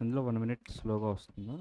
అందులో 1 minute స్లోగా వస్తుందా?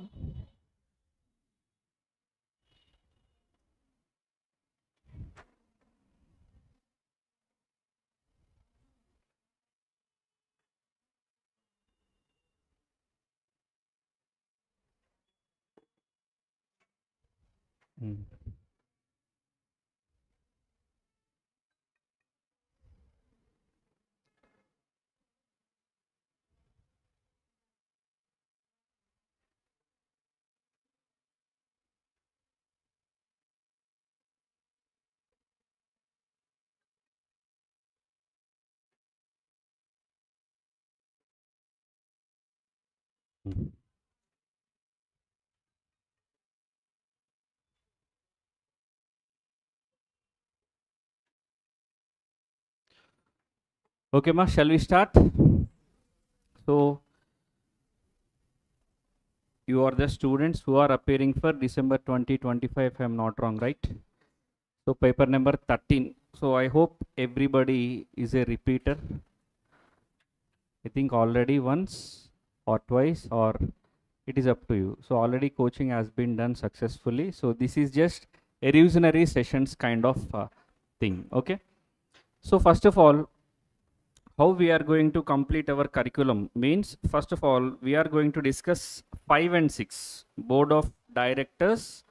Okay, ma, shall we start? So, you are the students who are appearing for December 2025, if I am not wrong, right? So, paper number 13. So, I hope everybody is a repeater. I think already once or twice, or it is up to you. So, already coaching has been done successfully. So, this is just a revisionary sessions kind of thing. Okay. So, first of all, how we are going to complete our curriculum means, first of all, we are going to discuss 5 and 6, board of directors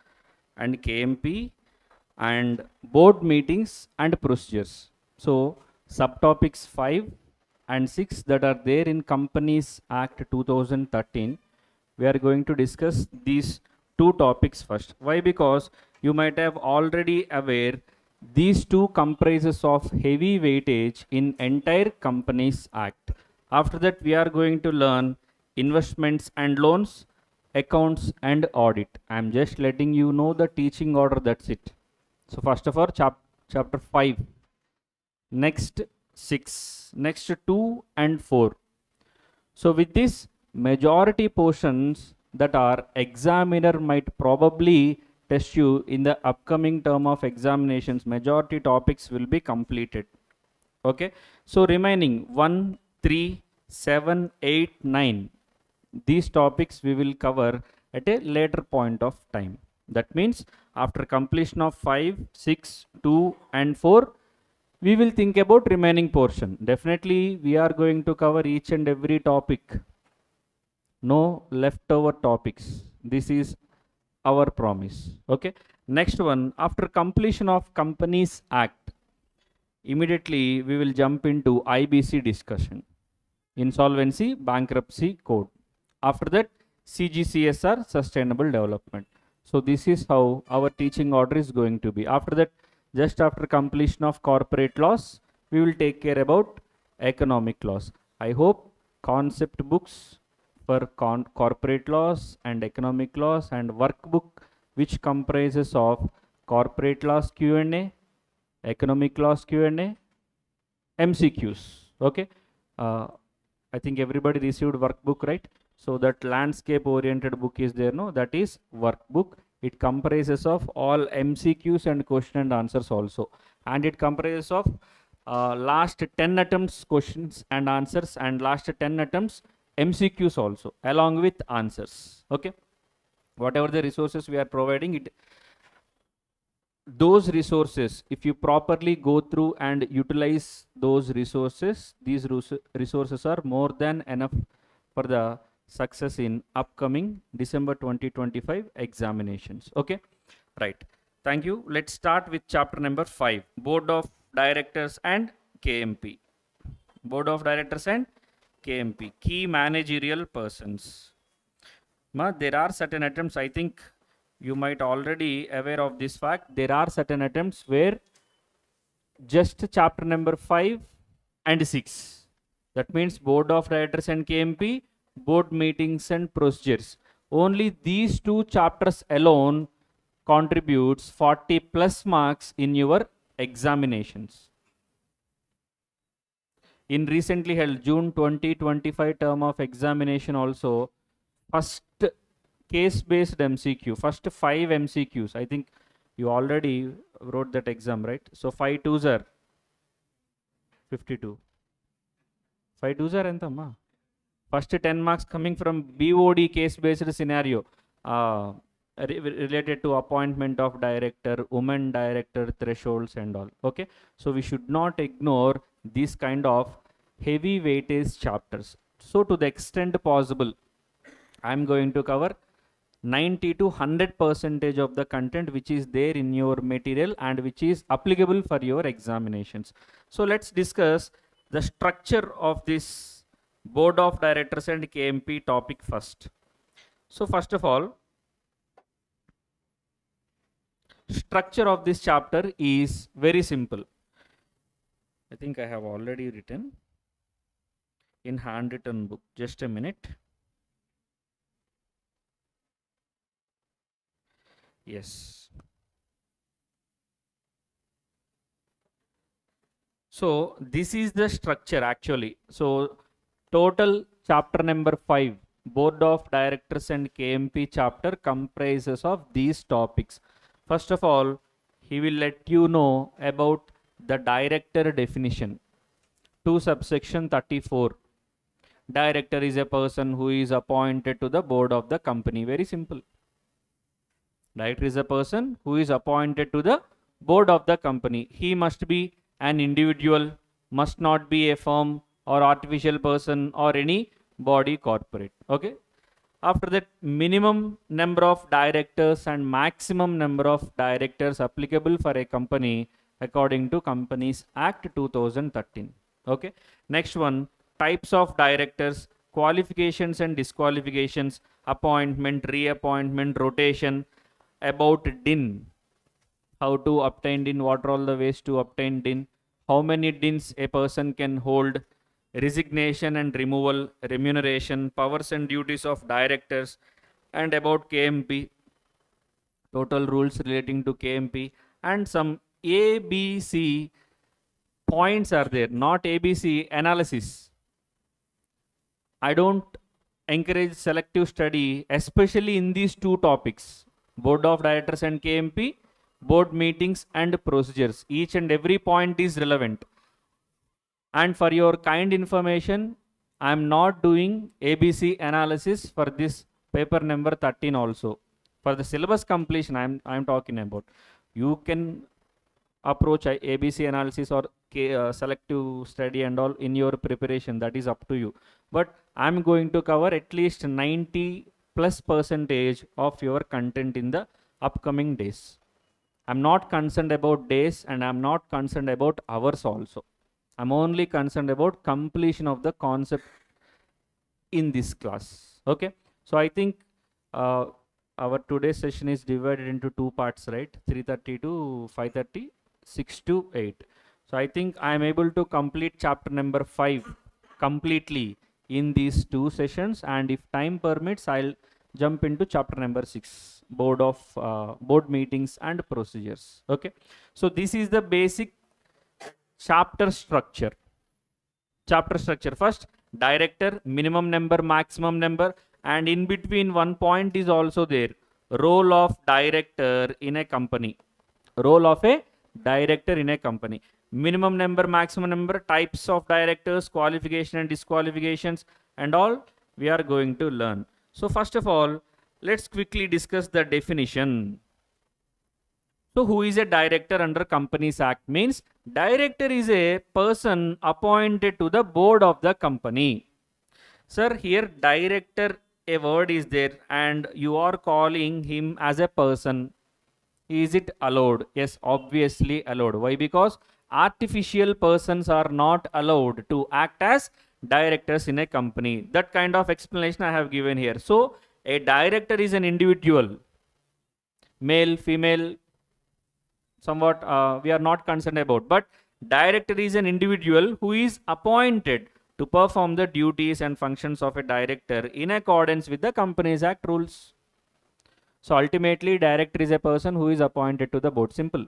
and KMP, and board meetings and procedures. So subtopics 5 and 6 that are there in Companies Act 2013, we are going to discuss these two topics first. Why? Because you might have already aware these two comprises of heavy weightage in entire Companies Act. After that, we are going to learn investments and loans, accounts and audit. I am just letting you know the teaching order, that's it. So first of all, chapter 5, next 6, next 2 and 4. So with this, majority portions that are examiner might probably test you in the upcoming term of examinations, majority topics will be completed. Okay, so remaining 1, 3, 7, 8, 9, these topics we will cover at a later point of time. That means after completion of 5, 6, 2 and 4, we will think about remaining portion. Definitely we are going to cover each and every topic. No leftover topics. This is our promise. Okay. Next one, after completion of Companies Act, immediately we will jump into IBC discussion. Insolvency, bankruptcy code. After that, CGCSR, sustainable development. So this is how our teaching order is going to be. After that, just after completion of corporate laws, we will take care about economic laws. I hope concept books for corporate laws and economic laws and workbook which comprises of corporate laws Q&A, economic laws Q&A, MCQs. Okay. I think everybody received workbook, right? So that landscape oriented book is there, no? That is workbook. It comprises of all MCQs and question and answers also. And it comprises of last 10 attempts questions and answers and last 10 attempts MCQs also along with answers. Okay. Whatever the resources we are providing, it those resources, if you properly go through and utilize those resources, these resources are more than enough for the success in upcoming December 2025 examinations. Okay, right. Thank you. Let's start with chapter number 5, board of directors and KMP. Board of directors and KMP, key managerial persons. There are certain attempts, I think you might already aware of this fact. There are certain attempts where just chapter number 5 and 6, that means board of directors and KMP, board meetings and procedures, only these two chapters alone contributes 40 plus marks in your examinations. In recently held June 2025 term of examination also, first case based MCQ, first 5 MCQs, I think you already wrote that exam, right? So 5 2s are 52. 5 2s are entama? First 10 marks coming from BOD case based scenario. Related to appointment of director, women director, thresholds and all. Okay, so we should not ignore these kind of heavy weightage chapters. So to the extent possible, I'm going to cover 90 to 100% of the content which is there in your material and which is applicable for your examinations. So let's discuss the structure of this board of directors and KMP topic first. So first of all, structure of this chapter is very simple. I think I have already written in handwritten book. Just a minute. Yes. So this is the structure actually. So total chapter number 5, board of directors and KMP chapter comprises of these topics. First of all, he will let you know about the director definition. 2 subsection 34. Director is a person who is appointed to the board of the company. Very simple. Director is a person who is appointed to the board of the company. He must be an individual, must not be a firm or artificial person or any body corporate. Okay. After that, minimum number of directors and maximum number of directors applicable for a company according to Companies Act 2013. Okay. Next one, types of directors, qualifications and disqualifications, appointment, reappointment, rotation, about DIN, how to obtain DIN, what are all the ways to obtain DIN, how many DINs a person can hold, resignation and removal, remuneration, powers and duties of directors, and about KMP, total rules relating to KMP, and some ABC points are there, not ABC analysis. I don't encourage selective study, especially in these two topics, board of directors and KMP, board meetings and procedures. Each and every point is relevant. And for your kind information, I am not doing ABC analysis for this paper number 13 also. For the syllabus completion, I am talking about. You can approach ABC analysis or selective study and all in your preparation. That is up to you. But I am going to cover at least 90+% of your content in the upcoming days. I'm not concerned about days and I'm not concerned about hours also. I'm only concerned about completion of the concept in this class. Okay. So I think our today's session is divided into 2 parts, right? 3:30 to 5:30, 6 to 8. So I think I am able to complete chapter number 5 completely in these 2 sessions, and if time permits, I'll jump into chapter number 6, board meetings and procedures. Okay. So this is the basic chapter structure. First, director, minimum number, maximum number, and in between one point is also there, role of director in a company. Role of a director in a company. Minimum number, maximum number, types of directors, qualification and disqualifications, and all we are going to learn. So first of all, let's quickly discuss the definition. So who is a director under Companies Act? Means director is a person appointed to the board of the company. Sir, here director, a word is there and you are calling him as a person. Is it allowed? Yes, obviously allowed. Why? Because artificial persons are not allowed to act as directors in a company. That kind of explanation I have given here. So a director is an individual, male, female, somewhat we are not concerned about, but director is an individual who is appointed to perform the duties and functions of a director in accordance with the Companies Act rules. So ultimately, director is a person who is appointed to the board. Simple.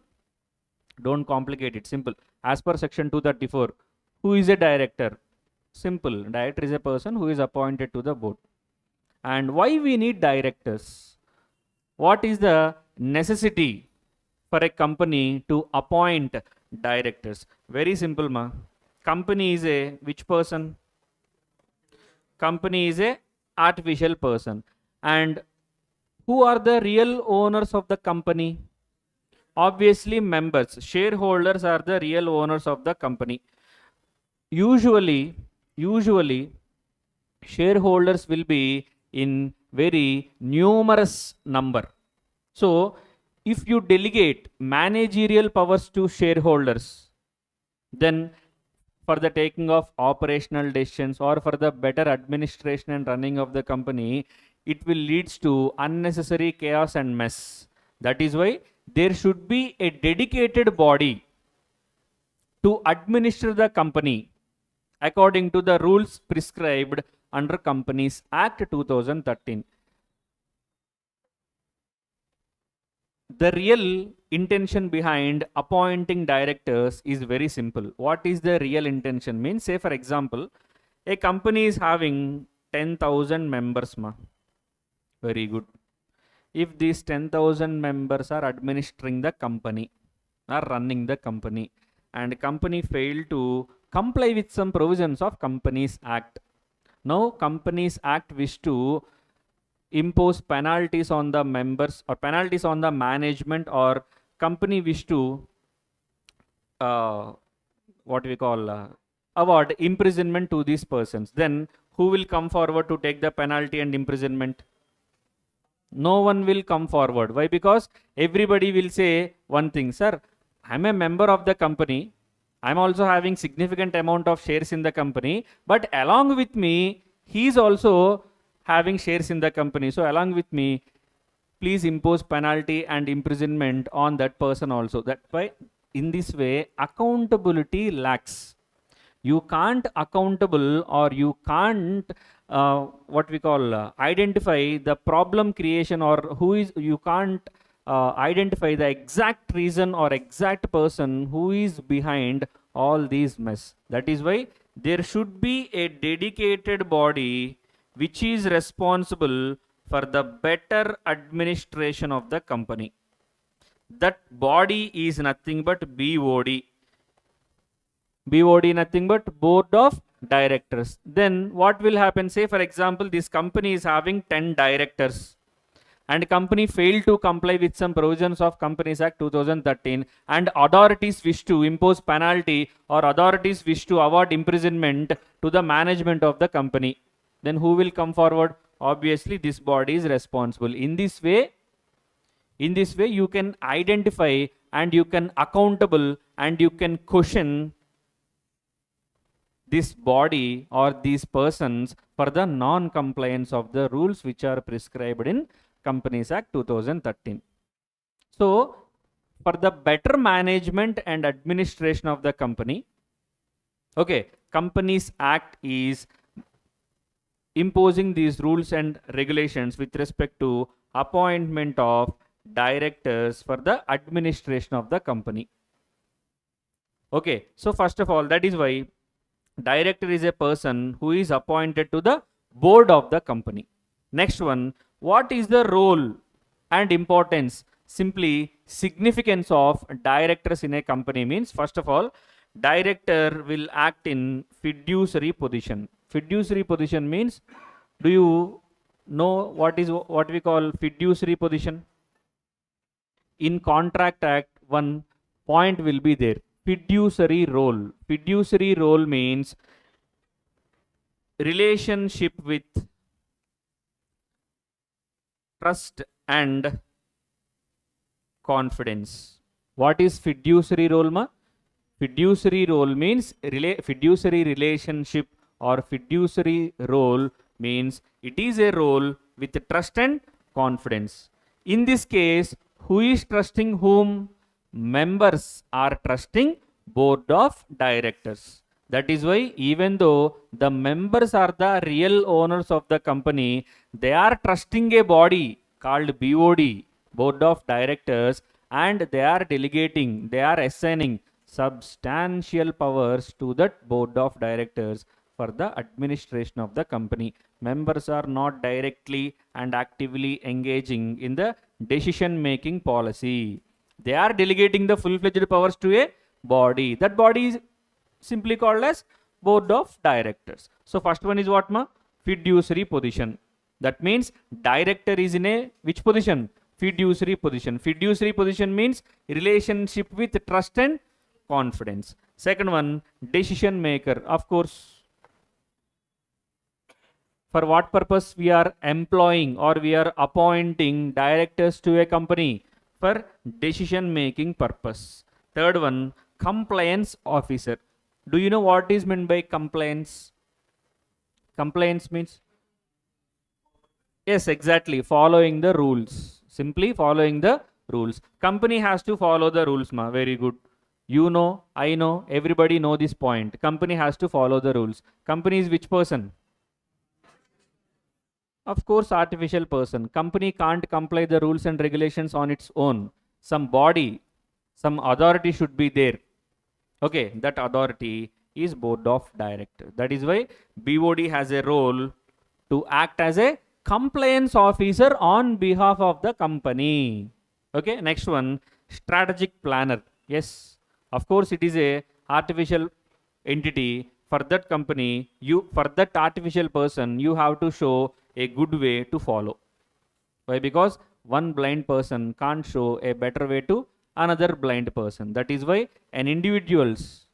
Don't complicate it. Simple. As per section 234, who is a director? Simple. Director is a person who is appointed to the board. And why we need directors? What is the necessity for a company to appoint directors? Very simple, ma. Company is a which person? company is a artificial person. And who are the real owners of the company? Obviously members. Shareholders are the real owners of the company. Usually shareholders will be in very numerous number. So if you delegate managerial powers to shareholders, then for the taking of operational decisions or for the better administration and running of the company, it will leads to unnecessary chaos and mess. That is why there should be a dedicated body to administer the company according to the rules prescribed under Companies Act 2013. The real intention behind appointing directors is very simple. What is the real intention? Means, say for example, a company is having 10,000 members. Very good. If these 10,000 members are administering the company, are running the company, and company failed to comply with some provisions of Companies Act. Now Companies Act wish to impose penalties on the members or penalties on the management, or company wish to award imprisonment to these persons. Then who will come forward to take the penalty and imprisonment? No one will come forward. Why? Because everybody will say one thing, sir, I'm a member of the company, I'm also having significant amount of shares in the company, but along with me he is also having shares in the company, so along with me please impose penalty and imprisonment on that person also. That why in this way accountability lacks. You can't accountable, or you can't identify the problem creation, or who is, you can't identify the exact reason or exact person who is behind all these mess. That is why there should be a dedicated body which is responsible for the better administration of the company. That body is nothing but BOD. BOD nothing but Board of Directors. Then what will happen? Say for example, this company is having 10 directors and company failed to comply with some provisions of Companies Act 2013, and authorities wish to impose penalty or authorities wish to award imprisonment to the management of the company. Then who will come forward? Obviously this body is responsible. In this way you can identify and you can accountable and you can question this body or these persons for the non-compliance of the rules which are prescribed in Companies Act 2013. So for the better management and administration of the company, okay, Companies Act is imposing these rules and regulations with respect to appointment of directors for the administration of the company. Okay, so first of all, that is why director is a person who is appointed to the board of the company. Next one, what is the role and importance, simply significance of directors in a company? Means, first of all, director will act in fiduciary position. Fiduciary position means, do you know what we call fiduciary position? In Contract Act, one point will be there. Fiduciary role. Fiduciary role means relationship with trust and confidence. What is fiduciary role, ma? Fiduciary role means fiduciary relationship or fiduciary role means it is a role with trust and confidence. In this case, who is trusting whom? Members are trusting board of directors. That is why even though the members are the real owners of the company, they are trusting a body called BOD, board of directors, and they are delegating, they are assigning substantial powers to that board of directors for the administration of the company. Members are not directly and actively engaging in the decision making policy. They are delegating the full-fledged powers to a body. That body is simply called as board of directors. So first one is what, ma? fiduciary position. That means director is in a which position? Fiduciary position. Fiduciary position means relationship with trust and confidence. Second one, decision maker. Of course, for what purpose we are employing or we are appointing directors to a company? For decision making purpose. Third one, compliance officer. Do you know what is meant by compliance? Compliance means, yes, exactly, following the rules. Simply following the rules. Company has to follow the rules, ma. Very good. You know, I know, everybody know this point. Company has to follow the rules. Company is which person? Of course, artificial person. Company can't comply the rules and regulations on its own. Some body, some authority should be there. Okay, that authority is board of directors. That is why BOD has a role to act as a compliance officer on behalf of the company. Okay, next one, strategic planner. Yes, of course, it is a artificial entity. For that company, for that artificial person, you have to show a good way to follow. Why? Because one blind person can't show a better way to another blind person. That is why an individual's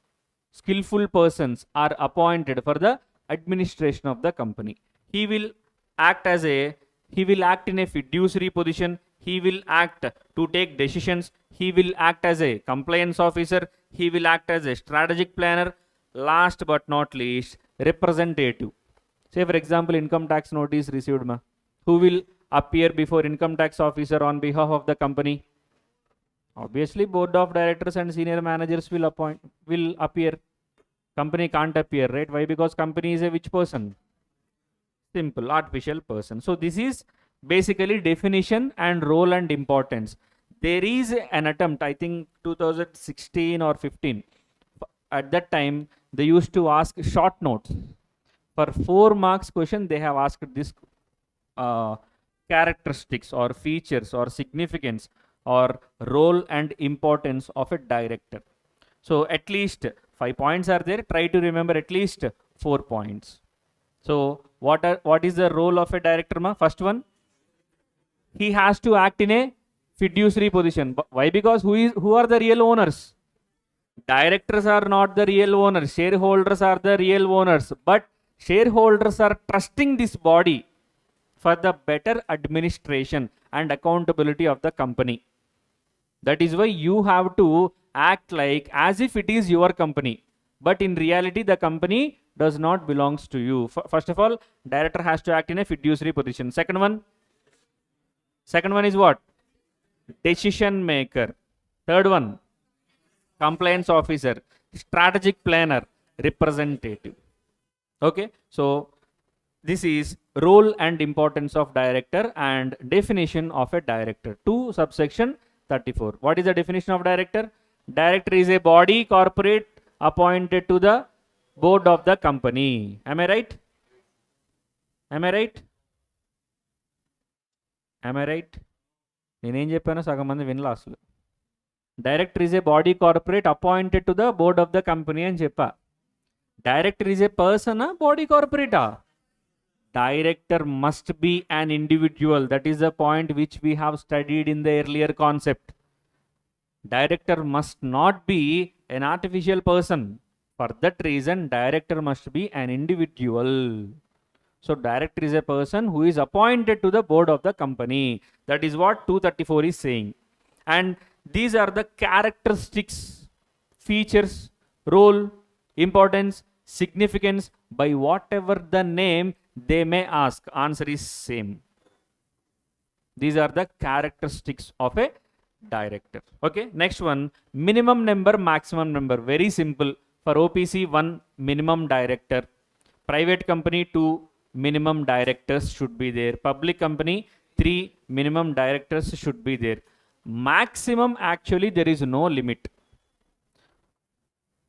skillful persons are appointed for the administration of the company. He will act in a fiduciary position. He will act to take decisions. He will act as a compliance officer. He will act as a strategic planner. Last but not least, representative. Say for example, income tax notice received, ma. Who will appear before income tax officer on behalf of the company? Obviously, board of directors and senior managers will appear. Company can't appear, right? Why? Because company is a which person? Simple, artificial person. So this is basically definition and role and importance. There is an attempt, I think 2016 or 15. At that time, they used to ask short notes. For 4 marks question, they have asked this characteristics or features or significance or role and importance of a director. So at least 5 points are there. Try to remember at least 4 points. So what is the role of a director, ma? First one, he has to act in a fiduciary position. Why? Because who are the real owners? Directors are not the real owners. Shareholders are the real owners. But shareholders are trusting this body for the better administration and accountability of the company. That is why you have to act like as if it is your company. But in reality, the company does not belongs to you. First of all, director has to act in a fiduciary position. Second one is what? Decision maker. Third one, compliance officer, strategic planner, representative. Okay, so this is role and importance of director and definition of a director. 2 subsection 34. What is the definition of director? Director is a body corporate appointed to the board of the company. Am I right? Am I right? Am I right? నేనేం చెప్పానో సగం మంది వినలా అసలు. Director is a body corporate appointed to the board of the company అని చెప్పా. Director is a పర్సనా body కార్పొరేటా? Director must be an individual. That is the point which we have studied in the earlier concept. Director must not be an artificial person. For that reason, director must be an individual. So director is a person who is appointed to the board of the company. That is what 234 is saying. And these are the characteristics, features, role, importance, significance. By whatever the name they may ask, answer is same. These are the characteristics of a director. Okay, next one, minimum number, maximum number. Very simple. For OPC, 1 minimum director. Private company, 2 minimum directors should be there. Public company, 3 minimum directors should be there. Maximum, actually there is no limit.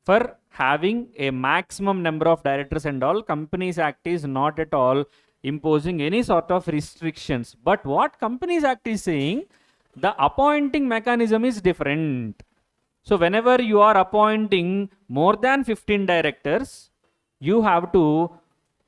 For having a maximum number of directors and all, Companies Act is not at all imposing any sort of restrictions. But what Companies Act is saying, the appointing mechanism is different. So whenever you are appointing more than 15 directors, you have to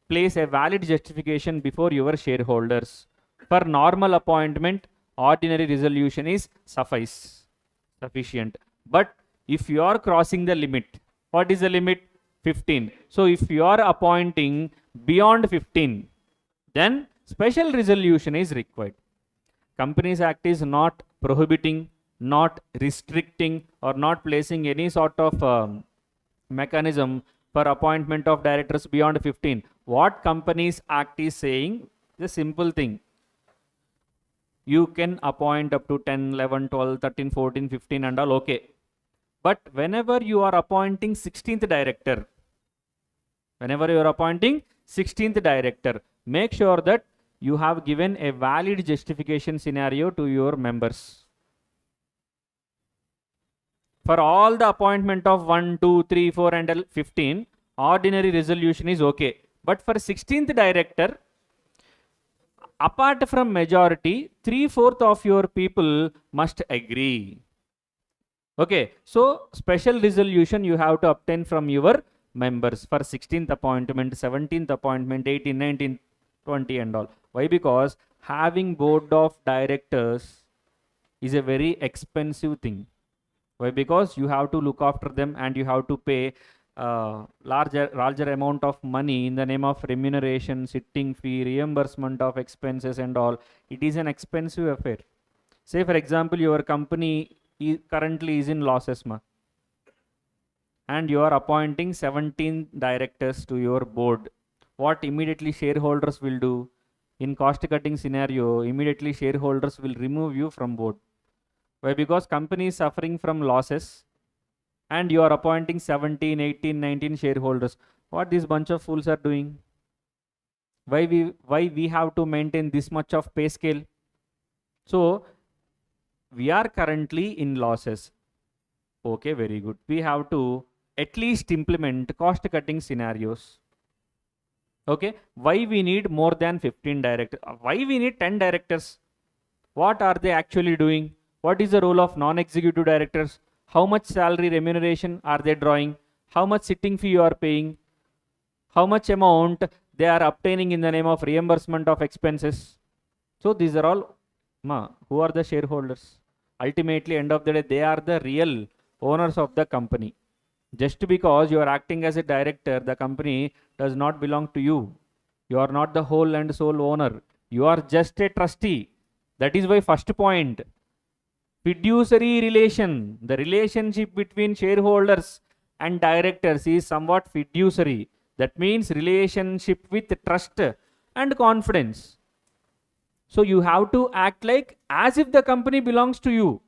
place a valid justification before your shareholders. For normal appointment, ordinary resolution is sufficient. But if you are crossing the limit, what is the limit? 15. So if you are appointing beyond 15, then special resolution is required. Companies Act is not prohibiting, not restricting, or not placing any sort of mechanism for appointment of directors beyond 15. What Companies Act is saying, the simple thing. You can appoint up to 10, 11, 12, 13, 14, 15 and all, okay. But whenever you are appointing 16th director, make sure that you have given a valid justification scenario to your members. For all the appointment of 1, 2, 3, 4 and 15, ordinary resolution is okay. But for 16th director, apart from majority, 3/4 of your people must agree. Okay, so special resolution you have to obtain from your members for 16th appointment, 17th appointment, 18, 19, 20 and all. Why? Because having board of directors is a very expensive thing. Why? Because you have to look after them and you have to pay larger amount of money in the name of remuneration, sitting fee, reimbursement of expenses and all. It is an expensive affair. Say for example, your company currently is in losses, and you are appointing 17 directors to your board. What immediately shareholders will do? In cost cutting scenario, immediately shareholders will remove you from board. Why? Because company is suffering from losses and you are appointing 17, 18, 19 shareholders. What this bunch of fools are doing? Why we have to maintain this much of pay scale? So we are currently in losses. Okay, very good. We have to at least implement cost cutting scenarios. Okay, why we need more than 15 directors? Why we need 10 directors? What are they actually doing? What is the role of non-executive directors? How much salary remuneration are they drawing? How much sitting fee you are paying? How much amount they are obtaining in the name of reimbursement of expenses? So these are all, who are the shareholders? Ultimately, end of the day, they are the real owners of the company. Just because you are acting as a director, the company does not belong to you. You are not the whole and sole owner. You are just a trustee. That is why first point, fiduciary relation. The relationship between shareholders and directors is somewhat fiduciary. That means relationship with trust and confidence. So you have to act like as if the company belongs to you.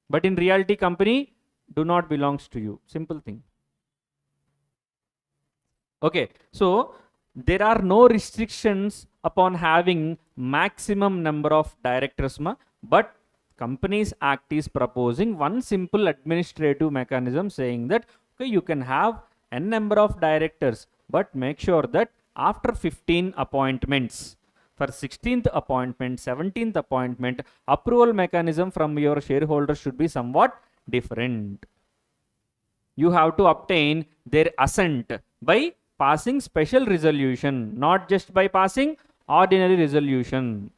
But in reality, company do not belongs to you. Simple thing. Okay, so there are no restrictions upon having maximum number of directors, but Companies Act is proposing one simple administrative mechanism saying that okay, you can have n number of directors, but make sure that after 15 appointments, for 16th appointment, 17th appointment, approval mechanism from your shareholders should be somewhat different. You have to obtain their assent by passing special resolution, not just by passing ordinary resolution.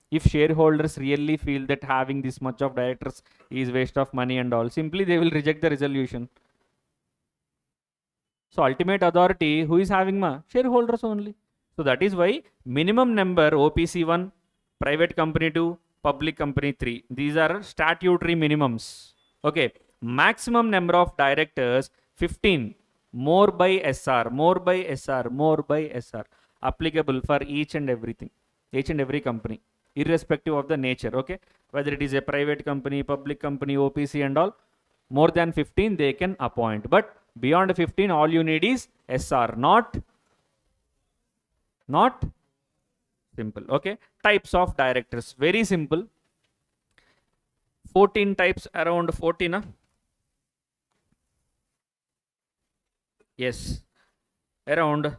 If shareholders really feel that having this much of directors is waste of money and all, simply they will reject the resolution. So ultimate authority, who is having? Shareholders only. So that is why minimum number OPC 1, private company 2, public company 3. These are statutory minimums. Okay. Maximum number of directors 15. More by SR, more by SR, more by SR. Applicable for each and everything, each and every company, irrespective of the nature. Okay. Whether it is a private company, public company, OPC and all, more than 15 they can appoint. But beyond 15, all you need is SR, not simple. Okay. Types of directors, very simple. 14 types, around 14. Yes, around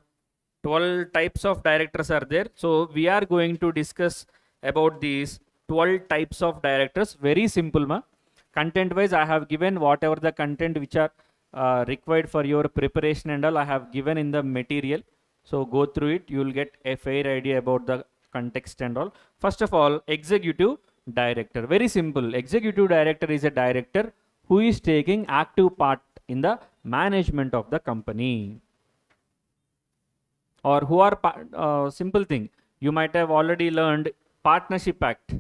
12 types of directors are there. So we are going to discuss about these 12 types of directors. Very simple. Content wise, I have given whatever the content which are required for your preparation and all, I have given in the material. So go through it, you will get a fair idea about the context and all. First of all, executive director. Very simple. Executive director is a director who is taking active part in the management of the company, or who are simple thing. You might have already learned Partnership Act.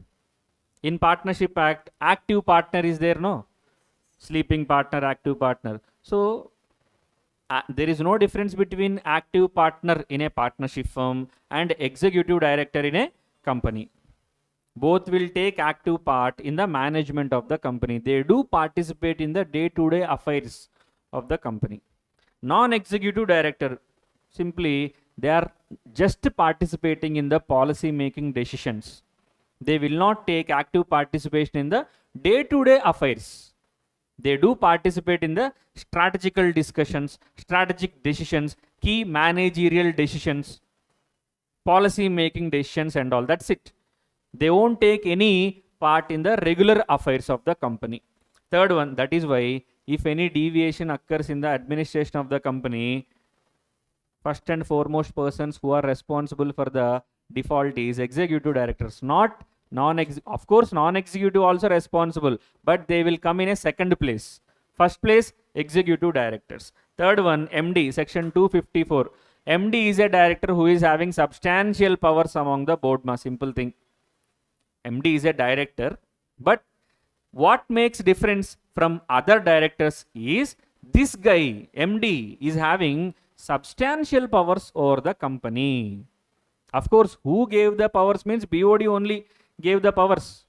In Partnership Act, active partner is there, no? Sleeping partner, active partner. So there is no difference between active partner in a partnership firm and executive director in a company. Both will take active part in the management of the company. They do participate in the day-to-day affairs of the company. Non-executive director, simply they are just participating in the policy making decisions. They will not take active participation in the day-to-day affairs. They do participate in the strategical discussions, strategic decisions, key managerial decisions, policy making decisions and all. That's it. They won't take any part in the regular affairs of the company. Third one, that is why if any deviation occurs in the administration of the company, first and foremost persons who are responsible for the default is executive directors, not of course non-executive also responsible, but they will come in a second place. First place, executive directors. Third one, MD, section 254. MD is a director who is having substantial powers among the board. Simple thing. MD is a director, but what makes difference from other directors is this guy, MD, is having substantial powers over the company. Of course, who gave the powers means BOD only gave the powers.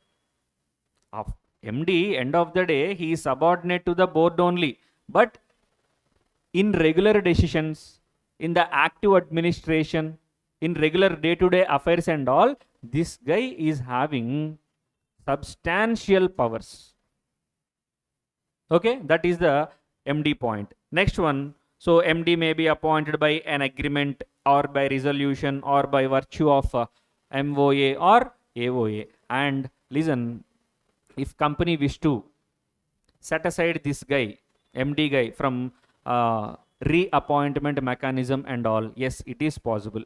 Of MD, end of the day, he is subordinate to the board only. But in regular decisions, in the active administration, in regular day-to-day affairs and all, this guy is having substantial powers. Okay, that is the MD point. Next one, so MD may be appointed by an agreement or by resolution or by virtue of MOA or AOA. And listen, if company wish to set aside this guy, MD guy, from reappointment mechanism and all, yes, it is possible.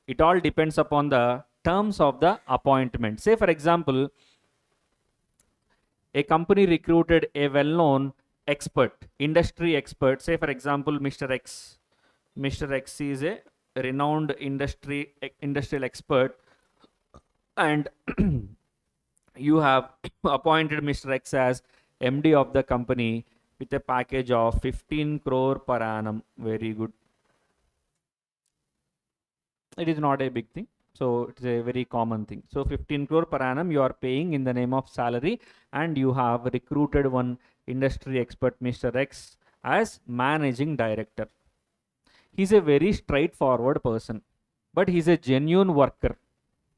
It all depends upon the terms of the appointment. Say for example, a company recruited a well-known expert, industry expert, say for example Mr. X. Mr. X is a renowned industrial expert, and you have appointed Mr. X as MD of the company with a package of 15 crore per annum. Very good. It is not a big thing. So it's a very common thing. So 15 crore per annum you are paying in the name of salary, and you have recruited one industry expert, Mr. X, as managing director. He's a very straightforward person, but he's a genuine worker,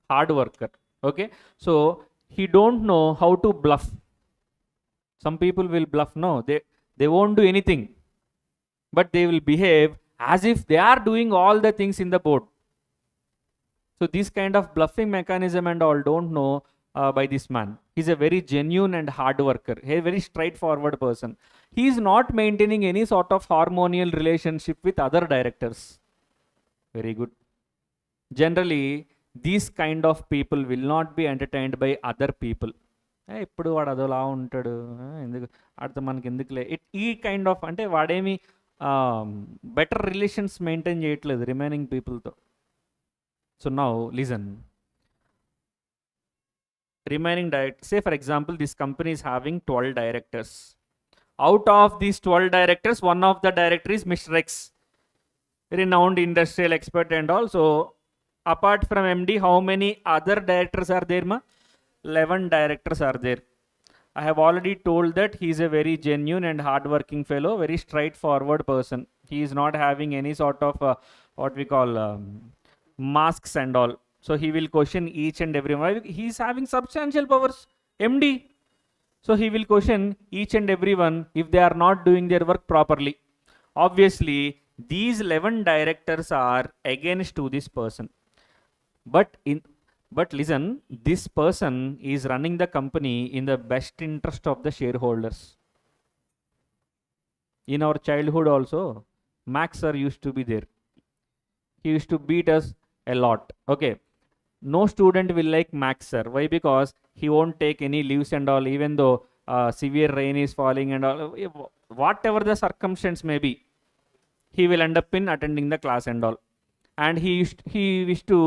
hard worker. Okay, so he don't know how to bluff. Some people will bluff. No, they won't do anything, but they will behave as if they are doing all the things in the board. So this kind of bluffing mechanism and all don't know by this man. He's a very genuine and hard worker, a very straightforward person. He is not maintaining any sort of harmonial relationship with other directors. Very good. Generally, these kind of people will not be entertained by other people. ఇప్పుడు వాడు అదోలా ఉంటాడు, ఎందుకు ఆడితో మనకి ఎందుకులే, ఈ kind of, అంటే వాడేమి బెటర్ రిలేషన్స్ మెయింటైన్ చేయట్లేదు remaining పీపుల్తో. So now listen, remaining directors, say for example this company is having 12 directors. Out of these 12 directors, one of the director is Mr. X, renowned industrial expert and all. So apart from MD, how many other directors are there, ma? 11 directors are there. I have already told that he is a very genuine and hard-working fellow, very straightforward person. He is not having any sort of what we call masks and all. So he will question each and everyone. He is having substantial powers, MD. So he will question each and everyone if they are not doing their work properly. Obviously, these 11 directors are against to this person. But listen, this person is running the company in the best interest of the shareholders. In our childhood also, Max sir used to be there. he used to beat us a lot. Okay, no student will like Max sir. Why? Because he won't take any leaves and all, even though severe rain is falling and all, whatever the circumstance may be, he will end up in attending the class and all. And he wished to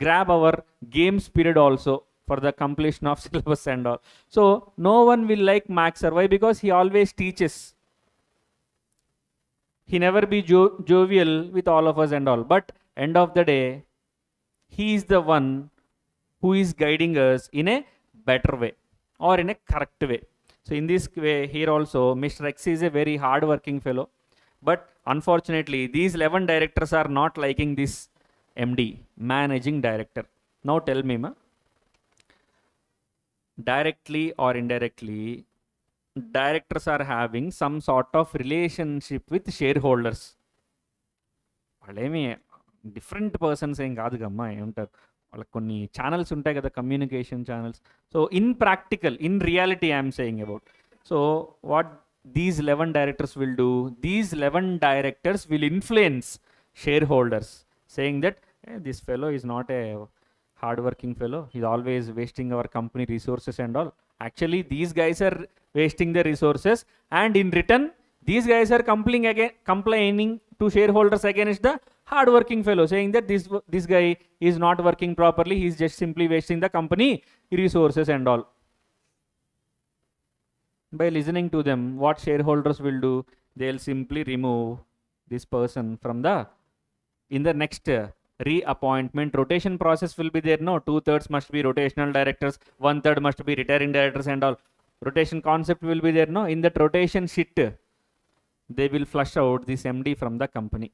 grab our games period also for the completion of syllabus and all. So no one will like Max sir. Why? Because he always teaches. He never be jovial with all of us and all. But end of the day, he is the one who is guiding us in a better way or in a correct way. So in this way, here also, Mr. X is a very hard-working fellow. But unfortunately, these 11 directors are not liking this MD, managing director. Now tell me, directly or indirectly, directors are having some sort of relationship with shareholders. వాళ్ళేమి different persons ఏం కాదు కమ్మా, ఏమంటారు, వాళ్ళకి కొన్ని channels ఉంటాయి కదా, communication channels. So in practical, in reality I'm saying about. So what these 11 directors will do, these 11 directors will influence shareholders, saying that this fellow is not a hard-working fellow, he's always wasting our company resources and all. Actually, these guys are wasting the resources, and in return, these guys are complaining to shareholders against the hard-working fellow, saying that this guy is not working properly, he's just simply wasting the company resources and all. By listening to them, what shareholders will do, they'll simply remove this person from in the next reappointment. Rotation process will be there, no? 2/3 must be rotational directors, 1/3 must be retiring directors and all. Rotation concept will be there, no? In that rotation shit, they will flush out this MD from the company.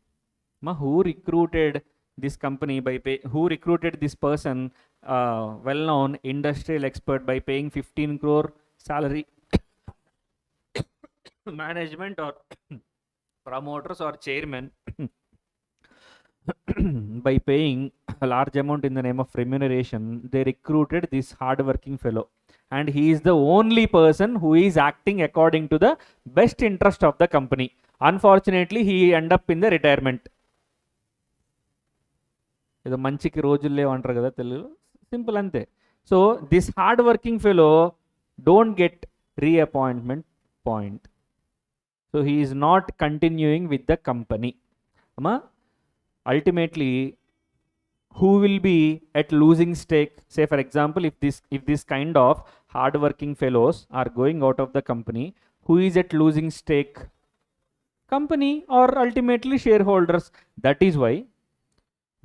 Who recruited this company who recruited this person, well-known industrial expert, by paying 15 crore salary? Management or promoters or chairman by paying a large amount in the name of remuneration, they recruited this hard-working fellow, and he is the only person who is acting according to the best interest of the company. Unfortunately, he end up in the retirement. ఏదో మంచికి రోజులు లేవు అంటారు కదా తెలుగులో, simple అంతే. So this hard working fellow don't get reappointment point. So he is not continuing with the company. Ultimately, who will be at losing stake? Say for example, if this kind of hard-working fellows are going out of the company, who is at losing stake? Company or ultimately shareholders. That is why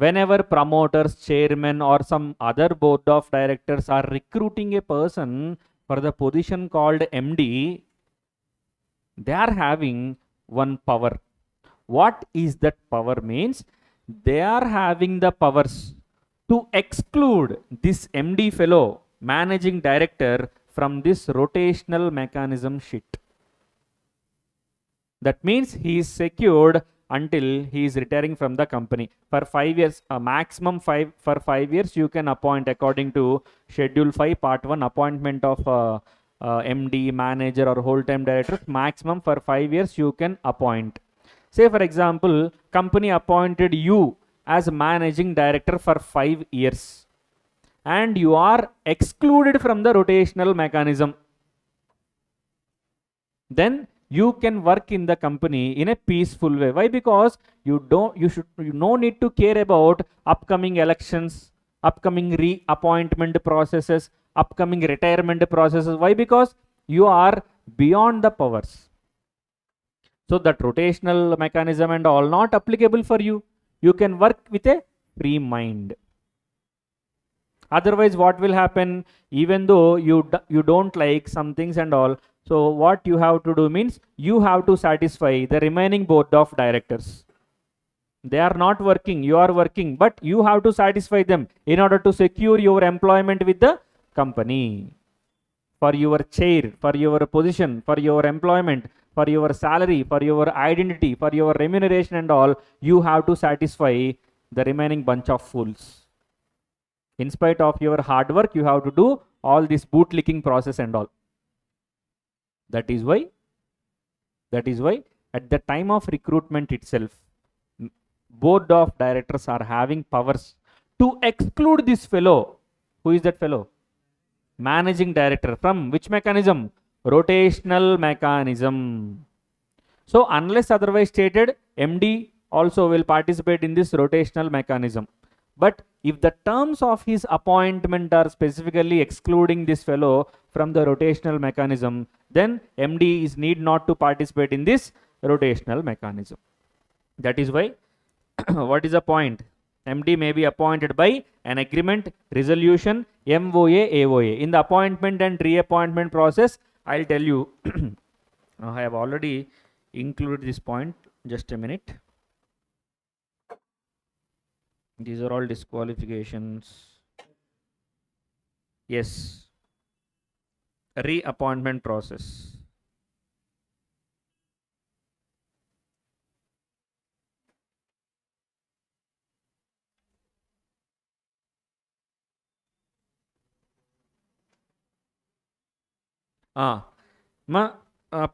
whenever promoters, chairman or some other board of directors are recruiting a person for the position called MD, they are having one power. What is that power means? They are having the powers to exclude this MD fellow, managing director, from this rotational mechanism shit. That means he is secured until he is retiring from the company for 5 years, maximum 5 for 5 years. You can appoint according to schedule 5 part 1, appointment of MD, manager or whole-time director. Maximum for 5 years you can appoint. Say for example, company appointed you as managing director for 5 years and you are excluded from the rotational mechanism. Then you can work in the company in a peaceful way. Why? Because you no need to care about upcoming elections, upcoming reappointment processes, upcoming retirement processes. Why? Because you are beyond the powers. So that rotational mechanism and all not applicable for you. You can work with a free mind. Otherwise, what will happen? Even though you don't like some things and all, so what you have to do means you have to satisfy the remaining board of directors. They are not working, you are working, but you have to satisfy them in order to secure your employment with the company. For your chair, for your position, for your employment, for your salary, for your identity, for your remuneration and all, you have to satisfy the remaining bunch of fools. In spite of your hard work, you have to do all this bootlicking process and all. That is why at the time of recruitment itself, board of directors are having powers to exclude this fellow. Who is that fellow? Managing director. From which mechanism? Rotational mechanism. So unless otherwise stated, MD also will participate in this rotational mechanism. But if the terms of his appointment are specifically excluding this fellow from the rotational mechanism, then MD is need not to participate in this rotational mechanism. That is why what is the point? MD may be appointed by an agreement, resolution, MOA, AOA. In the appointment and reappointment process, I'll tell you, I have already included this point. Just a minute. These are all disqualifications. Yes. Reappointment process.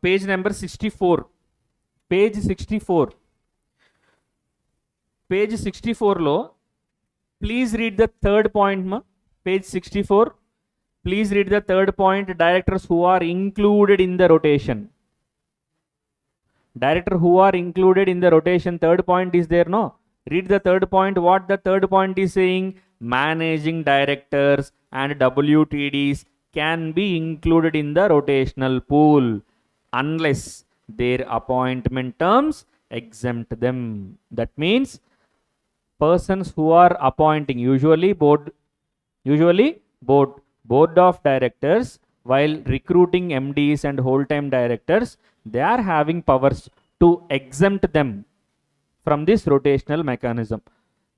Page number 64. Page 64. Page 64 lo, please read the third point. Page 64. Please read the third point. Directors who are included in the rotation. Director who are included in the rotation. Third point is there, no? Read the third point. What the third point is saying? Managing directors and WTDs can be included in the rotational pool unless their appointment terms exempt them. That means persons who are appointing, usually board of directors, while recruiting MDs and whole-time directors, they are having powers to exempt them from this rotational mechanism.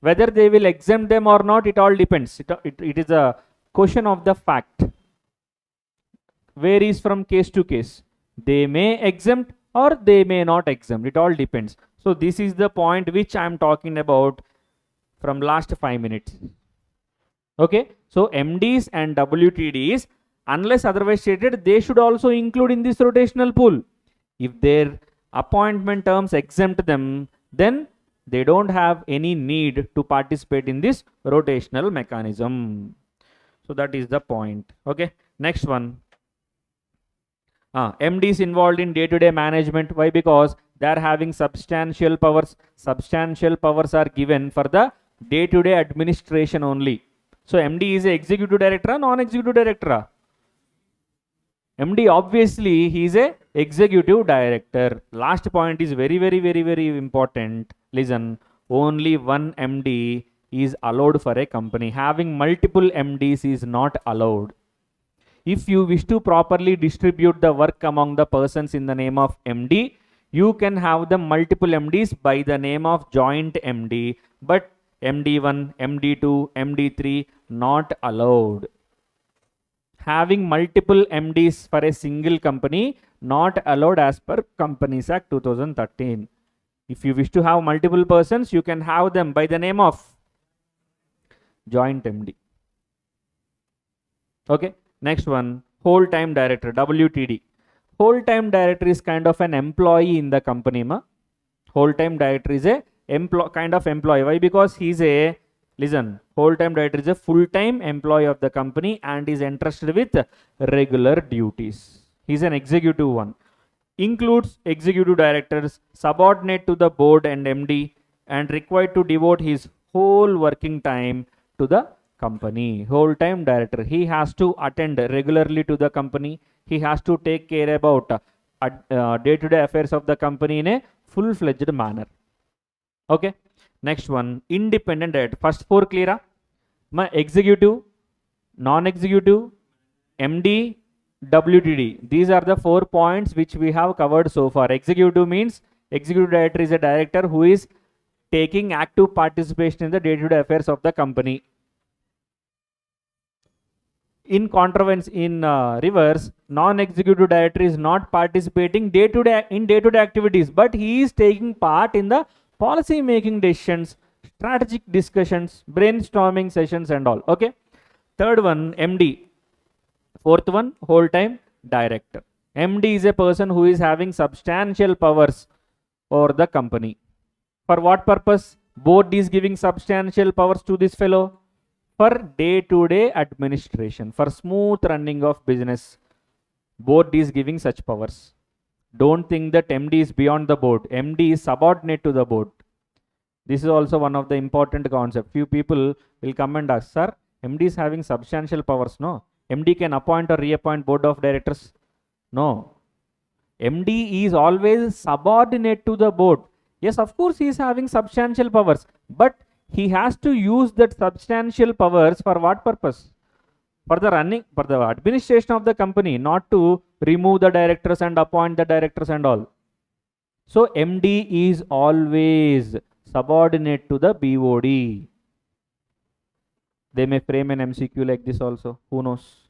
Whether they will exempt them or not, it all depends. It is a question of the fact. Varies from case to case. They may exempt or they may not exempt. It all depends. So this is the point which I am talking about from last 5 minutes. Okay. So MDs and WTDs, unless otherwise stated, they should also include in this rotational pool. If their appointment terms exempt them, then they don't have any need to participate in this rotational mechanism. So that is the point. Okay. Next one. MDs involved in day-to-day management. Why? Because they are having substantial powers. Substantial powers are given for the day-to-day administration only. So MD is a executive director, non-executive director. MD, obviously he is a executive director. Last point is very important. Listen, only one MD is allowed for a company. Having multiple MDs is not allowed. If you wish to properly distribute the work among the persons in the name of MD, you can have the multiple MDs by the name of joint MD, but MD1, MD2, MD3 not allowed. Having multiple MDs for a single company not allowed as per Companies Act 2013. If you wish to have multiple persons, you can have them by the name of joint MD. Okay. Next one, whole-time director, WTD. Whole-time director is kind of an employee in the company. Whole-time director is a kind of employee. Why? Because he is a, listen, whole-time director is a full-time employee of the company and is entrusted with regular duties. He is an executive one. Includes executive directors, subordinate to the board and MD, and required to devote his whole working time to the company. Whole-time director, he has to attend regularly to the company. He has to take care about day-to-day affairs of the company in a full-fledged manner. Okay. Next one, independent director. First four clear? My executive, non-executive, MD, WTD. These are the 4 points which we have covered so far. Executive means executive director is a director who is taking active participation in the day-to-day affairs of the company. In reverse, non-executive director is not participating day-to-day activities, but he is taking part in the policy making decisions, strategic discussions, brainstorming sessions and all. Okay. Third one, MD. Fourth one, whole-time director. MD is a person who is having substantial powers over the company. For what purpose? Board is giving substantial powers to this fellow for day-to-day administration, for smooth running of business. Board is giving such powers. Don't think that MD is beyond the board. MD is subordinate to the board. This is also one of the important concepts. Few people will come and ask, sir, MD is having substantial powers. No, MD can appoint or reappoint board of directors. No, MD is always subordinate to the board. Yes, of course, he is having substantial powers, but he has to use that substantial powers for what purpose? For the running, for the administration of the company, not to remove the directors and appoint the directors and all. So MD is always subordinate to the BOD. They may frame an MCQ like this also. Who knows?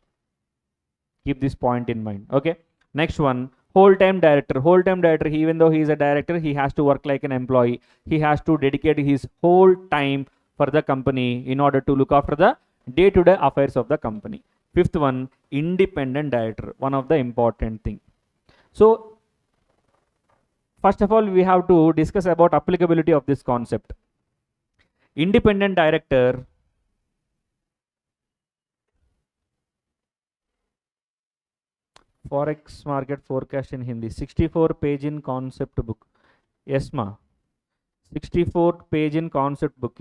Keep this point in mind. Okay. Next one. Whole-time director. Whole-time director, even though he is a director, he has to work like an employee. He has to dedicate his whole time for the company in order to look after the day-to-day affairs of the company. Fifth one, independent director. One of the important thing. So, first of all, we have to discuss about applicability of this concept. Independent director Forex market forecast in Hindi. 64 page in concept book. Yes, ma. 64 page in concept book.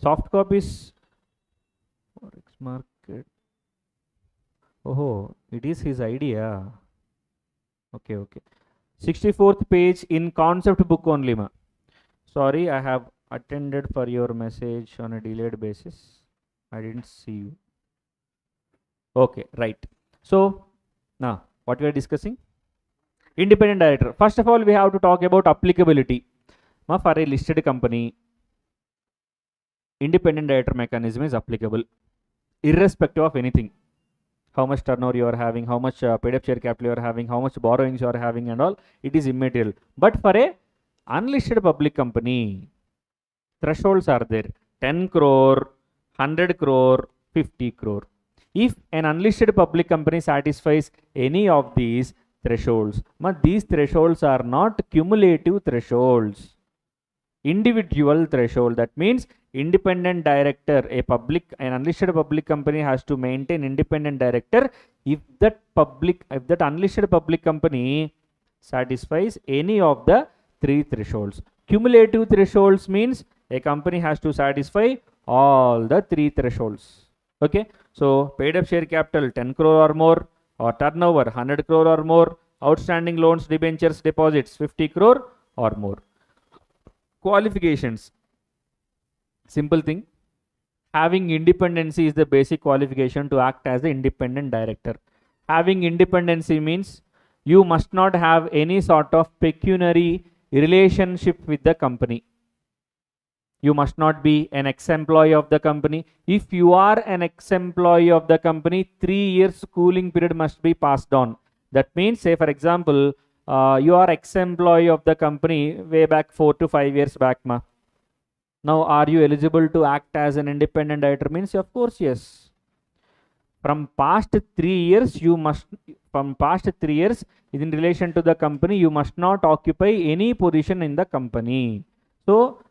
Soft copies. Forex market. Oh, it is his idea. Okay, okay. 64th page in concept book only, ma. Sorry, I have attended for your message on a delayed basis. I didn't see you. Okay, right. So, now, what we are discussing? Independent director. First of all, we have to talk about applicability. For a listed company, independent director mechanism is applicable, irrespective of anything. How much turnover you are having, how much paid up share capital you are having, how much borrowings you are having and all, it is immaterial. But for a unlisted public company, thresholds are there. 10 crore, 100 crore, 50 crore. If an unlisted public company satisfies any of these thresholds, but these thresholds are not cumulative thresholds, individual threshold. That means independent director, an unlisted public company has to maintain independent director if that unlisted public company satisfies any of the three thresholds. Cumulative thresholds means a company has to satisfy all the three thresholds. Okay, so paid up share capital 10 crore or more, or turnover 100 crore or more, outstanding loans, debentures, deposits 50 crore or more. Qualifications. Simple thing. Having independency is the basic qualification to act as the independent director. Having independency means you must not have any sort of pecuniary relationship with the company. You must not be an ex-employee of the company. If you are an ex-employee of the company, 3 years cooling period must be passed on. That means, say for example, you are ex-employee of the company way back 4 to 5 years back, ma. Now, are you eligible to act as an independent director? Means, of course, yes. From past 3 years, in relation to the company, you must not occupy any position in the company. So,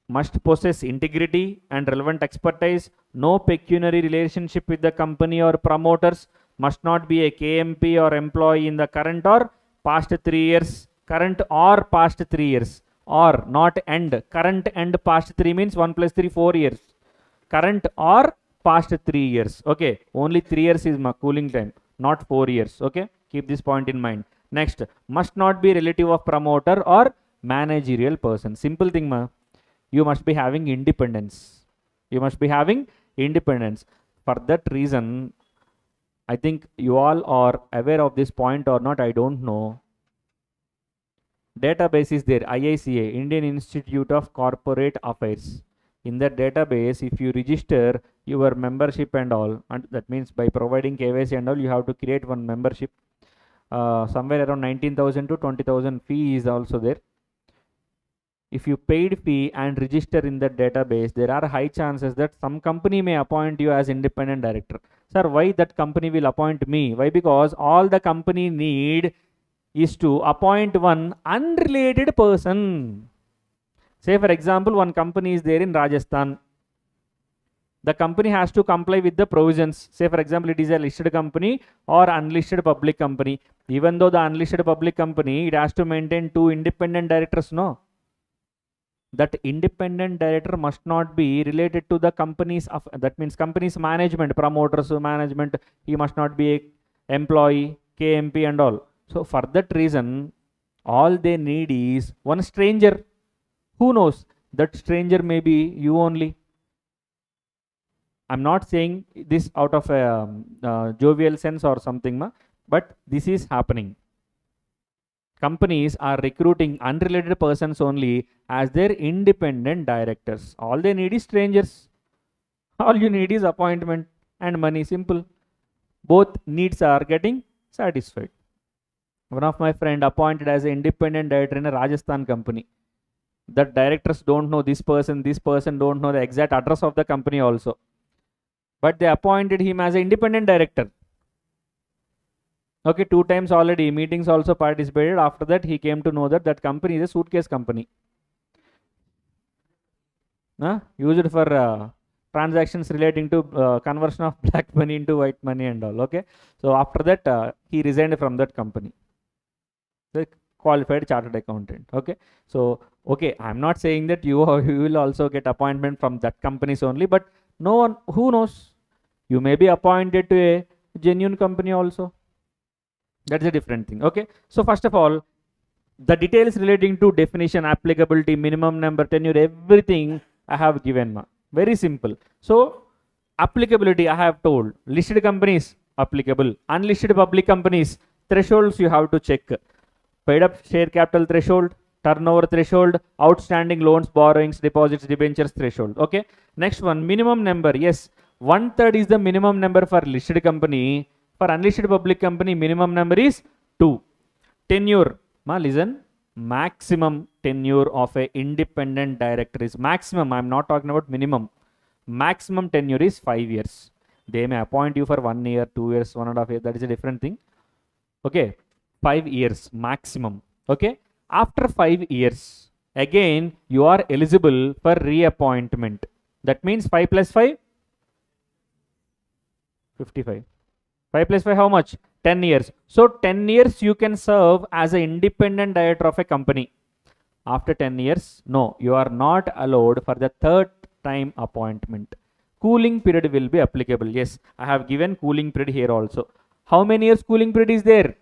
must possess integrity and relevant expertise, no pecuniary relationship with the company or promoters, must not be a KMP or employee in the current or past 3 years, current or past 3 years, or not end. Current and past 3 means 1 plus 3, 4 years. Current or past 3 years. Okay, only 3 years is my cooling time, not 4 years. Okay, keep this point in mind. Next, must not be relative of promoter or managerial person. Simple thing, ma. You must be having independence. You must be having independence. For that reason, I think you all are aware of this point or not, I don't know. Database is there, IICA, Indian Institute of Corporate Affairs. In that database, if you register your membership and all, and that means by providing KYC and all, you have to create one membership. Somewhere around 19,000 to 20,000 fee is also there. If you paid fee and register in that database, there are high chances that some company may appoint you as independent director. Sir, why that company will appoint me? Why? Because all the company need is to appoint one unrelated person. Say for example, one company is there in Rajasthan. The company has to comply with the provisions. Say for example, it is a listed company or unlisted public company. Even though the unlisted public company, it has to maintain 2 independent directors, no? That independent director must not be related to the company's, that means company's management, promoters, management. He must not be a employee, KMP and all. So for that reason, all they need is one stranger. Who knows? That stranger may be you only. I'm not saying this out of a jovial sense or something, but this is happening. Companies are recruiting unrelated persons only as their independent directors. All they need is strangers. All you need is appointment and money. Simple. Both needs are getting satisfied. One of my friend appointed as an independent director in a Rajasthan company. The directors don't know this person don't know the exact address of the company also. But they appointed him as an independent director. Okay, 2 times already, meetings also participated. After that, he came to know that that company is a suitcase company. Used for transactions relating to conversion of black money into white money and all. Okay, so after that, he resigned from that company. The qualified chartered accountant. Okay, so okay, I'm not saying that you will also get appointment from that companies only, but no one, who knows, you may be appointed to a genuine company also. That's a different thing. Okay, so first of all, the details relating to definition, applicability, minimum number, tenure, everything I have given. Very simple. So applicability I have told. Listed companies applicable, unlisted public companies, thresholds you have to check. Paid up share capital threshold, turnover threshold, outstanding loans, borrowings, deposits, debentures threshold. Okay, next one, minimum number. Yes, 1/3 is the minimum number for listed company. For unlisted public company, minimum number is 2. Tenure, listen, maximum tenure of a independent director is maximum. I'm not talking about minimum. Maximum tenure is 5 years. They may appoint you for 1 year, 2 years, 1.5 years. That is a different thing. Okay, 5 years maximum. Okay, after 5 years, again you are eligible for reappointment. That means 5 plus 5, 55. 5 plus 5, how much? 10 years. So 10 years you can serve as an independent director of a company. After 10 years, no, you are not allowed for the 3rd time appointment. Cooling period will be applicable. Yes, I have given cooling period here also. How many years cooling period is there?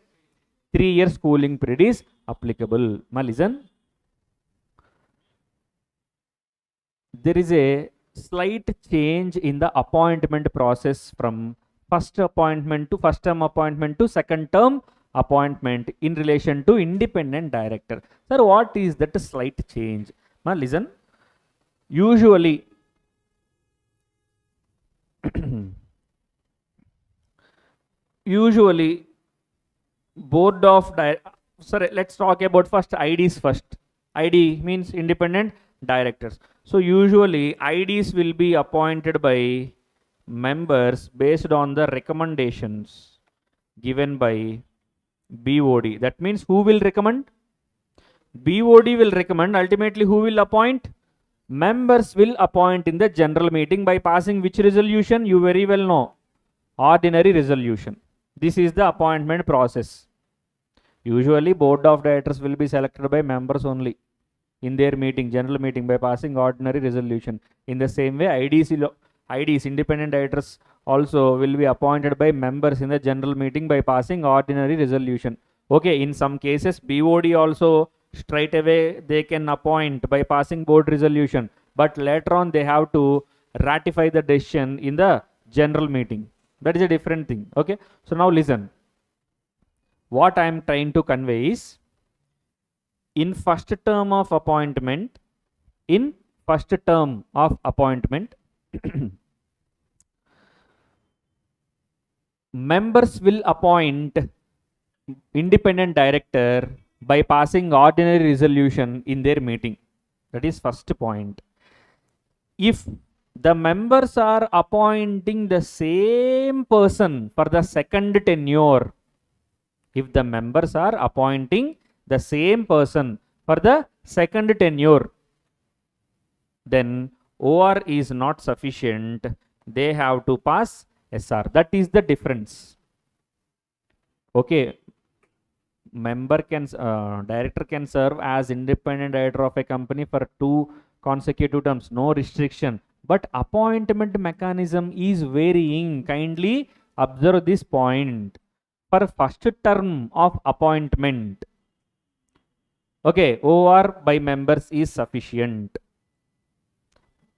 3 years cooling period is applicable. Listen, there is a slight change in the appointment process from first appointment to first term appointment to second term appointment in relation to independent director. Sir, what is that slight change? Listen, usually board of sorry, let's talk about first IDs first. ID means independent directors. So usually IDs will be appointed by members based on the recommendations given by BOD. That means who will recommend? BOD will recommend. Ultimately, who will appoint? Members will appoint in the general meeting by passing which resolution? You very well know. Ordinary resolution. This is the appointment process. Usually, board of directors will be selected by members only in their meeting, general meeting, by passing ordinary resolution. In the same way, IDs, independent directors, also will be appointed by members in the general meeting by passing ordinary resolution. Okay, in some cases, BOD also straight away they can appoint by passing board resolution, but later on they have to ratify the decision in the general meeting. That is a different thing. Okay, so now listen. What I am trying to convey is, in first term of appointment, members will appoint independent director by passing ordinary resolution in their meeting. That is first point. If the members are appointing the same person for the second tenure, if the members are appointing the same person for the second tenure, then OR is not sufficient. They have to pass SR. That is the difference. Okay. Director can serve as independent director of a company for 2 consecutive terms, no restriction. But appointment mechanism is varying. Kindly observe this point. For first term of appointment, okay, OR by members is sufficient.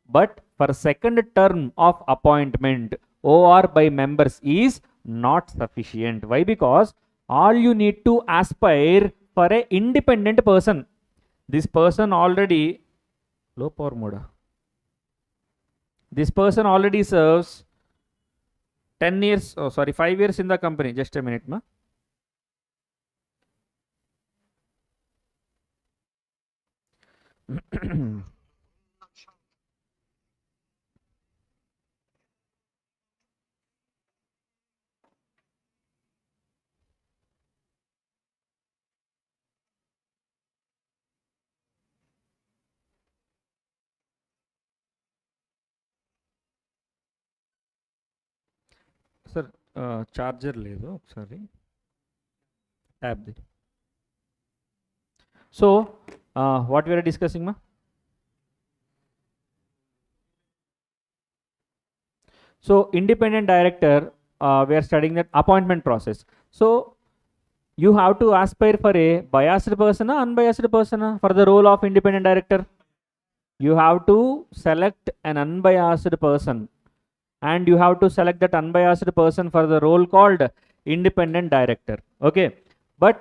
But for second term of appointment, OR by members is not sufficient. Why? Because all you need to aspire for a independent person. This person already low power mode. This person already serves 10 years, 5 years in the company. Just a minute, ma. Sir, charger లేదు ఒకసారి tab the. So what we are discussing, ma? So independent director, we are studying that appointment process. So you have to aspire for a biased person or unbiased person for the role of independent director. You have to select an unbiased person, and you have to select that unbiased person for the role called independent director. Okay, but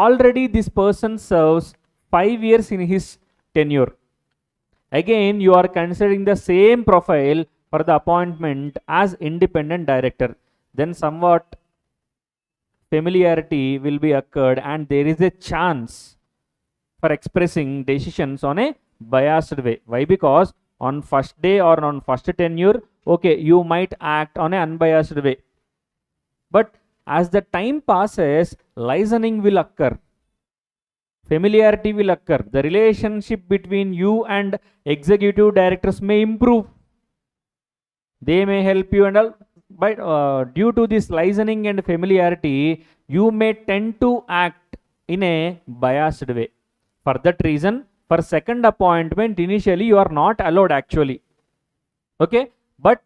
already this person serves 5 years in his tenure. Again, you are considering the same profile for the appointment as independent director. Then somewhat familiarity will be occurred, and there is a chance for expressing decisions on a biased way. Why? Because on first day or on first tenure, okay, you might act on an unbiased way. But as the time passes, licensing will occur. Familiarity will occur. The relationship between you and executive directors may improve. They may help you and all. But due to this licensing and familiarity, you may tend to act in a biased way. For that reason, for second appointment, initially you are not allowed actually. Okay, but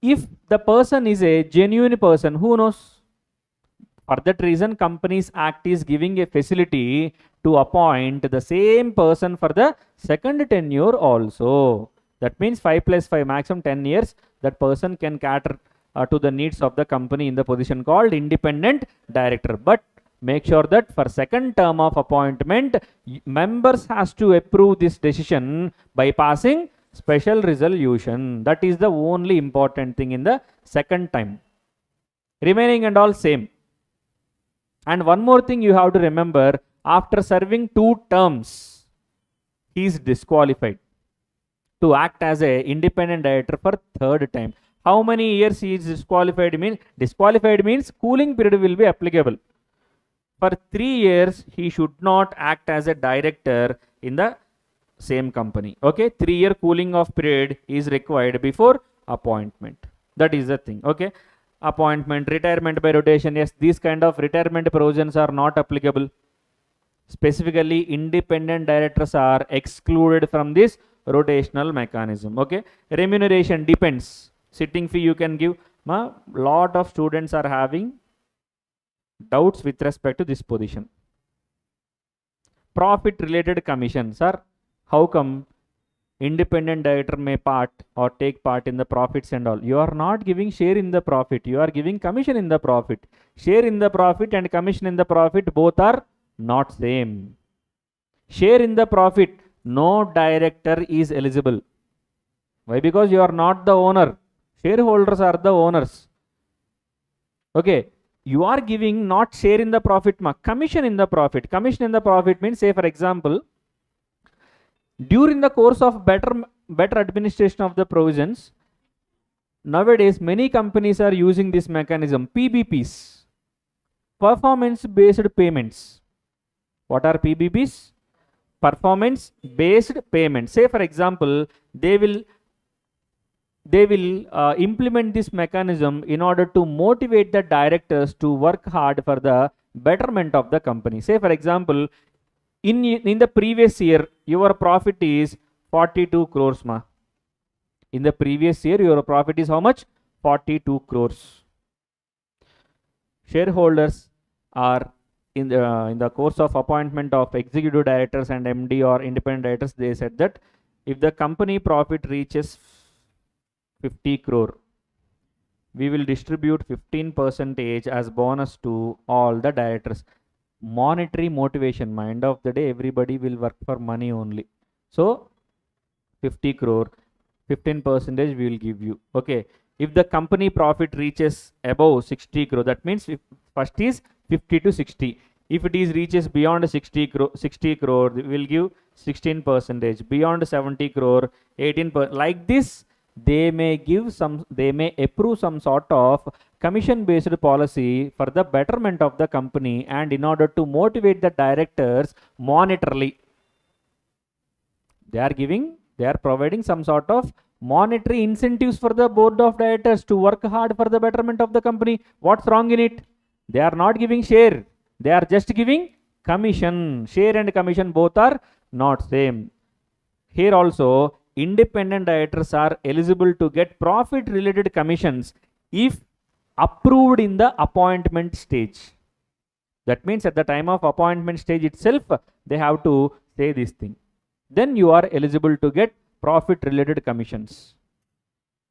if the person is a genuine person, who knows? For that reason, Companies Act is giving a facility to appoint the same person for the second tenure also. That means 5 plus 5, maximum 10 years, that person can cater to the needs of the company in the position called independent director. But make sure that for second term of appointment, members has to approve this decision by passing special resolution. That is the only important thing in the second time. Remaining and all same. And one more thing you have to remember, after serving 2 terms, he is disqualified to act as a independent director for third time. How many years he is disqualified? Disqualified means cooling period will be applicable. For 3 years, he should not act as a director in the same company. Okay, 3-year cooling off period is required before appointment. That is the thing. Okay, appointment, retirement by rotation. Yes, these kind of retirement provisions are not applicable. Specifically, independent directors are excluded from this rotational mechanism. Okay, remuneration depends. Sitting fee you can give. Lot of students are having doubts with respect to this position. Profit related commission. Sir, how come independent director may take part in the profits and all? You are not giving share in the profit, you are giving commission in the profit. Share in the profit and commission in the profit, both are not same. Share in the profit, no director is eligible. Why? Because you are not the owner. Shareholders are the owners. Okay, you are giving not share in the profit, commission in the profit. Commission in the profit means, say for example, during the course of better administration of the provisions, nowadays many companies are using this mechanism, PBPs, performance based payments. What are PBPs? performance based payment. Say for example, they will implement this mechanism in order to motivate the directors to work hard for the betterment of the company. Say for example, in the previous year your profit is 42 crores ma. In the previous year your profit is how much? 42 crores. Shareholders are in the course of appointment of executive directors and MD or independent directors, they said that if the company profit reaches 50 crore, we will distribute 15% as bonus to all the directors. Monetary motivation, mind of the day, everybody will work for money only. So 50 crore, 15% we will give you. Okay. If the company profit reaches above 60 crore, that means first is 50 to 60. If it is reaches beyond 60 crore, we will give 16%. Beyond 70 crore, 18%. Like this, they may approve some sort of commission based policy for the betterment of the company and in order to motivate the directors monetarily. They are providing some sort of monetary incentives for the board of directors to work hard for the betterment of the company. What's wrong in it? They are not giving share. They are just giving commission. Share and commission both are not same. Here also, independent directors are eligible to get profit related commissions if approved in the appointment stage. That means at the time of appointment stage itself, they have to say this thing. Then you are eligible to get profit related commissions.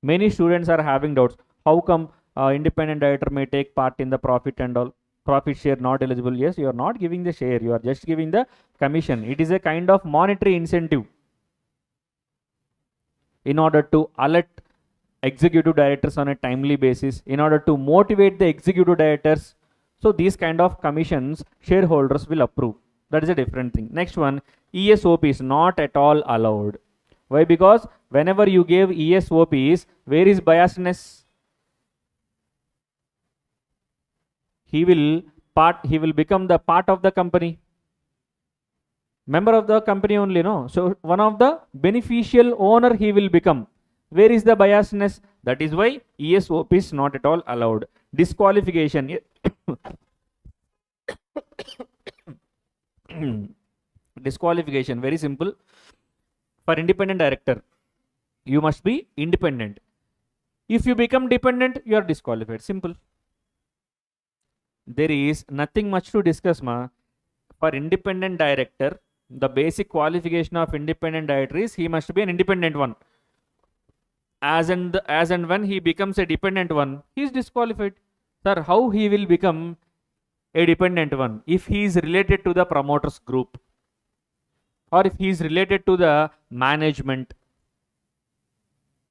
Many students are having doubts. How come independent director may take part in the profit and all? Profit share not eligible. Yes, you are not giving the share. You are just giving the commission. It is a kind of monetary incentive in order to alert executive directors on a timely basis, in order to motivate the executive directors. So these kind of commissions shareholders will approve. That is a different thing. Next one, ESOP is not at all allowed. Why? Because whenever you give ESOPs, where is biasness? He will become the part of the company. Member of the company only, no? So one of the beneficial owner he will become. Where is the biasness? That is why ESOP is not at all allowed. Disqualification. Disqualification, very simple. For independent director, you must be independent. If you become dependent, you are disqualified. Simple. There is nothing much to discuss, ma. For independent director, the basic qualification of independent director is he must be an independent one. As and when he becomes a dependent one, he is disqualified. Sir, how he will become a dependent one? If he is related to the promoters group, or if he is related to the management.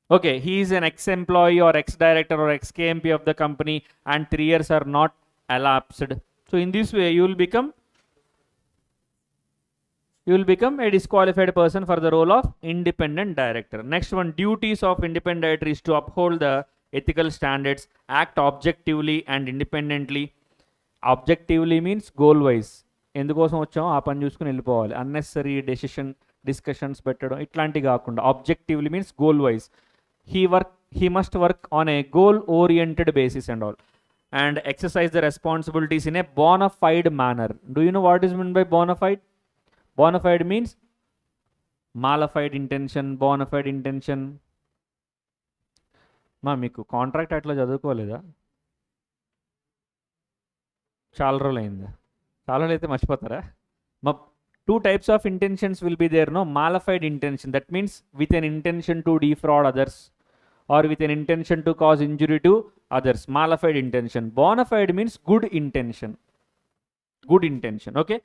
Okay, he is an ex-employee or ex-director or ex-KMP of the company and 3 years are not elapsed. So in this way, you will become a disqualified person for the role of independent director. Next one, duties of independent director is to uphold the ethical standards, act objectively and independently. Objectively means goal wise. ఎందుకోసం వచ్చామో ఆ పని చూసుకుని వెళ్ళిపోవాలి. Unnecessary discussions పెట్టడం ఇట్లాంటివి కాకుండా objectively means goal wise he must work on a goal oriented basis and all, and exercise the responsibilities in a bona fide manner. Do you know what is meant by bona fide? Bona fide means malified intention, bona fide intention. మా మీకు contract అట్లా చదువుకోలేదా? చాలా రోజులు అయిందా? చాలా రోజులు అయితే మర్చిపోతారా? మా 2 types of intentions will be there, no? Malified intention, that means with an intention to defraud others or with an intention to cause injury to others. Malified intention. Bona fide means good intention. Good intention. Okay.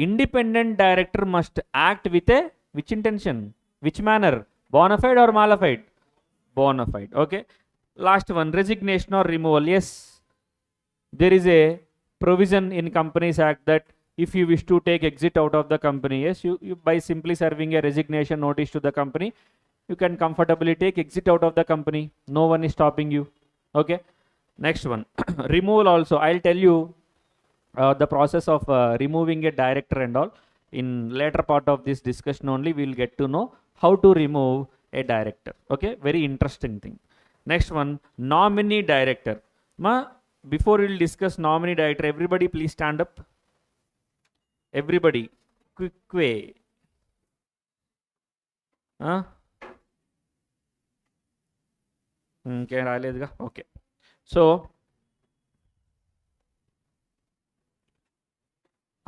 Independent director must act with a which intention? Which manner? Bona fide or malified? Bona fide. Okay. Last one, resignation or removal. Yes, there is a provision in Companies Act that if you wish to take exit out of the company, yes, you by simply serving a resignation notice to the company, you can comfortably take exit out of the company. No one is stopping you. Okay. Next one, removal also. I'll tell you the process of removing a director and all. In later part of this discussion only, we will get to know how to remove a director. Okay, very interesting thing. Next one, nominee director. Before we will discuss nominee director, everybody please stand up. Everybody, quick way. Okay. So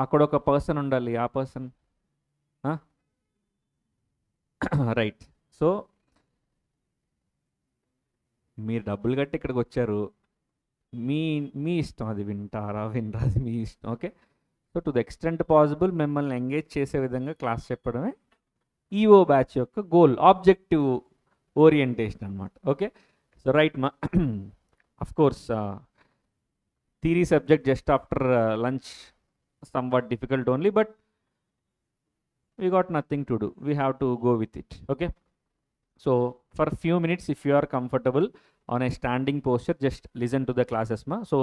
అక్కడ ఒక person ఉండాలి, ఆ person right. So మీరు డబ్బులు కట్టి ఇక్కడికి వచ్చారు, మీ మీ ఇష్టం, అది వింటారా వినరా అది మీ ఇష్టం. Okay, so to the extent possible మిమ్మల్ని ఎంగేజ్ చేసే విధంగా క్లాస్ చెప్పడమే ఈఓ బ్యాచ్ యొక్క గోల్, ఆబ్జెక్టివ్ ఓరియంటేషన్ అనమాట. ఓకే, సో రైట్ మా of course theory subject just after lunch somewhat difficult only, but we got nothing to do, we have to go with it. Okay, so for few minutes, if you are comfortable on a standing posture, just listen to the classes ma. So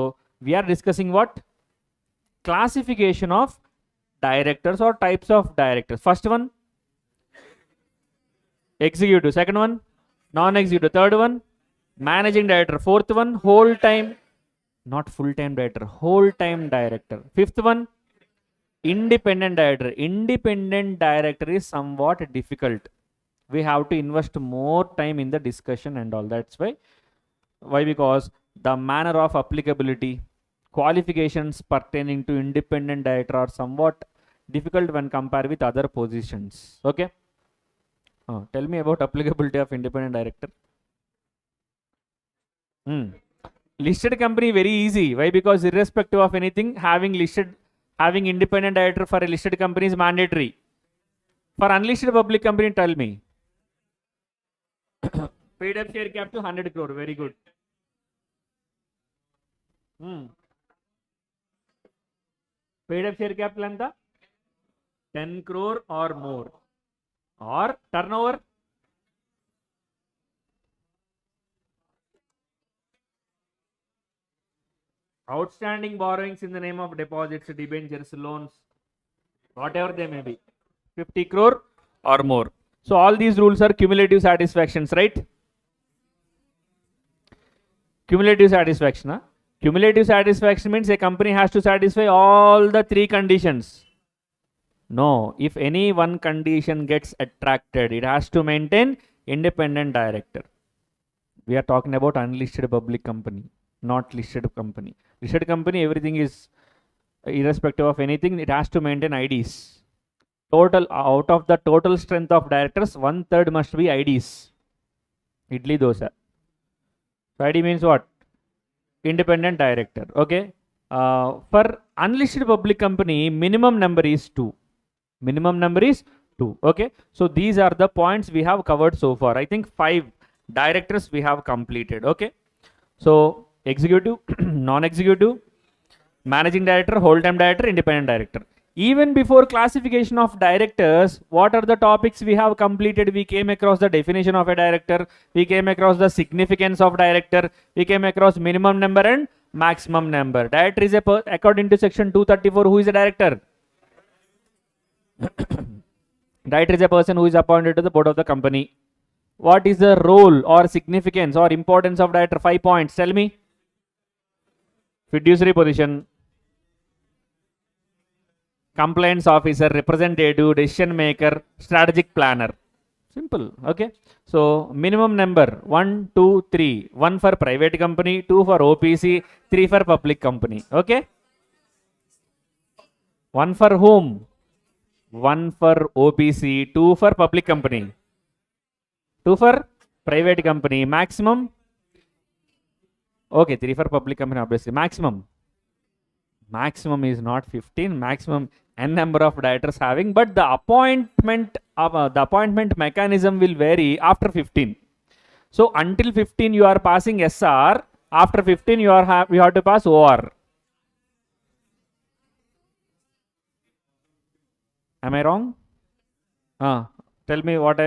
we are discussing what? Classification of directors or types of directors. First one, executive. Second one, non-executive. Third one, managing director. Fourth one, whole time, not full time director, whole time director. Fifth one, independent director. Independent director is somewhat difficult, we have to invest more time in the discussion and all. That's why because the manner of applicability, qualifications pertaining to independent director are somewhat difficult when compared with other positions. Okay, tell me about applicability of independent director. Listed company very easy. Why? Because irrespective of anything, having independent director for a listed company is mandatory. For unlisted public company, tell me. Paid up share cap to 100 crore. Very good. Paid up share cap length 10 crore or more. Or turnover outstanding borrowings in the name of deposits, debentures, loans, whatever they may be, 50 crore or more. So all these rules are cumulative satisfactions, right? Cumulative satisfaction. Cumulative satisfaction means a company has to satisfy all the three conditions. No, if any one condition gets attracted, it has to maintain independent director. We are talking about unlisted public company, not listed company. Listed company, everything is irrespective of anything, it has to maintain IDs. Total, out of the total strength of directors, 1/3 must be IDs. Idli dosa. So ID means what? Independent director. Okay, for unlisted public company, minimum number is 2. Minimum number is 2. Okay, so these are the points we have covered so far. I think 5 directors we have completed. Okay, so executive, non-executive, managing director, whole time director, independent director. Even before classification of directors, what are the topics we have completed? We came across the definition of a director, we came across the significance of director, we came across minimum number and maximum number. Director is according to section 234, who is a director? Director is a person who is appointed to the board of the company. What is the role or significance or importance of director? 5 points, tell me. Fiduciary position, compliance officer, representative, decision maker, strategic planner. Simple. Okay, so minimum number 1, 2, 3. 1 for private company, 2 for OPC, 3 for public company. Okay, 1 for whom? 1 for OPC, 2 for public company, 2 for private company. Maximum, okay, 3 for public company obviously. Maximum is not 15, maximum n number of directors having, but the appointment mechanism will vary after 15. So until 15 you are passing SR, after 15 you have to pass OR. Am I wrong? Tell me what I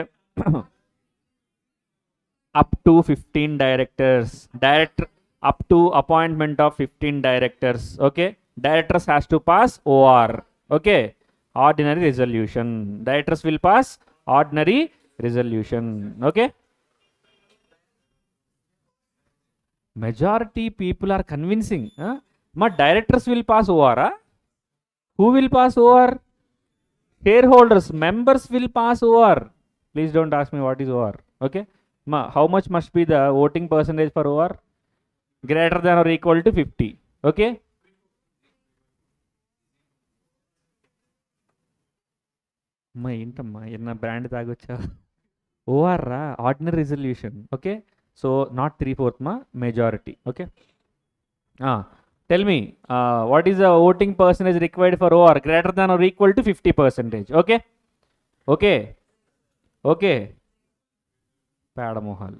up to 15 directors, director up to appointment of 15 directors. Okay, directors has to pass OR. Okay, ordinary resolution. Directors will pass ordinary resolution. Okay. Majority people are convincing. My directors will pass OR. Who will pass OR? Shareholders, members will pass OR. Please don't ask me what is OR. Okay. How much must be the voting percentage for OR? Greater than or equal to 50. Okay. Brand OR ordinary resolution. Okay. So not 3/4 majority. Okay. Tell me, what is the voting percentage required for OR? Greater than or equal to 50%. Okay. Okay. Okay. Padamohal.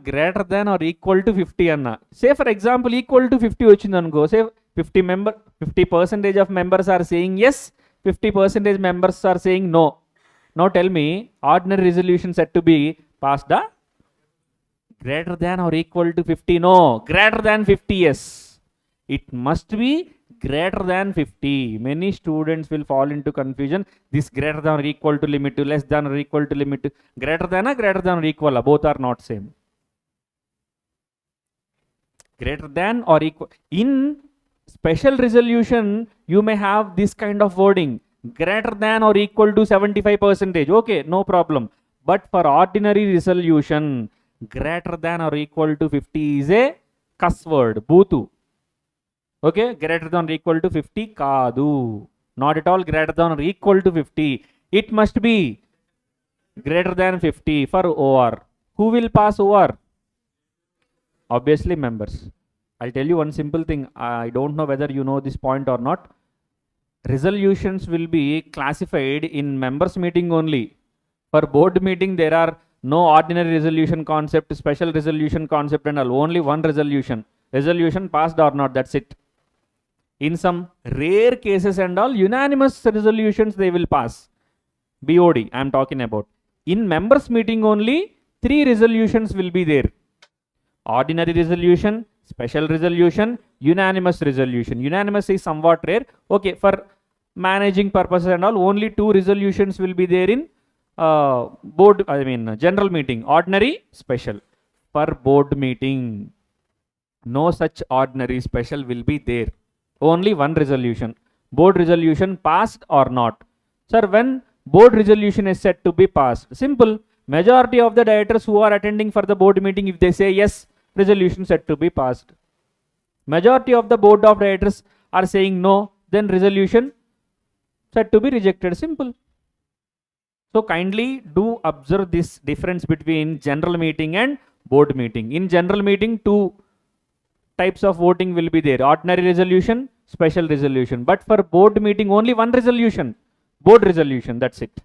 Greater than or equal to 50 anna. Say for example equal to 50 go. Say 50% of members are saying yes, 50% members are saying no. Now tell me, ordinary resolution set to be passed greater than or equal to 50? No, greater than 50. Yes, it must be greater than 50. Many students will fall into confusion. This greater than or equal to limit to, less than or equal to limit to, greater than or equal, both are not same. Greater than or equal. In special resolution, you may have this kind of wording, greater than or equal to 75%. Okay, no problem. But for ordinary resolution, greater than or equal to 50 is a cuss word, bootu. Okay, greater than or equal to 50 kaadu. Not at all greater than or equal to 50. It must be greater than 50 for OR. Who will pass OR? Obviously members. I'll tell you one simple thing. I don't know whether you know this point or not. Resolutions will be classified in members meeting only. For board meeting, there are no ordinary resolution concept, special resolution concept and all. Only one resolution. Resolution passed or not, that's it. In some rare cases and all, unanimous resolutions they will pass. BOD, I am talking about. In members meeting only, 3 resolutions will be there. Ordinary resolution, special resolution, unanimous resolution. Unanimous is somewhat rare. Okay, for managing purposes and all, only 2 resolutions will be there in general meeting. Ordinary, special. For board meeting, no such ordinary, special will be there. Only one resolution. Board resolution passed or not. Sir, when board resolution is set to be passed? Simple. Majority of the directors who are attending for the board meeting, if they say yes, resolution set to be passed. Majority of the board of directors are saying no, then resolution set to be rejected. Simple. So kindly do observe this difference between general meeting and board meeting. In general meeting, 2 types of voting will be there. Ordinary resolution, special resolution. But for board meeting, only one resolution. Board resolution, that's it.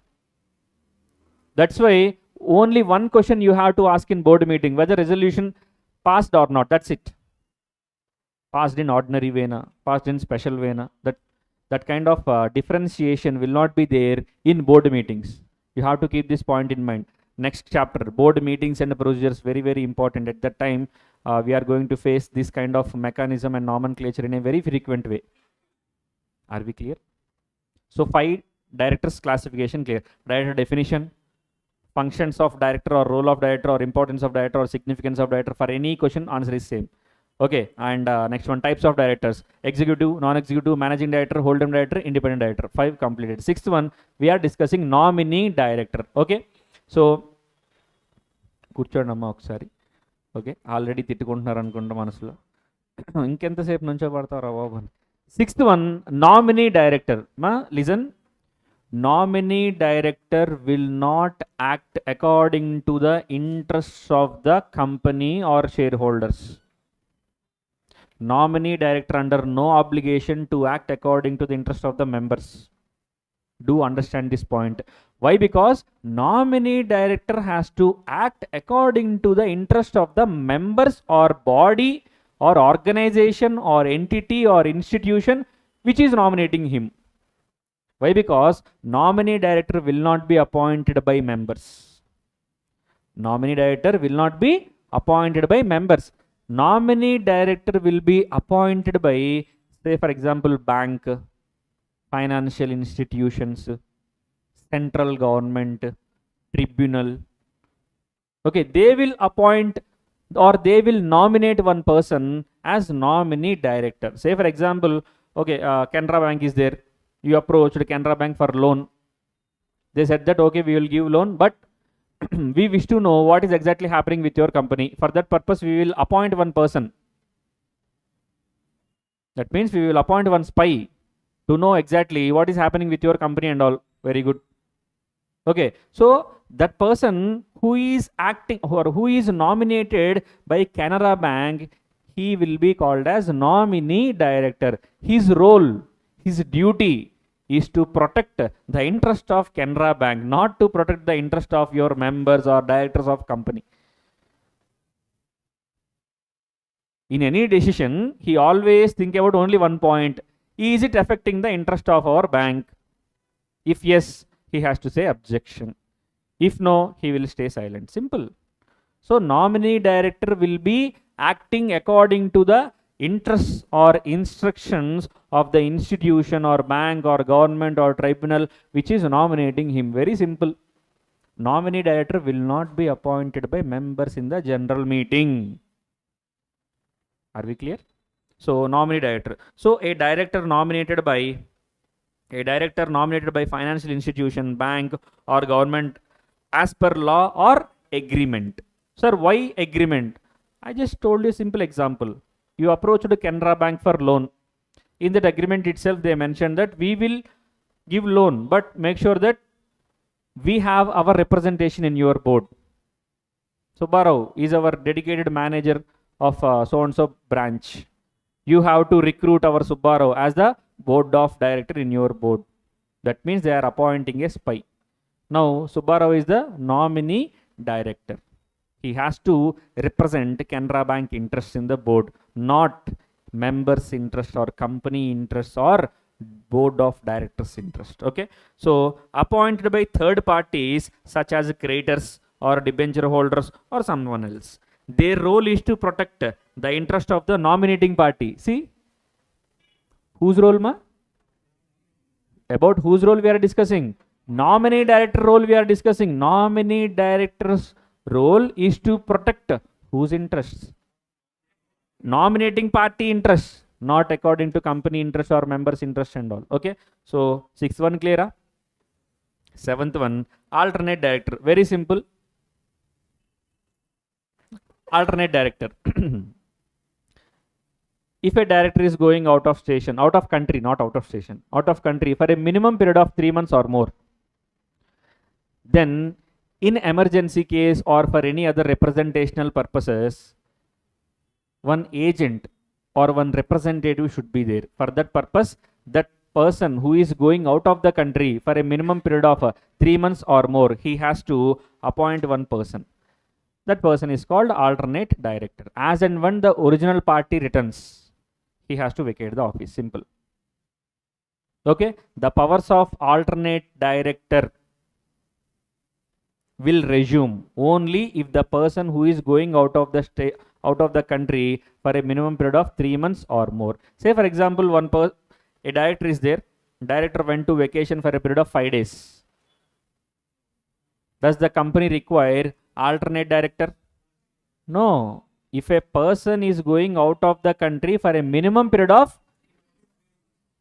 That's why only one question you have to ask in board meeting, whether resolution passed or not. That's it. Passed in ordinary way na, passed in special way na. That kind of differentiation will not be there in board meetings. You have to keep this point in mind. Next chapter, board meetings and procedures, very, very important. At that time, we are going to face this kind of mechanism and nomenclature in a very frequent way. Are we clear? So 5 directors classification clear. Director definition, functions of director or role of director or importance of director or significance of director. For any question, answer is same. Okay, and next one, types of directors: executive, non-executive, managing director, hold-on director, independent director. 5 completed. 6th one, we are discussing nominee director. Okay, so కూర్చోండమ్మా ఒకసారి. Okay, already తిట్టుకుంటున్నారు అనుకుంటా మనసులో. ఇంకెంతసేపు నుంచో పడతారా బాబు అని. 6th one, nominee director. Listen, nominee director will not act according to the interests of the company or shareholders. Nominee director under no obligation to act according to the interest of the members. Do understand this point. Why? Because nominee director has to act according to the interest of the members or body or organization or entity or institution which is nominating him. Why? Because nominee director will not be appointed by members. Nominee director will not be appointed by members. Nominee director will be appointed by, say for example, bank, financial institutions, central government, tribunal. Okay, they will appoint or they will nominate one person as nominee director. Say for example, okay, Canara Bank is there. You approached Canara Bank for loan. They said that okay, we will give loan, but we wish to know what is exactly happening with your company. For that purpose, we will appoint one person. That means we will appoint one spy to know exactly what is happening with your company and all. Very good. Okay, so that person who is acting or who is nominated by Canara Bank, he will be called as nominee director. His role, his duty is to protect the interest of Canara Bank, not to protect the interest of your members or directors of company. In any decision, he always think about only one point. Is it affecting the interest of our bank? If yes, he has to say objection. If no, he will stay silent. Simple. So nominee director will be acting according to the interests or instructions of the institution or bank or government or tribunal which is nominating him. Very simple. Nominee director will not be appointed by members in the general meeting. Are we clear? So nominee director. So a director nominated by financial institution, bank or government as per law or agreement. Sir, why agreement? I just told you a simple example. You approached Canara Bank for loan. In that agreement itself, they mentioned that we will give loan, but make sure that we have our representation in your board. Subbarao is our dedicated manager of so-and-so branch. You have to recruit our Subbarao as the board of director in your board. That means they are appointing a spy. Now, Subbarao is the nominee director. He has to represent Canara Bank interests in the board, not members' interest or company interests or board of directors' interest. Okay. So, appointed by third parties such as creditors or debenture holders or someone else. Their role is to protect the interest of the nominating party. See, whose role, ma? About whose role we are discussing? Nominee director role we are discussing. Nominee director's role is to protect whose interests? Nominating party interests, not according to company interest or members interest and all. Okay. So, 6th one clear? 7th one, alternate director. Very simple. Alternate director. If a director is going out of station, out of country, not out of station, out of country for a minimum period of 3 months or more, then in emergency case or for any other representational purposes, one agent or one representative should be there. For that purpose, that person who is going out of the country for a minimum period of 3 months or more, he has to appoint one person. That person is called alternate director. As and when the original party returns, he has to vacate the office. Simple. Okay. The powers of alternate director will resume only if the person who is going out of the country for a minimum period of 3 months or more. Say for example, a director is there. Director went to vacation for a period of 5 days. Does the company require alternate director? No. If a person is going out of the country for a minimum period of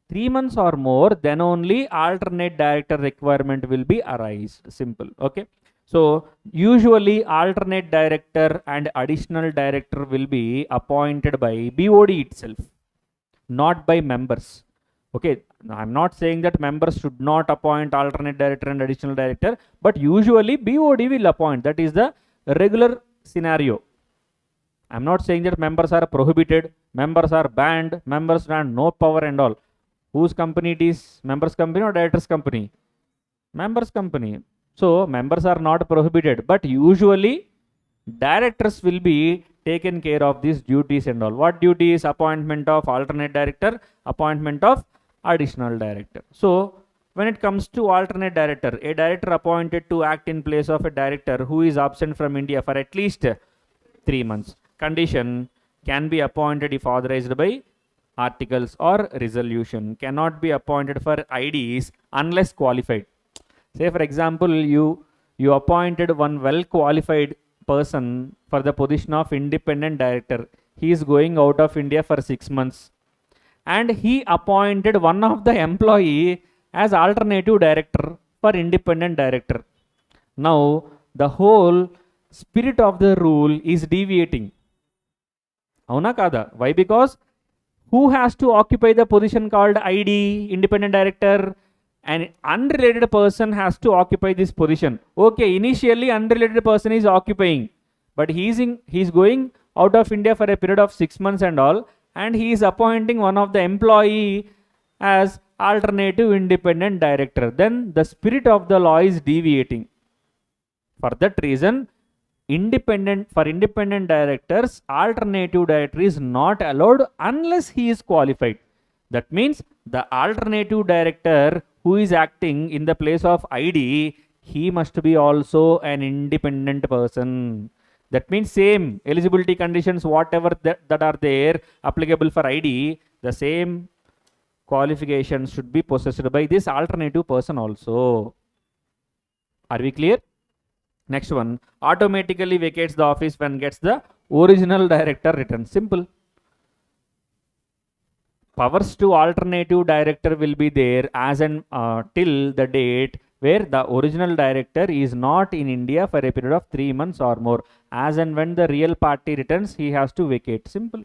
3 months or more, then only alternate director requirement will be arised. Simple. Okay. So usually alternate director and additional director will be appointed by BOD itself, not by members. Okay, I'm not saying that members should not appoint alternate director and additional director, but usually BOD will appoint. That is the regular scenario. I'm not saying that members are prohibited, members are banned, members have no power and all. Whose company it is? Members company or directors company? Members company. So members are not prohibited, but usually directors will be taken care of these duties and all. What duties? Appointment of alternate director, appointment of additional director. So when it comes to alternate director, a director appointed to act in place of a director who is absent from India for at least 3 months. Condition: can be appointed if authorized by articles or resolution cannot be appointed for IDs unless qualified. Say for example, you appointed one well qualified person for the position of independent director. He is going out of India for 6 months, and he appointed one of the employee as alternative director for independent director. Now the whole spirit of the rule is deviating. Avuna kada? Why? Because who has to occupy the position called ID, independent director? An unrelated person has to occupy this position. Okay, initially unrelated person is occupying, but he's going out of India for a period of 6 months and all, and he is appointing one of the employee as alternative independent director. Then the spirit of the law is deviating. For that reason, independent directors, alternative director is not allowed unless he is qualified. That means the alternative director who is acting in the place of ID, he must be also an independent person. That means same eligibility conditions, whatever that are there applicable for ID, the same qualifications should be possessed by this alternative person also. Are we clear? Next one, automatically vacates the office when gets the original director returned. Simple. Powers to alternative director will be there as an till the date where the original director is not in India for a period of 3 months or more. As and when the real party returns, he has to vacate. Simple.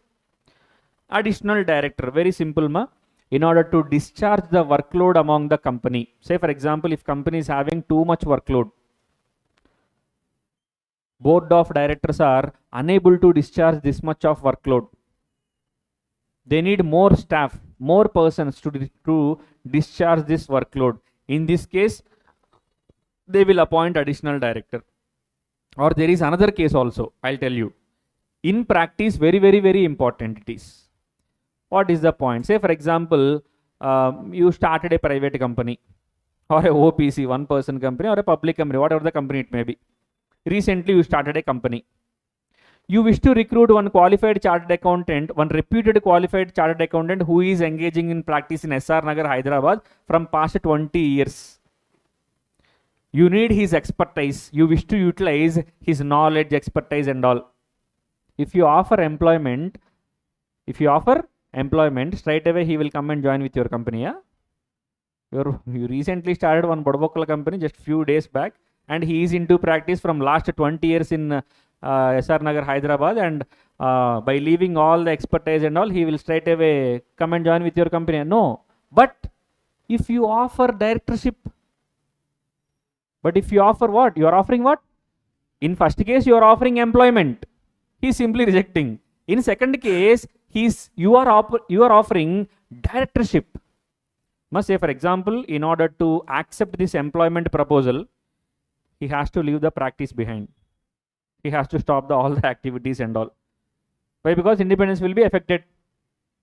Additional director, very simple ma. In order to discharge the workload among the company. Say for example, if company is having too much workload, board of directors are unable to discharge this much of workload. They need more staff, more persons to discharge this workload. In this case, they will appoint additional director. Or there is another case also, I'll tell you. In practice, very, very, very important it is. What is the point? Say for example, you started a private company or a OPC, one person company, or a public company, whatever the company it may be. Recently you started a company. You wish to recruit one qualified chartered accountant, one reputed qualified chartered accountant who is engaging in practice in SR Nagar, Hyderabad from past 20 years. You need his expertise. You wish to utilize his knowledge, expertise and all. If you offer employment, straight away he will come and join with your company. Yeah? You recently started one Bodobokala company just few days back, and he is into practice from last 20 years in SR Nagar, Hyderabad, and by leaving all the expertise and all, he will straight away come and join with your company. No, but if you offer directorship, but if you offer what? You are offering what? In first case, you are offering employment. He is simply rejecting. In second case, you are offering directorship. Must say, for example, in order to accept this employment proposal, he has to leave the practice behind. He has to stop all the activities and all. Why? Because independence will be affected.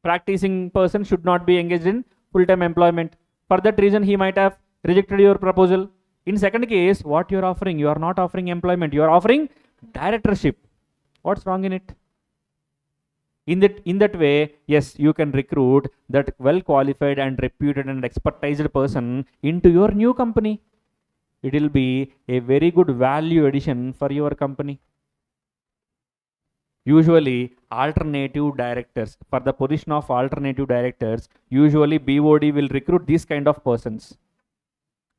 Practicing person should not be engaged in full-time employment. For that reason, he might have rejected your proposal. In second case, what you are offering? You are not offering employment. You are offering directorship. What's wrong in it? In that way, yes, you can recruit that well-qualified and reputed and expertised person into your new company. It will be a very good value addition for your company. Usually, alternative directors, for the position of alternative directors, usually BOD will recruit these kind of persons.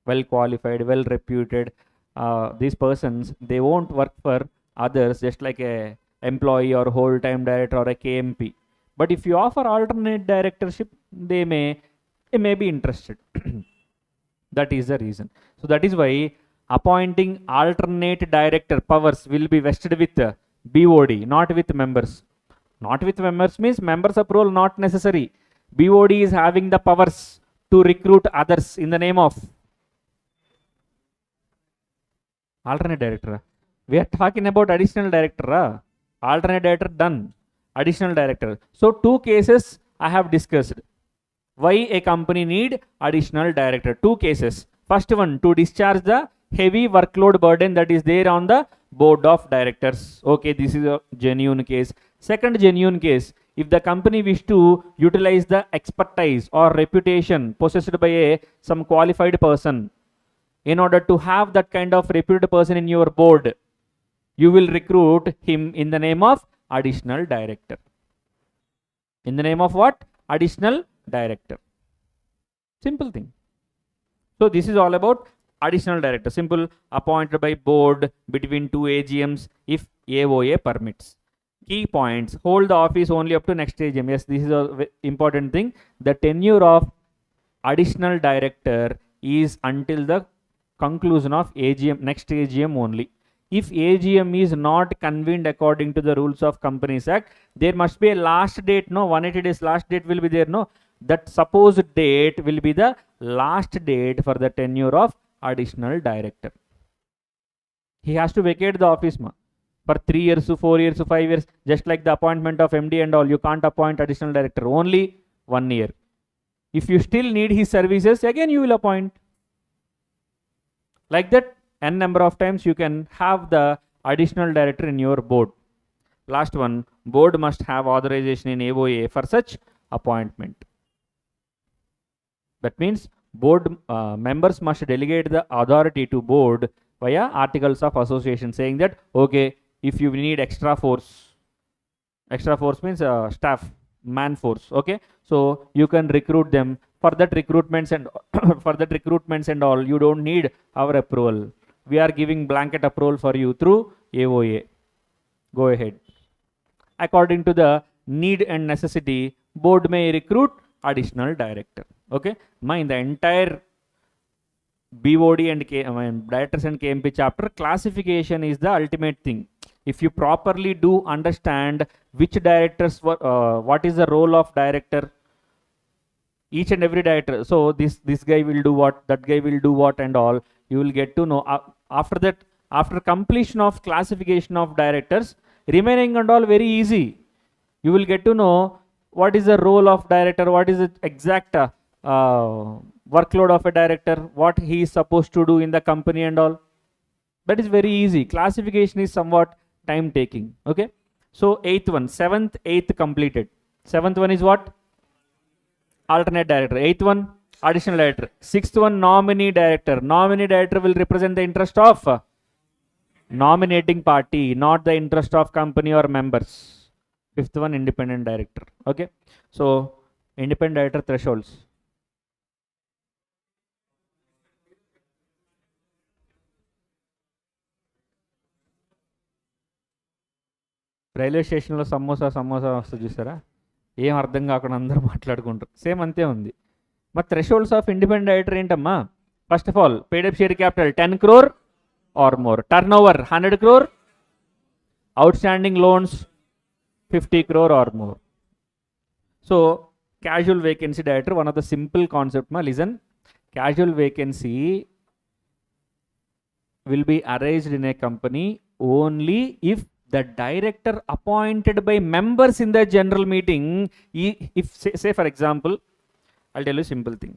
Well-qualified, well-reputed. These persons, they won't work for others just like a employee or whole-time director or a KMP. But if you offer alternate directorship, they may be interested. That is the reason. So that is why appointing alternate director powers will be vested with BOD, not with members. Not with members means members approval not necessary. BOD is having the powers to recruit others in the name of alternate director. We are talking about additional director. Alternate director done. Additional director. So two cases I have discussed. Why a company need additional director? Two cases. First one, to discharge the heavy workload burden that is there on the board of directors. Okay, this is a genuine case. Second genuine case, If the company wish to utilize the expertise or reputation possessed by some qualified person, in order to have that kind of reputed person in your board, you will recruit him in the name of additional director. In the name of what? Additional director. Simple thing. So this is all about additional director. Simple, appointed by board between two AGMs if AOA permits. Key points: hold the office only up to next AGM. Yes, this is a important thing. The tenure of additional director is until the conclusion of AGM, next AGM only. If AGM is not convened according to the rules of Companies Act, there must be a last date, no? 180 days last date will be there, no? That supposed date will be the last date for the tenure of additional director. He has to vacate the office, ma. For 3 years, 4 years, 5 years, just like the appointment of MD and all, you can't appoint additional director, only 1 year. If you still need his services, again you will appoint. Like that, n number of times you can have the additional director in your board. Last one, board must have authorization in AOA for such appointment. That means board members must delegate the authority to board via articles of association, saying that, okay, if you need extra force means staff, man force, okay, so you can recruit them. For that recruitments and all, you don't need our approval. We are giving blanket approval for you through AOA. Go ahead. According to the need and necessity, board may recruit additional director. Okay, in the entire BOD and directors and KMP chapter, classification is the ultimate thing. If you properly do understand which directors, what is the role of director, each and every director, so this guy will do what, that guy will do what and all, you will get to know. After that, after completion of classification of directors, remaining and all very easy. You will get to know what is the role of director, what is the exact workload of a director, what he is supposed to do in the company and all. That is very easy. Classification is somewhat time taking. Okay, so 8th one, 7th, 8th completed. 7th one is what? Alternate director. 8th one, additional director. 6th one, nominee director. Nominee director will represent the interest of nominating party, not the interest of company or members. 5th one, independent director. Okay, so independent director thresholds. Railway స్టేషన్లో సమోసా వస్తుంది చూసారా, ఏం అర్థం కాకుండా అందరూ మాట్లాడుకుంటారు, same అంతే ఉంది. మరి థ్రెషోల్డ్స్ ఆఫ్ ఇండిపెండెంట్ డైరెక్టర్ ఏంటమ్మా? First of all, paid up share capital 10 crore or more, turnover 100 crore, outstanding loans 50 crore or more. So casual vacancy director, one of the simple concept, listen, casual vacancy will be arranged in a company only if the director appointed by members in the general meeting, if say for example, I'll tell you a simple thing.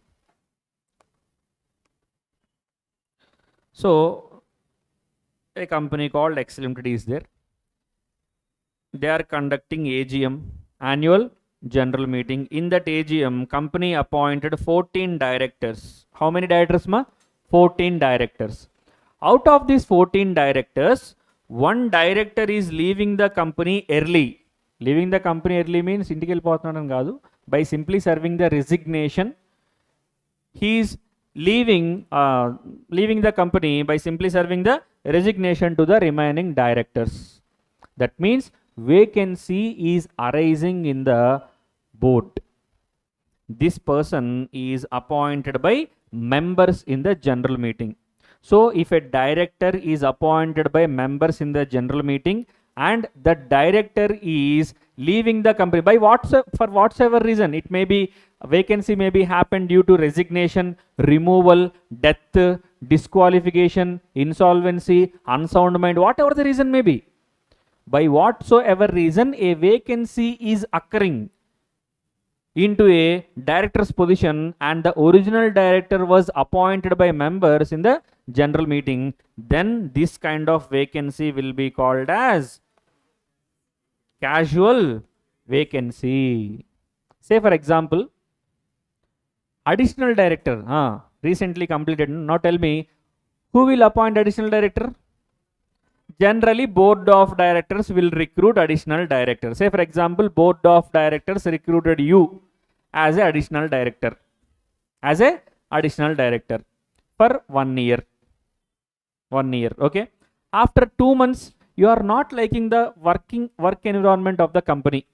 So a company called X Limited is there. They are conducting AGM, annual general meeting. In that AGM, company appointed 14 directors. How many directors, ma? 14 directors. Out of these 14 directors, one director is leaving the company early. Leaving the company early means ఇంటికి వెళ్ళిపోతున్నాడని కాదు. By simply serving the resignation, he is leaving the company by simply serving the resignation to the remaining directors. That means vacancy is arising in the board. This person is appointed by members in the general meeting. So if a director is appointed by members in the general meeting and the director is leaving the company by for whatsoever reason, it may be vacancy may be happened due to resignation, removal, death, disqualification, insolvency, unsound mind, whatever the reason may be. By whatsoever reason a vacancy is occurring into a director's position and the original director was appointed by members in the general meeting, then this kind of vacancy will be called as casual vacancy. Say for example, additional director, recently completed. Now tell me, who will appoint additional director? Generally, board of directors will recruit additional director. Say for example, board of directors recruited you as a additional director. As a additional director for 1 year. 1 year, okay? After 2 months, you are not liking the work environment of the company.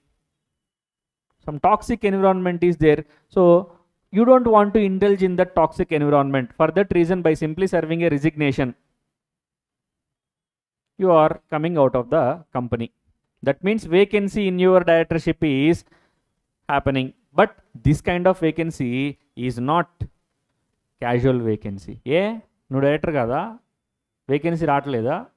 Some toxic environment is there. So you don't want to indulge in that toxic environment. For that reason, by simply serving a resignation, you are coming out of the company. That means vacancy in your directorship is happening. But this kind of vacancy is not casual vacancy. Yeah, no director kada, vacancy ratleda.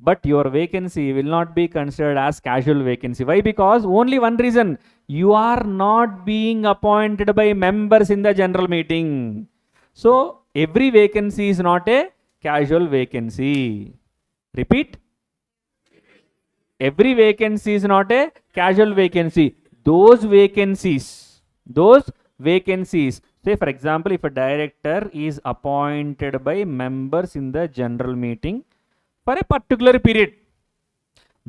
But your vacancy will not be considered as casual vacancy. Why? Because only one reason, you are not being appointed by members in the general meeting. So every vacancy is not a casual vacancy. Repeat. Every vacancy is not a casual vacancy. Those vacancies, say for example, if a director is appointed by members in the general meeting for a particular period,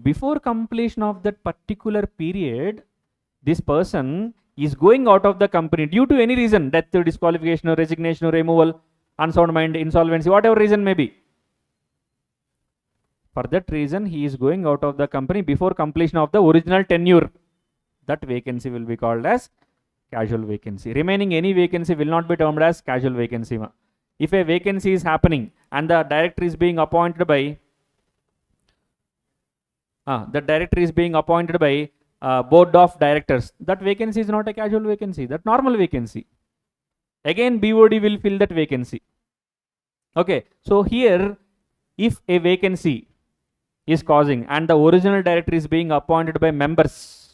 before completion of that particular period, this person is going out of the company due to any reason, death, disqualification, or resignation, or removal, unsound mind, insolvency, whatever reason may be. For that reason, he is going out of the company before completion of the original tenure. That vacancy will be called as casual vacancy. Remaining any vacancy will not be termed as casual vacancy. If a vacancy is happening and the director is being appointed by board of directors, that vacancy is not a casual vacancy, that normal vacancy. Again, BOD will fill that vacancy. Okay, so here, if a vacancy is causing and the original director is being appointed by members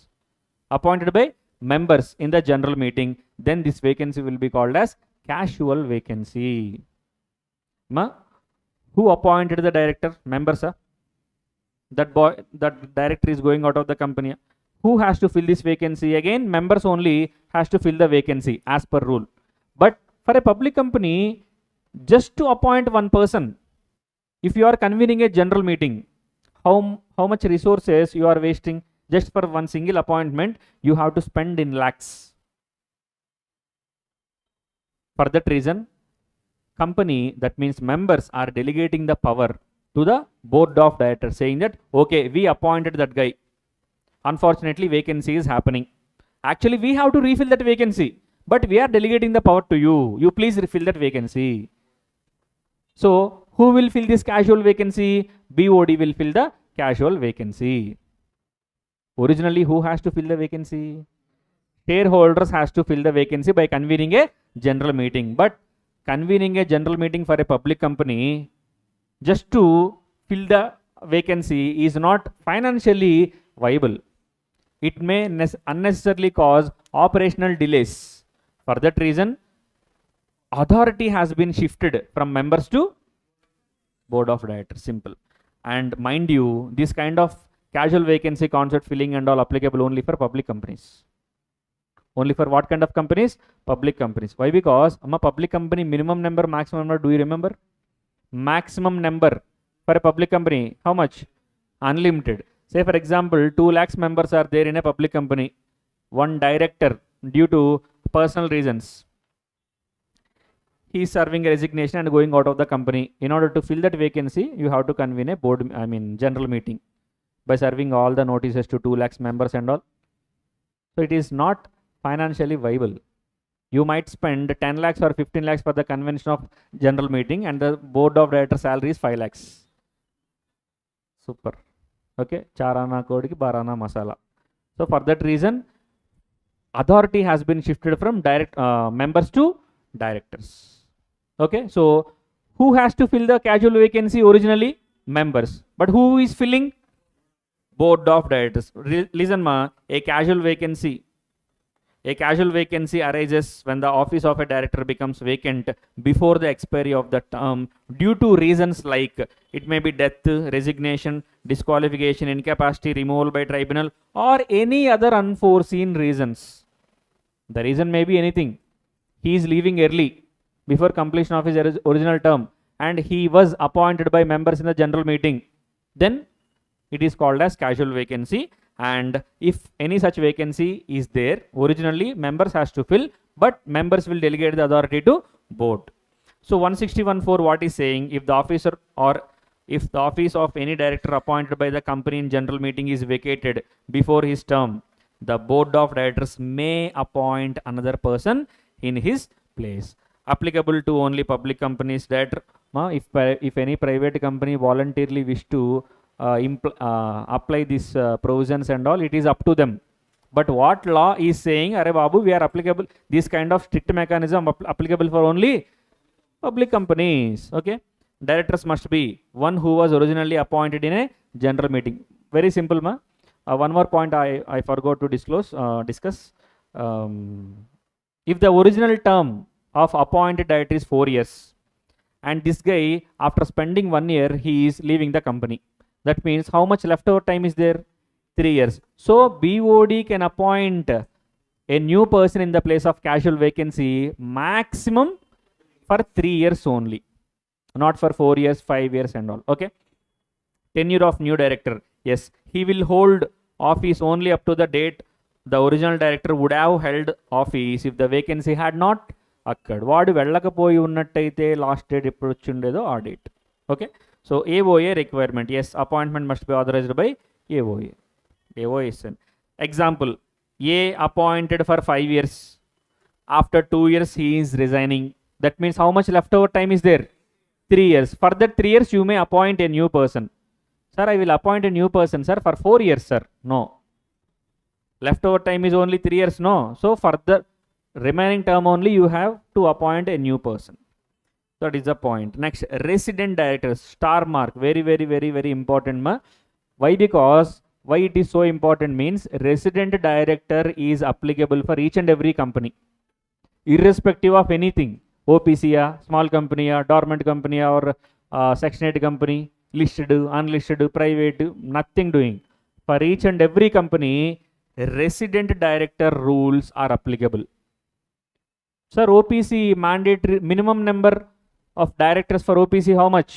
in the general meeting, then this vacancy will be called as casual vacancy. Who appointed the director? Members. That director is going out of the company. Who has to fill this vacancy? Again, members only has to fill the vacancy as per rule. But for a public company, just to appoint one person, if you are convening a general meeting, how much resources you are wasting? Just for one single appointment, you have to spend in lakhs. For that reason, company, that means members, are delegating the power to the board of directors, saying that, okay, we appointed that guy. Unfortunately, vacancy is happening. Actually, we have to refill that vacancy, but we are delegating the power to you. You please refill that vacancy. So, who will fill this casual vacancy? BOD will fill the casual vacancy. Originally, who has to fill the vacancy? Shareholders has to fill the vacancy by convening a general meeting. But convening a general meeting for a public company just to fill the vacancy is not financially viable. It may unnecessarily cause operational delays. For that reason, authority has been shifted from members to board of directors. Simple. And mind you, this kind of casual vacancy concept filling and all applicable only for public companies. Only for what kind of companies? Public companies. Why? Because public company minimum number, maximum number, do you remember? Maximum number for a public company, how much? Unlimited. Say for example, 2 lakhs members are there in a public company. One director, due to personal reasons, he is serving a resignation and going out of the company. In order to fill that vacancy, you have to convene a general meeting by serving all the notices to 2 lakhs members and all. So it is not financially viable. You might spend 10 lakhs or 15 lakhs for the convention of general meeting, and the board of directors salary is 5 lakhs. Super. Okay, charana kodiki barana masala. So for that reason, authority has been shifted from members to directors. Okay, so who has to fill the casual vacancy originally? Members. But who is filling? Board of directors. Listen a casual vacancy A casual vacancy arises when the office of a director becomes vacant before the expiry of the term due to reasons like it may be death, resignation, disqualification, incapacity, removal by tribunal, or any other unforeseen reasons. The reason may be anything. He is leaving early before completion of his original term and he was appointed by members in the general meeting. Then it is called as casual vacancy. And if any such vacancy is there, originally members has to fill, but members will delegate the authority to board. So 161.4 what is saying, if the officer or if the office of any director appointed by the company in general meeting is vacated before his term, the board of directors may appoint another person in his place. Applicable to only public companies. Director, if any private company voluntarily wish to apply these provisions and all, it is up to them. But what law is saying, Are Babu, we are applicable, this kind of strict mechanism applicable for only public companies. Okay, directors must be one who was originally appointed in a general meeting. Very simple, ma. One more point I forgot to discuss. If the original term of appointed director is 4 years, and this guy, after spending 1 year, he is leaving the company. That means how much leftover time is there? 3 years. So BOD can appoint a new person in the place of casual vacancy maximum for 3 years only, not for 4 years, 5 years and all. Okay. Tenure of new director. Yes, he will hold office only up to the date the original director would have held office if the vacancy had not occurred. వాడు వెళ్ళకపోయి ఉన్నట్టయితే last date ఎప్పుడు వచ్చిండేదో ఆ date. Okay. So AOA requirement, yes, appointment must be authorized by AOA. AOA is an example. A appointed for 5 years. After 2 years he is resigning. That means how much leftover time is there? 3 years. For that 3 years you may appoint a new person. Sir, I will appoint a new person, sir, for 4 years, sir. No. Leftover time is only 3 years, no. So for the remaining term only you have to appoint a new person. That is the point. Next, resident directors, star mark, very important, ma. Why? Because why it is so important means resident director is applicable for each and every company, irrespective of anything. OPC, small company, dormant company, or section 8 company, listed, unlisted, private, nothing doing. For each and every company, resident director rules are applicable. Sir, OPC mandatory minimum number of directors for OPC, how much?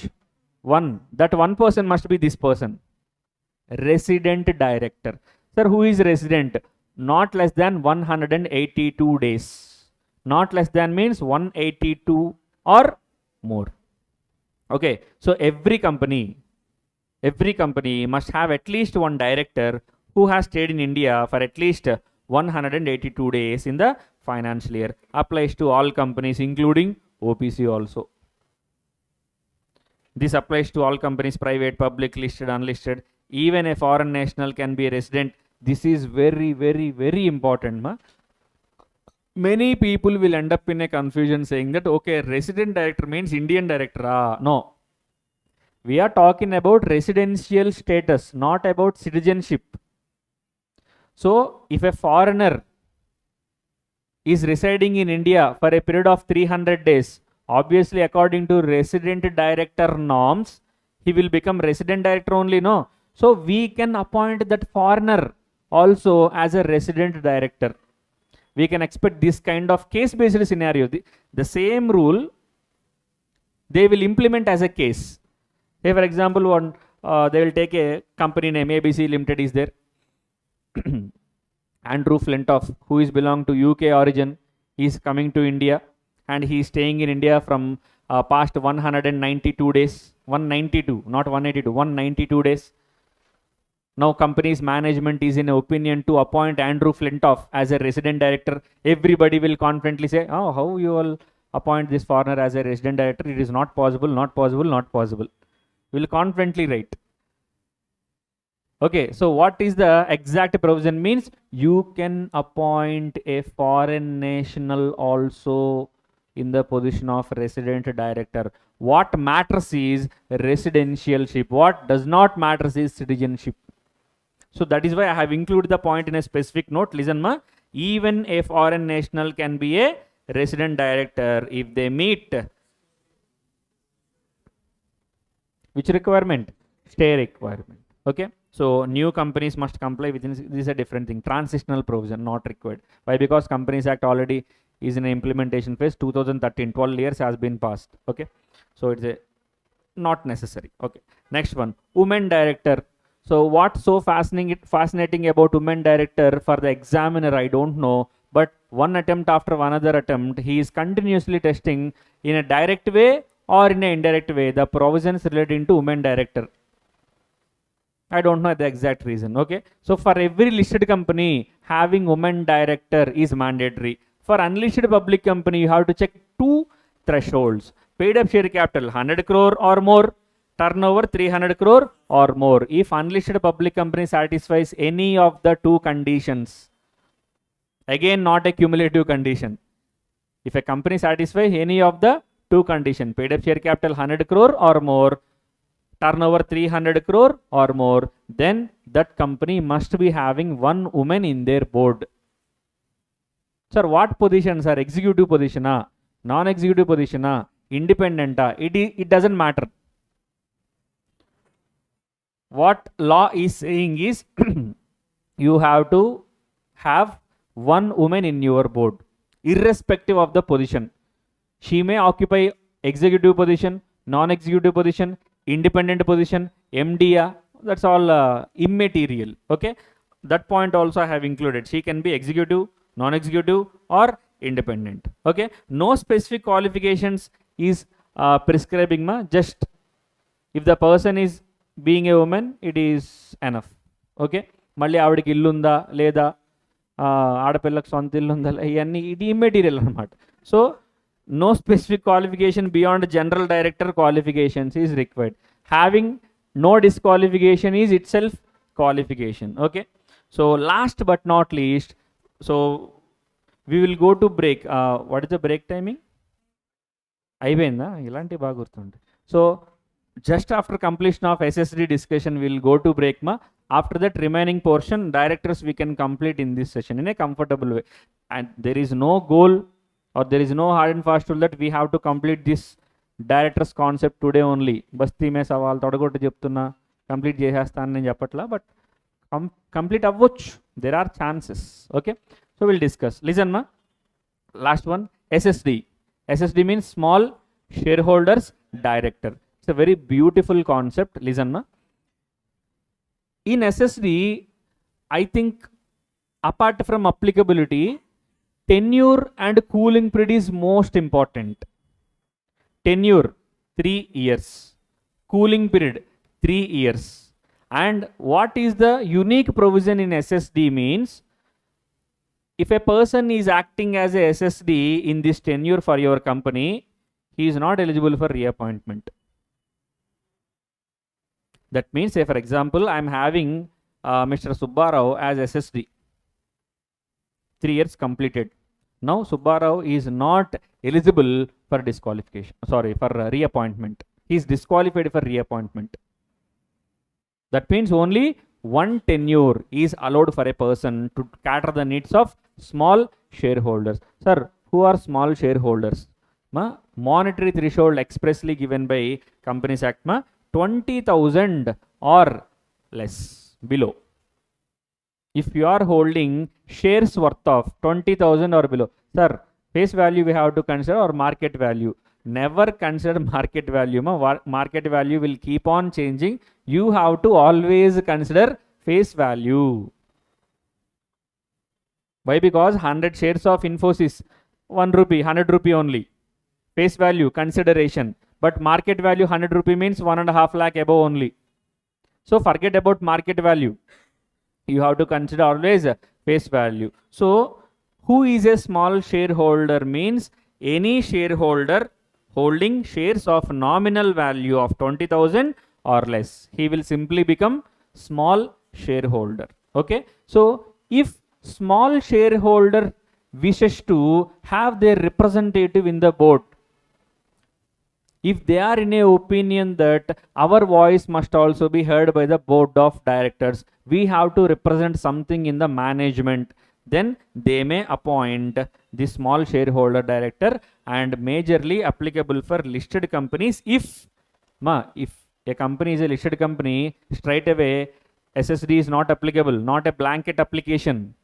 1. That one person must be this person. Resident director. Sir, who is resident? Not less than 182 days. Not less than means 182 or more. Okay. So every company must have at least one director who has stayed in India for at least 182 days in the financial year. Applies to all companies including OPC also. This applies to all companies, private, public, listed, unlisted. Even a foreign national can be a resident. This is very important, ma. Many people will end up in a confusion saying that, okay, resident director means Indian director. No. We are talking about residential status, not about citizenship. So, if a foreigner is residing in India for a period of 300 days, obviously according to resident director norms, he will become resident director only, no? So we can appoint that foreigner also as a resident director. We can expect this kind of case-based scenario. The same rule they will implement as a case. Say for example, they will take a company name, ABC Limited is there. Andrew Flintoff, who is belong to UK origin, he is coming to India and he is staying in India from past 192 days. 192, not 182, 192 days. Now company's management is in opinion to appoint Andrew Flintoff as a resident director. Everybody will confidently say, oh, how you will appoint this foreigner as a resident director? It is not possible, not possible, not possible. We will confidently write. Okay, so what is the exact provision means? You can appoint a foreign national also in the position of resident director. What matters is residentialship. What does not matter is citizenship. So that is why I have included the point in a specific note. Listen, ma. Even a foreign national can be a resident director if they meet which requirement? Stay requirement. Okay. So new companies must comply with this is a different thing. Transitional provision not required. Why? Because Companies Act already is in implementation phase. 2013, 12 years has been passed. Okay. So it's a not necessary. Okay. Next one, women director. So what's so fascinating about women director for the examiner? I don't know. But one attempt after another attempt, he is continuously testing in a direct way or in an indirect way the provisions relating to women director. I don't know the exact reason. Okay. So for every listed company, having women director is mandatory. For unlisted public company, you have to check two thresholds. Paid up share capital 100 crore or more, turnover 300 crore or more. If unlisted public company satisfies any of the two conditions, again not a cumulative condition. If a company satisfies any of the two conditions, paid up share capital 100 crore or more, turnover 300 crore or more, then that company must be having one woman in their board. Sir, what positions are executive position, non-executive position, independent? It doesn't matter. What law is saying is you have to have one woman in your board, irrespective of the position. She may occupy executive position, non-executive position, independent position, MDA, that's all immaterial. Okay, that point also I have included. She can be executive, non-executive or independent. Okay, no specific qualifications is prescribing just if the person is being a woman, it is enough. Okay, మళ్ళీ ఆవిడకి ఇల్లు ఉందా లేదా ఆడపిల్లకి సొంత ఇల్లు ఉందా ఇవన్నీ ఇది ఇమ్మెటీరియల్ అనమాట. So no specific qualification beyond general director qualifications is required. Having no disqualification is itself qualification. Okay, so last but not least, so we will go to break. What is the break timing? అయిపోయిందా? ఇలాంటివి బాగా గుర్తుండే. So just after completion of SSD discussion, we will go to break. After that remaining portion, directors we can complete in this session in a comfortable way. And there is no goal or there is no hard and fast rule that we have to complete this directors concept today only. బస్తీ మే సవాల్ తొడగొట్టు చెప్తున్నా complete చేసేస్తాను నేను చెప్పట్లా, but complete అవ్వచ్చు. There are chances. Okay, so will discuss. Listen మా, last one SSD. SSD means small shareholders director. It's a very beautiful concept. Listen ma, in SSD I think apart from applicability, tenure and cooling period is most important. Tenure 3 years, cooling period 3 years. And what is the unique provision in SSD means, if a person is acting as a SSD in this tenure for your company, he is not eligible for reappointment. That means, say for example, I am having Mr. Subbarao as SSD, 3 years completed. Now Subbarao is not eligible for disqualification, sorry, for reappointment. He is disqualified for reappointment. That means only one tenure is allowed for a person to cater the needs of small shareholders. Sir, who are small shareholders? Monetary threshold expressly given by Companies Act 20,000 or less, below. If you are holding shares worth of 20,000 or below, sir, face value we have to consider or market value? Never consider market value. Market value will keep on changing. You have to always consider face value. Why? Because 100 shares of Infosys, 1 rupee, 100 rupee only. Face value consideration. But market value 100 rupee means 1.5 lakh above only. So forget about market value. You have to consider always face value. So who is a small shareholder means any shareholder holding shares of nominal value of 20,000 or less. He will simply become small shareholder. Okay. So if small shareholder wishes to have their representative in the board, if they are in a opinion that our voice must also be heard by the board of directors, we have to represent something in the management, then they may appoint the small shareholder director, and majorly applicable for listed companies. If a company is a listed company, straight away SSD is not applicable, not a blanket application.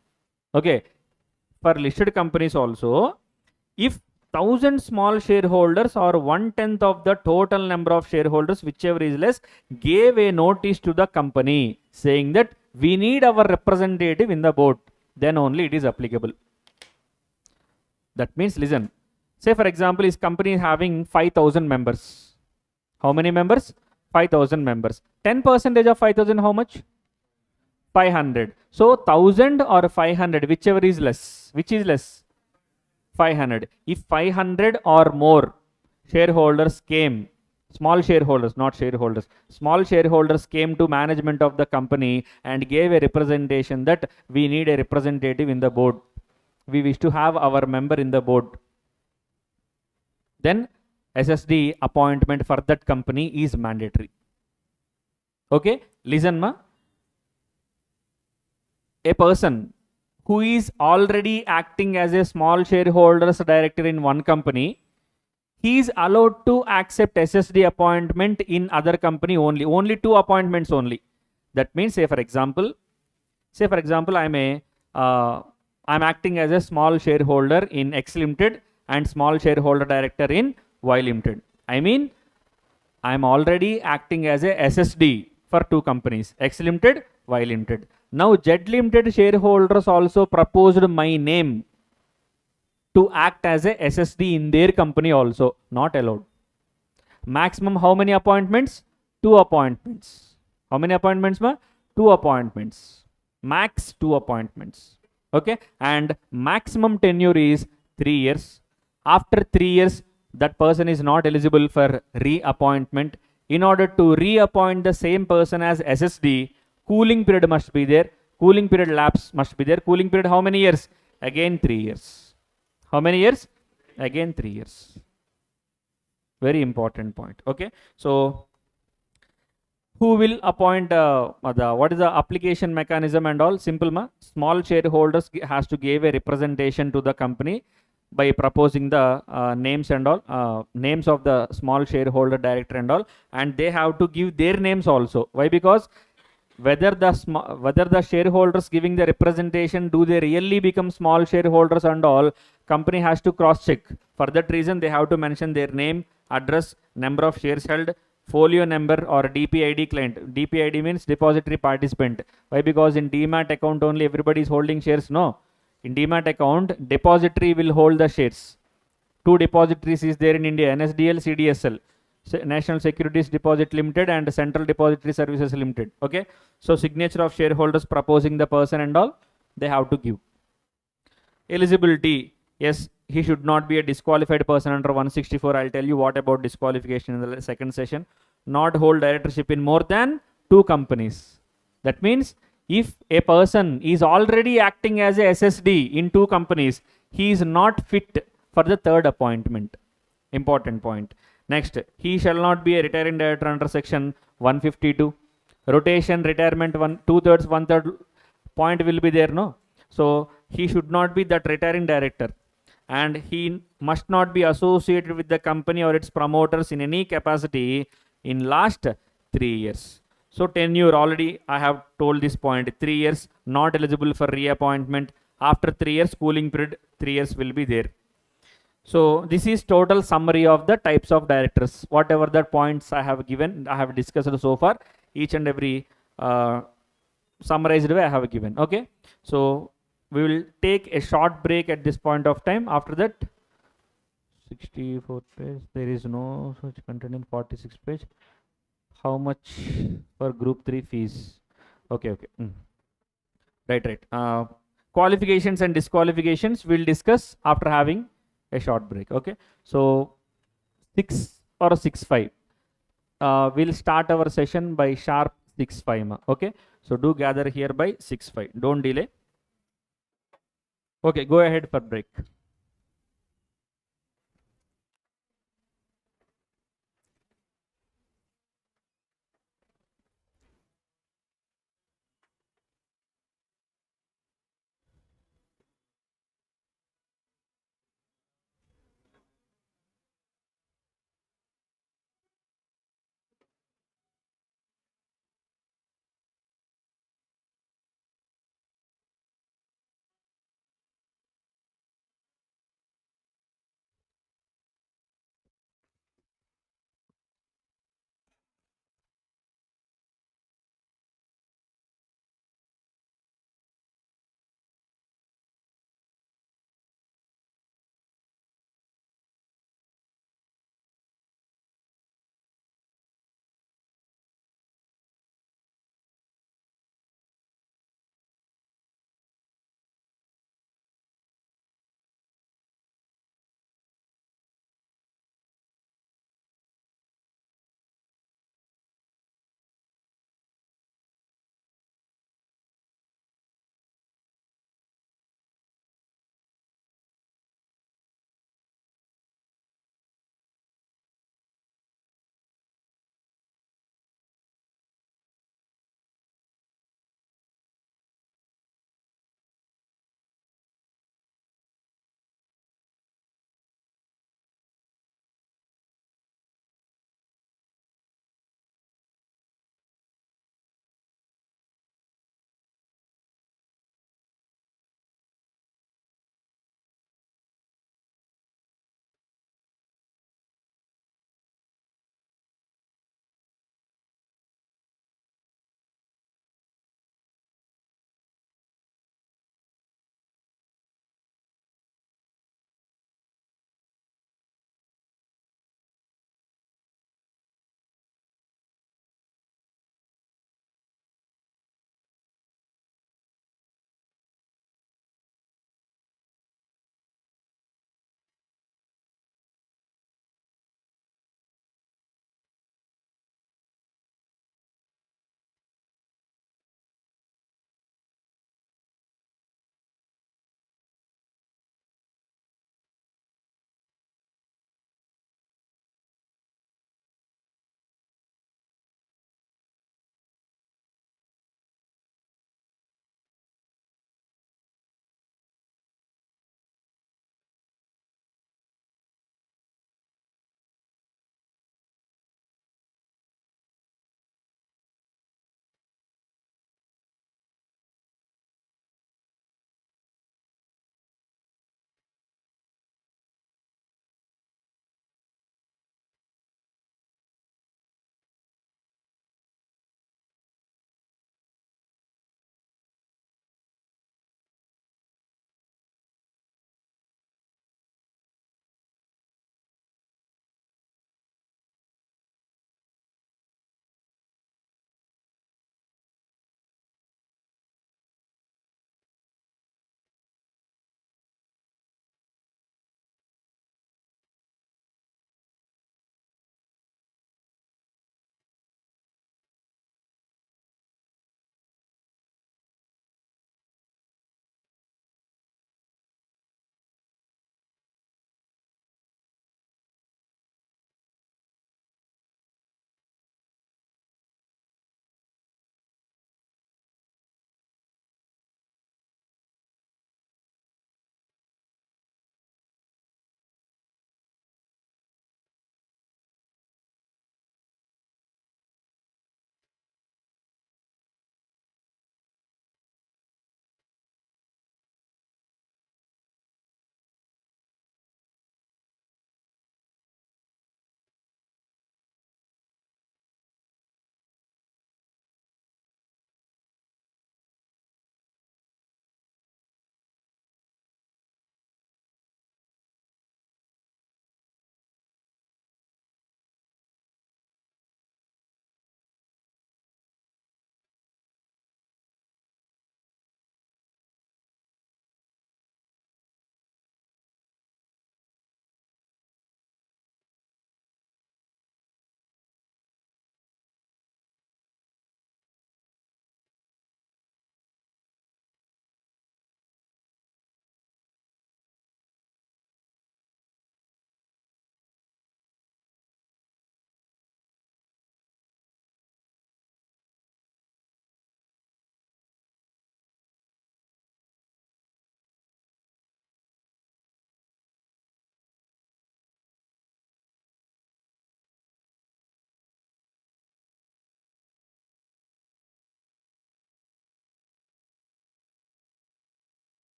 Okay, for listed companies also, if 1000 small shareholders or 1/10 of the total number of shareholders, whichever is less, gave a notice to the company saying that we need our representative in the board, then only it is applicable. That means, listen, say for example, this company is having 5000 members. How many members? 5000 members. 10% of 5000, how much? 500. So 1000 or 500, whichever is less. Which is less? 500. If 500 or more shareholders came, small shareholders, not shareholders, small shareholders came to management of the company and gave a representation that we need a representative in the board, we wish to have our member in the board, then SSD appointment for that company is mandatory. Okay, listen ma, a person who is already acting as a small shareholders director in one company, he is allowed to accept SSD appointment in other company only 2 appointments only. That means, say for example, I'm acting as a small shareholder in X Limited and small shareholder director in Y Limited. I mean, I'm already acting as a SSD for 2 companies, X Limited, Y Limited. Now Z Limited shareholders also proposed my name to act as a SSD in their company also, not allowed. Maximum how many appointments? 2 appointments. How many appointments ma? 2 appointments. Max 2 appointments. Okay, and maximum tenure is 3 years. After 3 years, that person is not eligible for reappointment. In order to reappoint the same person as SSD, cooling period must be there. Cooling period lapse must be there. Cooling period how many years? Again 3 years. How many years? Again 3 years. Very important point. Okay, so who will appoint what is the application mechanism and all? Simple ma, small shareholders has to give a representation to the company by proposing the names and all, names of the small shareholder director and all, and they have to give their names also. Why? Because whether the shareholders giving the representation, do they really become small shareholders and all, company has to cross check. For that reason, they have to mention their name, address, number of shares held, folio number or DPID client. DPID means depository participant. Why? Because in demat account only everybody is holding shares. No, in demat account depository will hold the shares. 2 depositories is there in India, NSDL, CDSL. National Securities Deposit Limited and Central Depository Services Limited. Okay, so signature of shareholders proposing the person and all they have to give. Eligibility, yes, he should not be a disqualified person under 164. I'll tell you what about disqualification in the second session. Not hold directorship in more than 2 companies. That means if a person is already acting as a SSD in 2 companies, he is not fit for the 3rd appointment. Important point. Next, he shall not be a retiring director under section 152. Rotation, retirement, 2/3, 1/3 point will be there, no? So he should not be that retiring director, and he must not be associated with the company or its promoters in any capacity in last 3 years. So tenure, already I have told this point, 3 years, not eligible for reappointment. After 3 years, cooling period 3 years will be there. So this is total summary of the types of directors. Whatever the points I have given, I have discussed so far. Each and every summarized way I have given. Okay, so we will take a short break at this point of time. After that, 64th page, there is no such content in 46th page. How much for group 3 fees? Okay. Right. Qualifications and disqualifications we'll discuss after having a short break. Okay, so 6 or 6:05, we'll start our session by sharp 6:05. Okay, so do gather here by 6:05, don't delay. Okay, go ahead for break.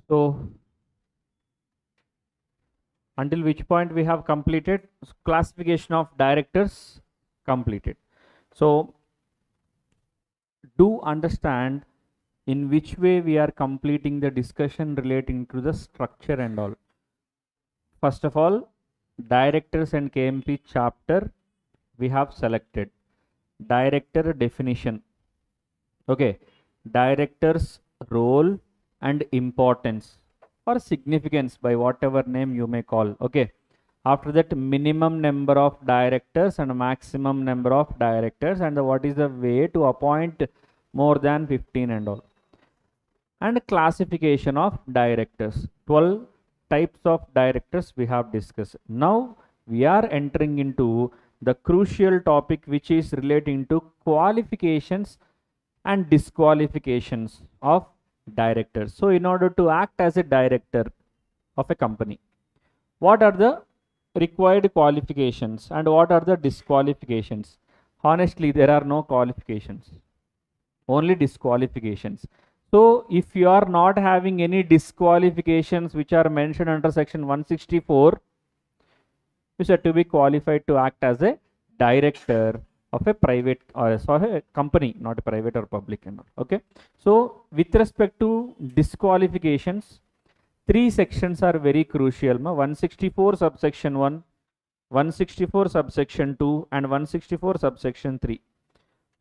So until which point we have completed? Classification of directors completed. So do understand in which way we are completing the discussion relating to the structure and all. First of all, directors and KMP chapter we have selected. Director definition. Okay, director's role and importance or significance, by whatever name you may call. Okay, after that, minimum number of directors and maximum number of directors, and what is the way to appoint more than 15 and all. And classification of directors. 12 types of directors we have discussed. Now we are entering into the crucial topic, which is relating to qualifications and disqualifications of directors. So in order to act as a director of a company, what are the required qualifications and what are the disqualifications? Honestly, there are no qualifications, only disqualifications. So if you are not having any disqualifications which are mentioned under section 164, you said to be qualified to act as a director of a private or a company, not a private or public and all. Okay, so with respect to disqualifications, 3 sections are very crucial. 164 subsection 1, 164 subsection 2 and 164 subsection 3.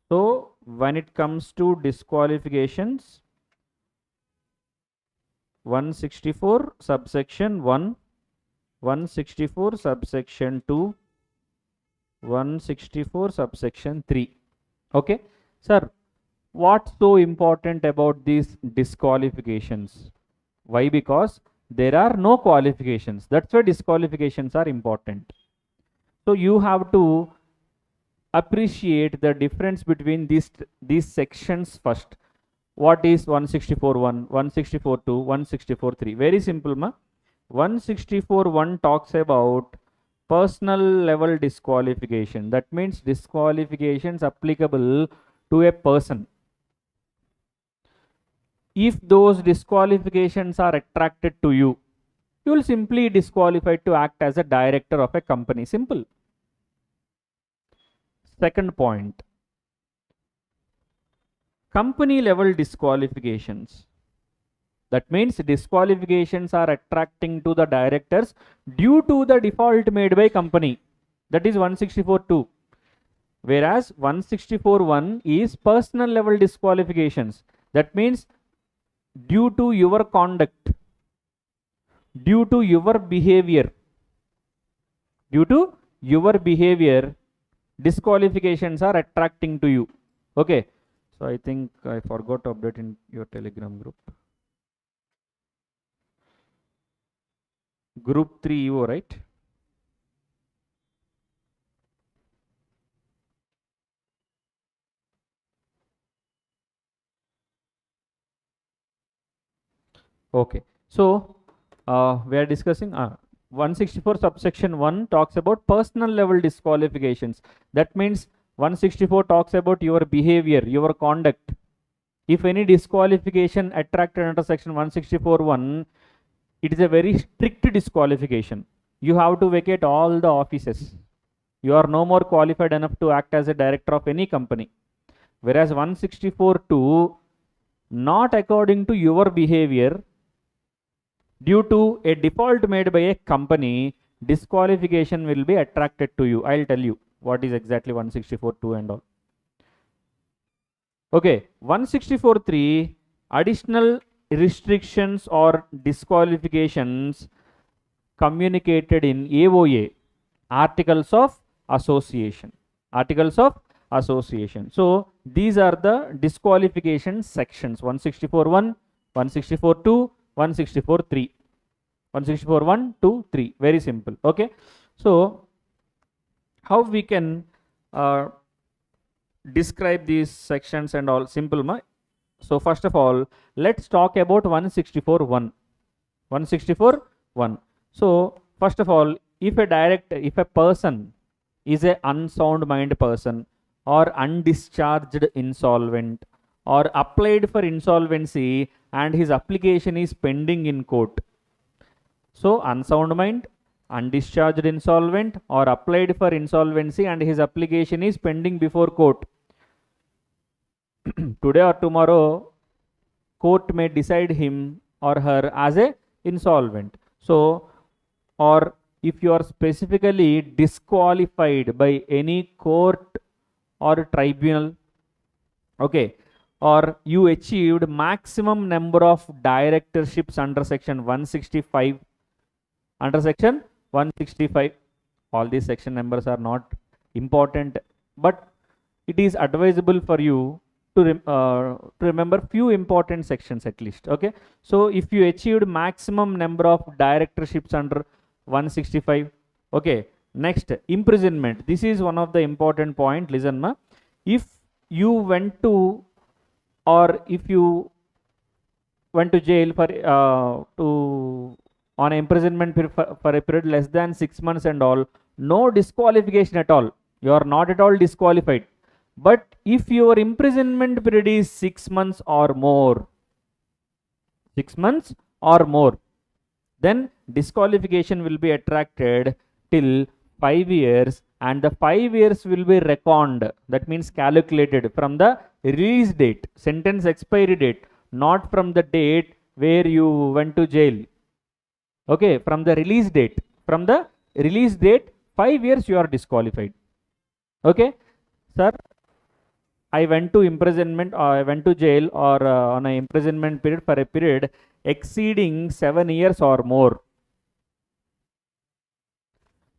So when it comes to disqualifications, 164 subsection 1, 164 subsection 2, 164 subsection 3. Okay, sir, what's so important about these disqualifications? Why? Because there are no qualifications. That's why disqualifications are important. So you have to appreciate the difference between these sections first. What is 164.1, 164.2, 164.3? Very simple, ma. 164.1 talks about personal level disqualification. That means disqualifications applicable to a person. If those disqualifications are attracted to you, you will simply disqualified to act as a director of a company. Simple. Second point, company level disqualifications. That means disqualifications are attracting to the directors due to the default made by company. That is 164.2. Whereas 164.1 is personal level disqualifications. That means due to your conduct, due to your behavior, disqualifications are attracting to you. Okay, so I think I forgot to update in your Telegram group. Group 3 EO, right? Okay, so we are discussing 164 subsection 1 talks about personal level disqualifications. That means 164 talks about your behavior, your conduct. If any disqualification attracted under section 164.1, it is a very strict disqualification. You have to vacate all the offices. You are no more qualified enough to act as a director of any company. Whereas 164.2, not according to your behavior, due to a default made by a company, disqualification will be attracted to you. I'll tell you what is exactly 164.2 and all. Okay, 164.3, additional restrictions or disqualifications communicated in AOA, Articles of Association. Articles of Association. So these are the disqualification sections: 164.1, 164.2, 164.3. 164.1, 2, 3. Very simple. Okay. So how we can describe these sections and all? Simple, ma. So first of all, let's talk about 164.1. 164.1. So first of all, if a person is a unsound mind person or undischarged insolvent or applied for insolvency and his application is pending in court. So unsound mind, undischarged insolvent, or applied for insolvency and his application is pending before court. Today or tomorrow, court may decide him or her as a insolvent. So, or if you are specifically disqualified by any court or tribunal, okay, or you achieved maximum number of directorships under section 165, under section 165, all these section numbers are not important, but it is advisable for you to remember few important sections at least. Okay, so if you achieved maximum number of directorships under 165, okay, next imprisonment. This is one of the important point. Listen, ma, if you went to, or if you went to jail for on imprisonment for a period less than 6 months and all, no disqualification at all. You are not at all disqualified. But if your imprisonment period is 6 months or more, 6 months or more, then disqualification will be attracted till 5 years, and the 5 years will be reckoned. That means calculated from the release date, sentence expiry date, not from the date where you went to jail. Okay, from the release date. From the release date, 5 years you are disqualified. Okay, sir, I went to imprisonment, or I went to jail, or on an imprisonment period for a period exceeding 7 years or more.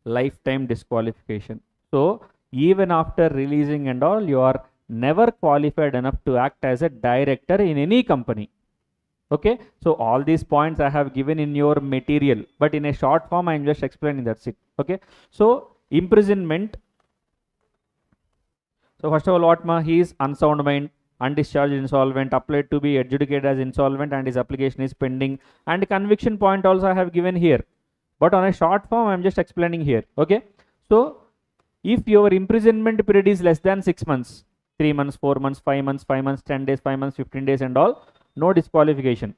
Lifetime disqualification. So even after releasing and all, you are never qualified enough to act as a director in any company. Okay, so all these points I have given in your material, but in a short form I am just explaining, that's it. Okay, so imprisonment. So first of all, what ma, he is unsound mind, undischarged insolvent, applied to be adjudicated as insolvent and his application is pending, and conviction point also I have given here, but on a short form I am just explaining here. Okay, so if your imprisonment period is less than 6 months, 3 months, 4 months, 5 months, 5 months, 10 days, 5 months, 15 days and all, no disqualification.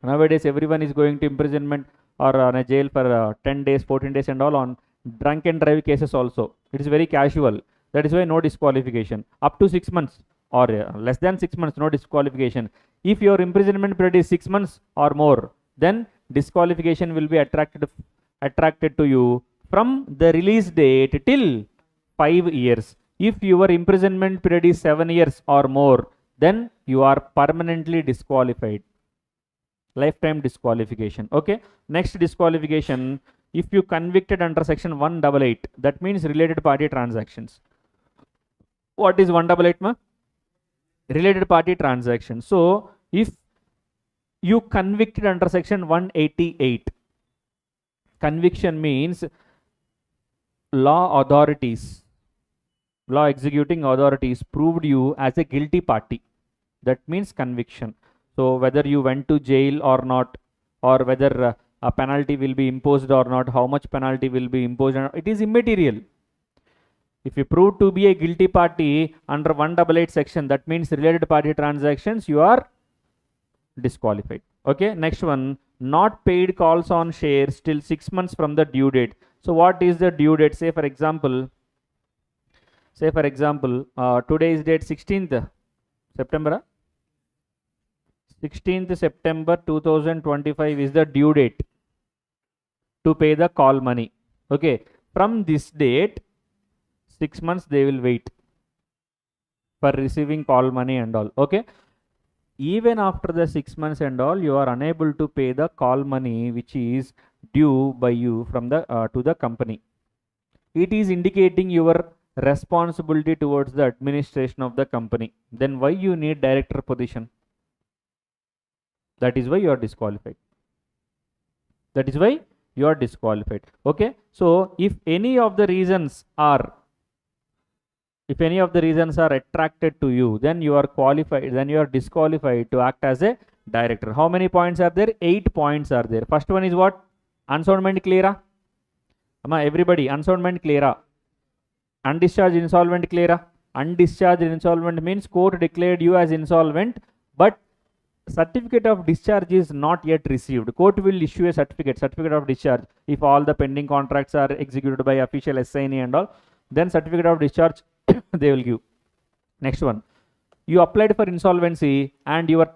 Nowadays everyone is going to imprisonment or on a jail for 10 days, 14 days and all on drunk and drive cases also. It is very casual. That is why no disqualification. Up to 6 months or less than 6 months, no disqualification. If your imprisonment period is 6 months or more, then disqualification will be attracted to you from the release date till 5 years. If your imprisonment period is 7 years or more, then you are permanently disqualified. Lifetime disqualification. Okay, next disqualification, if you convicted under section 188, that means related party transactions. What is 188 ma? Related party transaction. So if you convicted under section 188, conviction means law authorities, law executing authorities proved you as a guilty party. That means conviction. So whether you went to jail or not, or whether a penalty will be imposed or not, how much penalty will be imposed, it is immaterial. If you prove to be a guilty party under 188 section, that means related party transactions, you are disqualified. Okay, next one, not paid calls on shares till 6 months from the due date. So what is the due date? Say for example, today is date 16th September. 16th September 2025 is the due date to pay the call money. Okay, from this date, 6 months they will wait for receiving call money and all. Okay, even after the 6 months and all, you are unable to pay the call money which is due by you from the to the company. It is indicating your responsibility towards the administration of the company. Then why you need director position? That is why you are disqualified. That is why you are disqualified. Okay, so if any of the reasons are attracted to you, then you are qualified, then you are disqualified to act as a director. How many points are there? 8 points are there. First one is what? Unsound mind clear? Everybody, unsound mind clear? Undischarged insolvent clear? Undischarged insolvent means court declared you as insolvent, but certificate of discharge is not yet received. Court will issue a certificate of discharge if all the pending contracts are executed by official assignee and all. Then certificate of discharge they will give. Next one, you applied for insolvency and your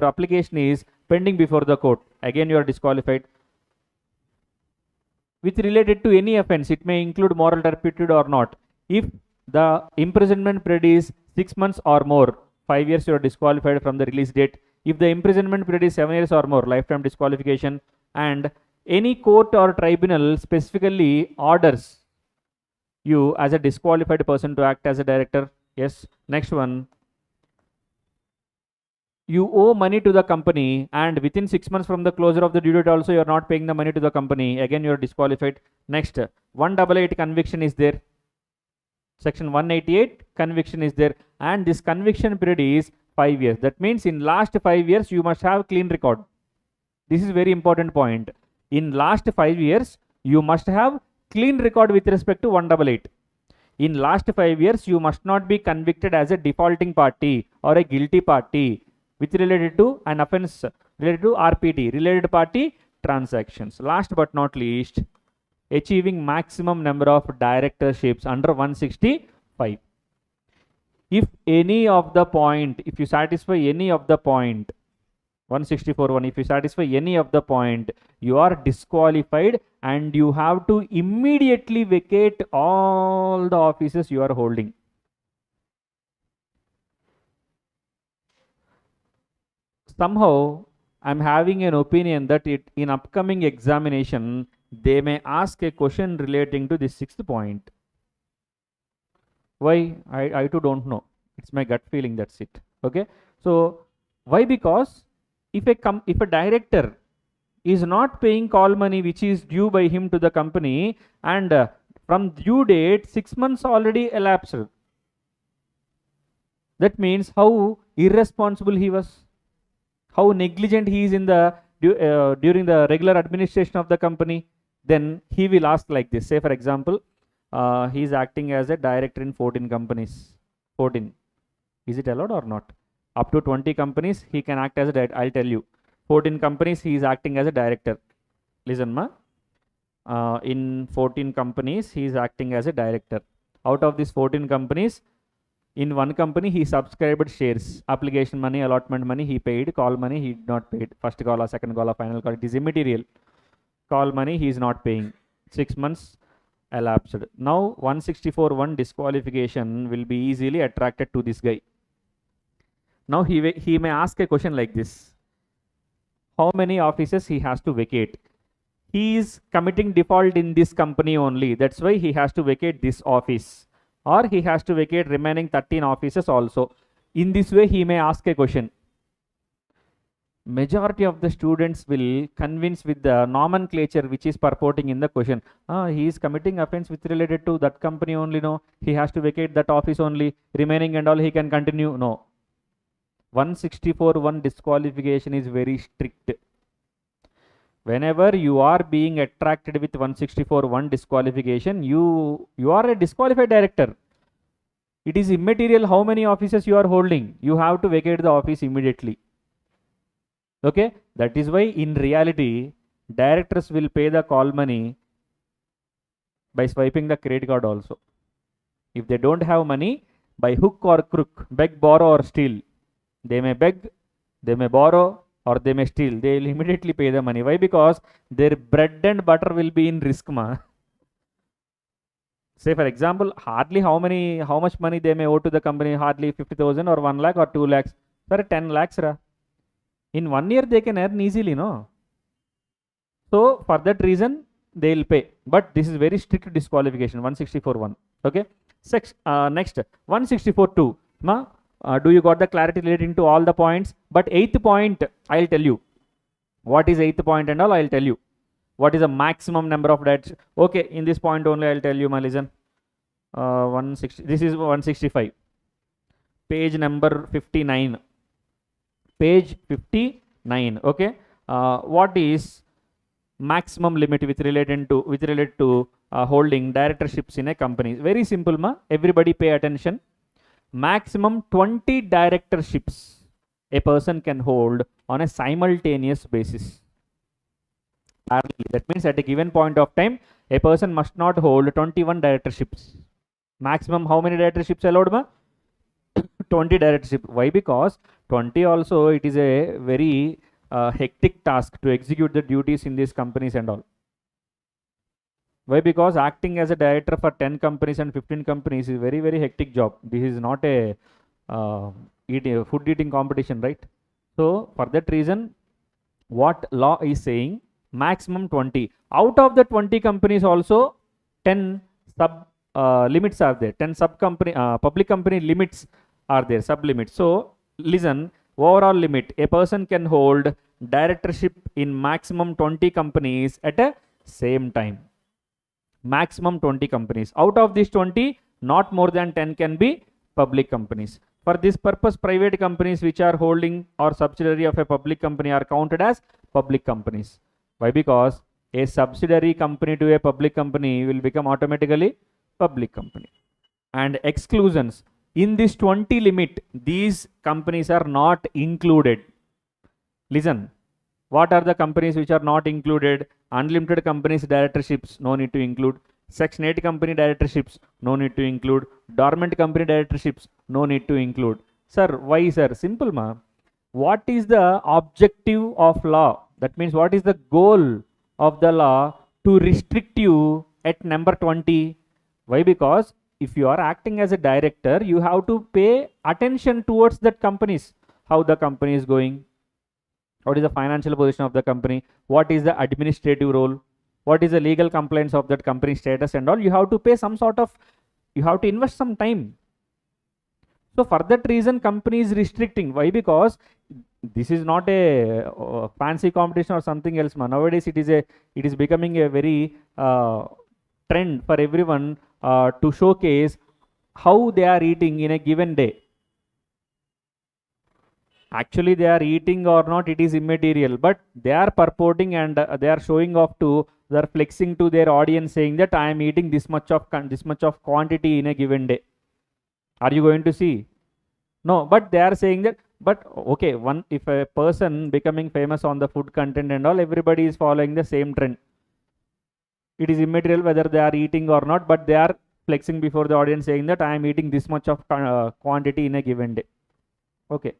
application is pending before the court. Again, you are disqualified. With related to any offense, it may include moral turpitude or not. If the imprisonment period is 6 months or more, 5 years, you are disqualified from the release date. If the imprisonment period is 7 years or more, lifetime disqualification. And any court or tribunal specifically orders you as a disqualified person to act as a director. Yes. Next one, you owe money to the company and within 6 months from the closure of the due date also you are not paying the money to the company. Again, you are disqualified. Next, 188 conviction is there. Section 188 conviction is there, and this conviction period is 5 years. That means in last 5 years you must have clean record. This is very important point. In last 5 years you must have clean record with respect to 188. In last 5 years you must not be convicted as a defaulting party or a guilty party with related to an offense related to RPT, related party transactions. Last but not least, achieving maximum number of directorships under 165. If any of the point, if you satisfy any of the point, 164.1, if you satisfy any of the point, you are disqualified and you have to immediately vacate all the offices you are holding. Somehow, I'm having an opinion that in upcoming examination, they may ask a question relating to this 6th point. Why? I too don't know. It's my gut feeling, that's it. Okay. So, why? Because if a director is not paying call money which is due by him to the company and from due date 6 months already elapsed, that means how irresponsible he was, how negligent he is in the during the regular administration of the company. Then he will ask like this. Say for example, he is acting as a director in 14 companies. 14. Is it allowed or not? Up to 20 companies he can act as a director. I'll tell you. 14 companies he is acting as a director. Listen ma. In 14 companies he is acting as a director. Out of these 14 companies, in one company he subscribed shares. Application money, allotment money he paid. Call money he did not paid. First call or second call or final call. It is immaterial. Call money he is not paying. 6 months elapsed. Now 164.1 disqualification will be easily attracted to this guy. Now he may ask a question like this. How many offices he has to vacate? He is committing default in this company only. That's why he has to vacate this office. Or he has to vacate remaining 13 offices also. In this way he may ask a question. Majority of the students will convince with the nomenclature which is purporting in the question. He is committing offense with related to that company only. No, he has to vacate that office only. Remaining and all he can continue. No. 164.1 disqualification is very strict. Whenever you are being attracted with 164.1 disqualification, you are a disqualified director. It is immaterial how many offices you are holding. You have to vacate the office immediately. Okay, that is why in reality directors will pay the call money by swiping the credit card also. If they don't have money, by hook or crook, beg, borrow or steal, they may beg, they may borrow or they may steal, they will immediately pay the money. Why? Because their bread and butter will be in risk ma. Say for example, hardly how much money they may owe to the company, hardly 50,000 or 1 lakh or 2 lakhs. Sir, 10 lakhs ra. In 1 year they can earn easily, no? So for that reason they will pay. But this is very strict disqualification, 164.1. Okay. Next 164.2. Do you got the clarity relating to all the points? But 8th point I'll tell you. What is 8th point and all I'll tell you. What is the maximum number of debts? Okay, in this point only I'll tell you, listen. 160. This is 165. Page number 59. Page 59. Okay. What is maximum limit with related to holding directorships in a company? Very simple ma. Everybody pay attention. maximum 20 directorships a person can hold on a simultaneous basis. That means at a given point of time, a person must not hold 21 directorships. Maximum how many directorships allowed, ma? 20 directorship. Why? Because 20 also it is a very hectic task to execute the duties in these companies and all. Why? Because acting as a director for 10 companies and 15 companies is very, very hectic job. This is not a food eating competition, right? So for that reason, what law is saying, maximum 20. Out of the 20 companies also, 10 sub limits are there. 10 sub company, public company limits are there, sub limits. So listen, overall limit, a person can hold directorship in maximum 20 companies at a same time. Maximum 20 companies. Out of these 20, not more than 10 can be public companies. For this purpose, private companies which are holding or subsidiary of a public company are counted as public companies. Why? Because a subsidiary company to a public company will become automatically public company. And exclusions. In this 20 limit, these companies are not included. Listen, what are the companies which are not included? Unlimited companies directorships, no need to include. Section 8 company directorships, no need to include. Dormant company directorships, no need to include. Sir, why, sir? Simple, ma. What is the objective of law? That means what is the goal of the law to restrict you at number 20? Why? Because if you are acting as a director, you have to pay attention towards that companies, how the company is going, what is the financial position of the company, what is the administrative role, what is the legal compliance of that company status and all. You have to pay some sort of, you have to invest some time. So for that reason, company is restricting. Why? Because this is not a fancy competition or something else, man. Nowadays it is becoming a very trend for everyone to showcase how they are eating in a given day. Actually they are eating or not, it is immaterial, but they are purporting and they are showing off to, they are flexing to their audience saying that I am eating this much of quantity in a given day. Are you going to see? No, but they are saying that, but okay, if a person becoming famous on the food content and all, everybody is following the same trend. It is immaterial whether they are eating or not, but they are flexing before the audience saying that I am eating this much of quantity in a given day. Okay,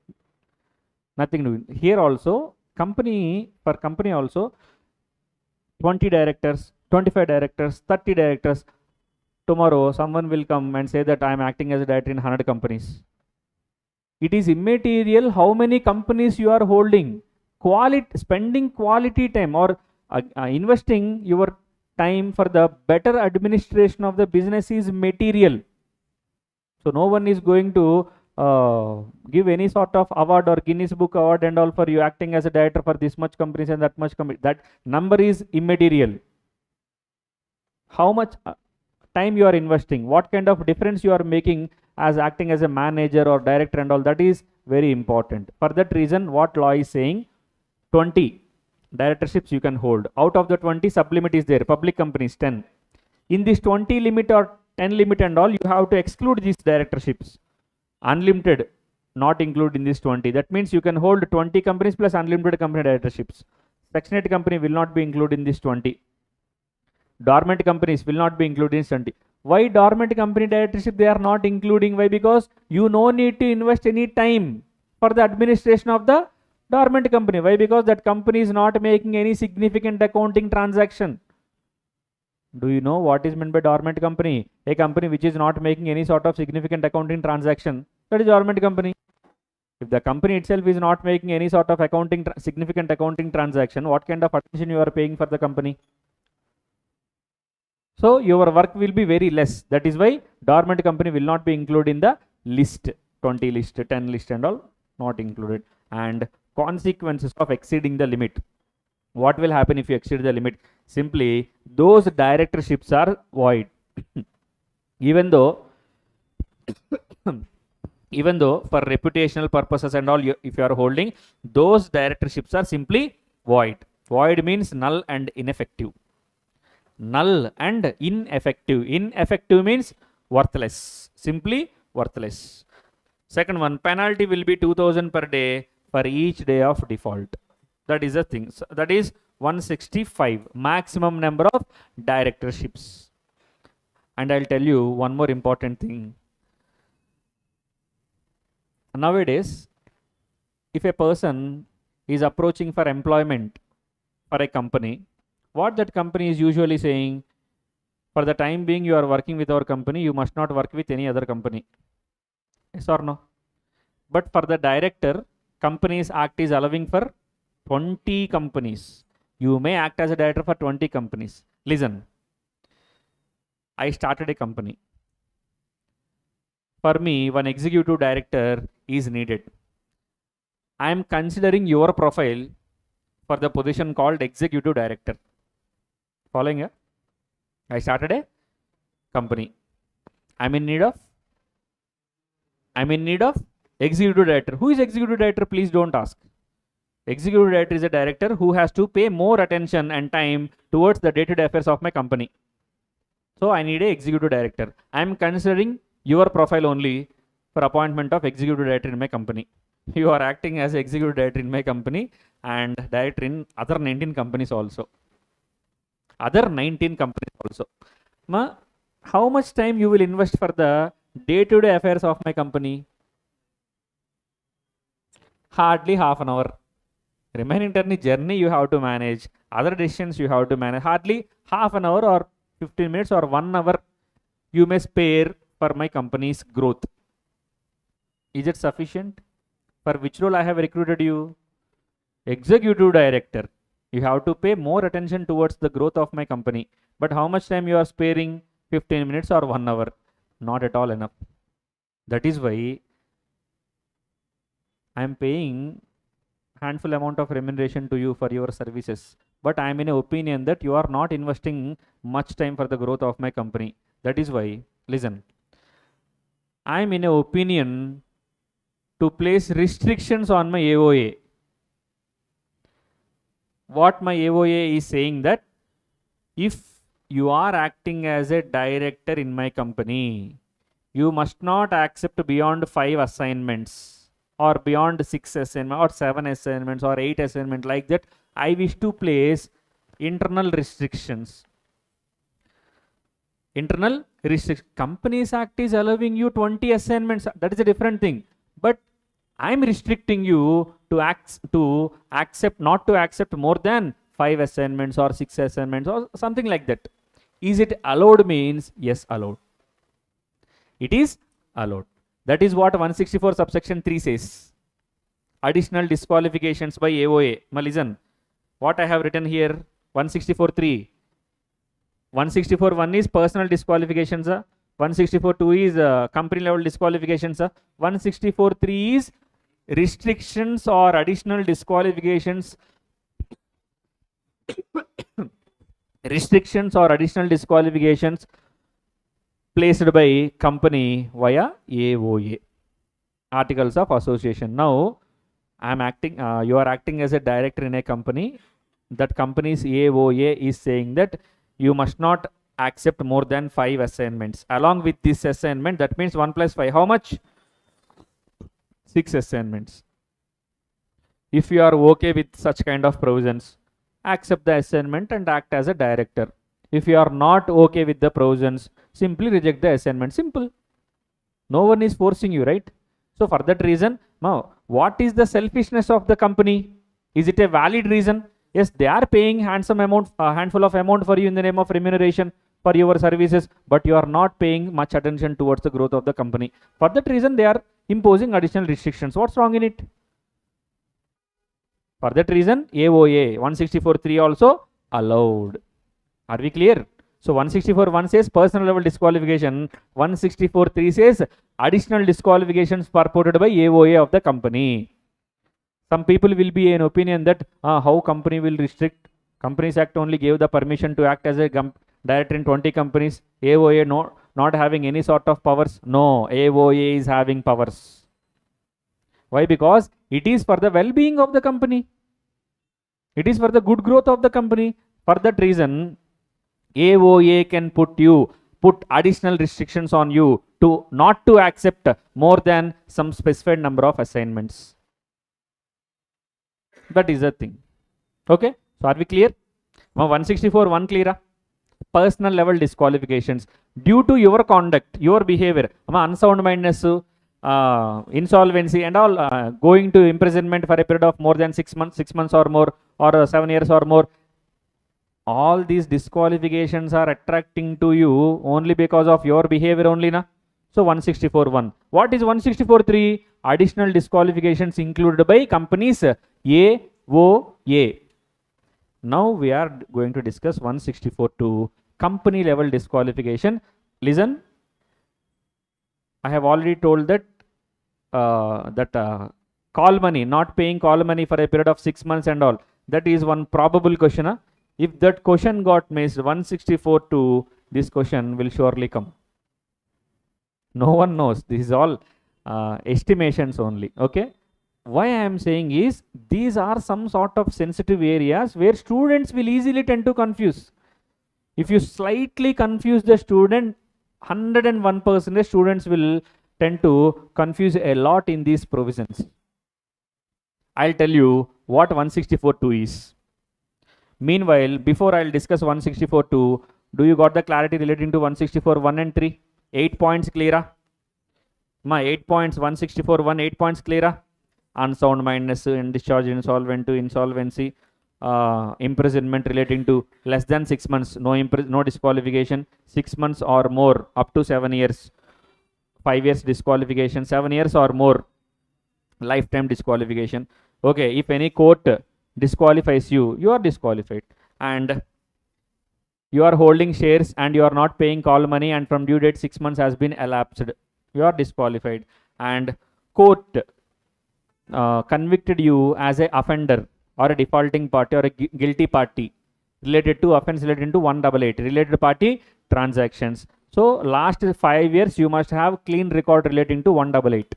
nothing doing here. Also company also 20 directors, 25 directors, 30 directors. Tomorrow someone will come and say that I am acting as a director in 100 companies. It is immaterial how many companies you are holding. Spending quality time or investing your time for the better administration of the business is material. So no one is going to give any sort of award or Guinness Book award and all for you acting as a director for this much companies and that much company. That number is immaterial. How much time you are investing, what kind of difference you are making as acting as a manager or director and all, that is very important. For that reason, what law is saying, 20 directorships you can hold. Out of the 20, sublimit is there, public companies 10. In this 20 limit or 10 limit and all, you have to exclude these directorships. Unlimited not included in this 20. That means you can hold 20 companies plus unlimited company directorships. Section 8 company will not be included in this 20. Dormant companies will not be included in 20. Why dormant company directorship they are not including? Why? Because you no need to invest any time for the administration of the dormant company. Why? Because that company is not making any significant accounting transaction. Do you know what is meant by dormant company? A company which is not making any sort of significant accounting transaction, that is dormant company. If the company itself is not making any sort of significant accounting transaction, what kind of attention you are paying for the company? So your work will be very less. That is why dormant company will not be included in the list, 20 list, 10 list and all not included. And consequences of exceeding the limit. What will happen if you exceed the limit? Simply those directorships are void. even though for reputational purposes and all, if you are holding, those directorships are simply void. Void means null and ineffective. Null and ineffective. Ineffective means worthless, simply worthless. Second one, penalty will be 2000 per day for each day of default. That is the thing. So that is 165, maximum number of directorships. And I'll tell you one more important thing. Nowadays, if a person is approaching for employment for a company, what that company is usually saying, for the time being you are working with our company, you must not work with any other company. Yes or no? But for the director, Companies Act is allowing for 20 companies. You may act as a director for 20 companies. Listen, I started a company. For me, one executive director is needed. I am considering your profile for the position called executive director. Following here? I started a company. I'm in need of executive director. Who is executive director? Please don't ask. Executive director is a director who has to pay more attention and time towards the day-to-day affairs of my company. So I need a executive director. I am considering your profile only for appointment of executive director in my company. You are acting as executive director in my company and director in other 19 companies also. Other 19 companies also. How much time you will invest for the day-to-day affairs of my company? Hardly half an hour. Remaining journey you have to manage. Other decisions you have to manage. Hardly half an hour or 15 minutes or 1 hour you may spare for my company's growth. Is it sufficient? For which role I have recruited you? Executive director. You have to pay more attention towards the growth of my company. But how much time you are sparing? 15 minutes or 1 hour? Not at all enough. That is why I am paying handful amount of remuneration to you for your services. But I am in an opinion that you are not investing much time for the growth of my company. That is why, listen, I am in an opinion to place restrictions on my AOA. What my AOA is saying that if you are acting as a director in my company, you must not accept beyond 5 assignments or beyond 6 assignments or 7 assignments or 8 assignments like that. I wish to place internal restrictions. Internal restrictions. Companies Act is allowing you 20 assignments. That is a different thing. But I am restricting you to accept not to accept more than 5 assignments or 6 assignments or something like that. Is it allowed? Means yes, allowed. It is allowed. That is what 164 subsection 3 says. Additional disqualifications by AOA. Listen, what I have written here, 164.3. 164.1 is personal disqualifications. 164.2 is company level disqualifications. 164.3 is restrictions or additional disqualifications. Restrictions or additional disqualifications placed by company via AOA. Articles of Association. Now, I am acting, you are acting as a director in a company. That company's AOA is saying that you must not accept more than 5 assignments. Along with this assignment, that means 1 plus 5. How much? 6 assignments. If you are okay with such kind of provisions, accept the assignment and act as a director. If you are not okay with the provisions, simply reject the assignment. Simple. No one is forcing you, right? So for that reason, now what is the selfishness of the company? Is it a valid reason? Yes, they are paying handsome amount, handful of amount for you in the name of remuneration for your services, but you are not paying much attention towards the growth of the company. For that reason, they are imposing additional restrictions. What's wrong in it? For that reason, AOA 164.3 also allowed. Are we clear? So 164.1 says personal level disqualification. 164.3 says additional disqualifications purported by AOA of the company. Some people will be in opinion that how company will restrict. Companies Act only gave the permission to act as a director in 20 companies. AOA not having any sort of powers. No, AOA is having powers. Why? Because it is for the well-being of the company. It is for the good growth of the company. For that reason, AOA can put you put additional restrictions on you to not to accept more than some specified number of assignments. That is the thing. Okay, so are we clear? 164 1 clear. Personal level disqualifications due to your conduct, your behavior, unsound mindedness, insolvency and all, going to imprisonment for a period of more than 6 months or more, or 7 years or more. All these disqualifications are attracting to you only because of your behavior only, na? So 164 1. What is 164 3? Additional disqualifications included by companies A, O, A. Now we are going to discuss 164 2, company level disqualification. Listen, I have already told that call money, not paying call money for a period of 6 months and all, that is one probable question. Huh? If that question got missed, 164 2, this question will surely come. No one knows. This is all estimations only. Okay. Why I am saying is, these are some sort of sensitive areas where students will easily tend to confuse. If you slightly confuse the student, 101% students will tend to confuse a lot in these provisions. I'll tell you what 164 2 is. Meanwhile, before I'll discuss 164 2, do you got the clarity relating to 164 1 and 3? 8 points clear? My 8 points, 164 1, 8 points clear? Unsound mindedness and discharge insolvent to insolvency, imprisonment relating to less than 6 months, no disqualification, 6 months or more up to 7 years, 5 years disqualification, 7 years or more lifetime disqualification. Okay, if any court disqualifies you, you are disqualified, and you are holding shares and you are not paying call money, and from due date 6 months has been elapsed, you are disqualified, and court convicted you as a offender or a defaulting party or a guilty party related to offense related to 188 related party transactions. So last 5 years you must have clean record relating to 188.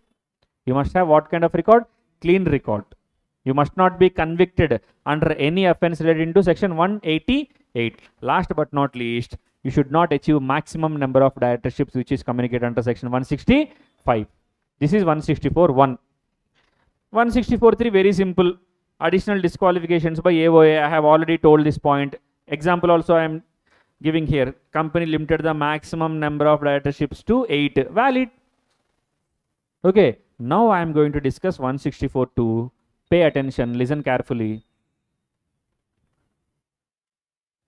You must have what kind of record? Clean record. You must not be convicted under any offense relating to section 188. Last but not least, you should not achieve maximum number of directorships which is communicated under section 165. This is 164 1. 164 3, very simple. Additional disqualifications by AOA. I have already told this point. Example also I am giving here. Company limited the maximum number of directorships to 8. Valid. Okay. Now I am going to discuss 164 2. Pay attention. Listen carefully.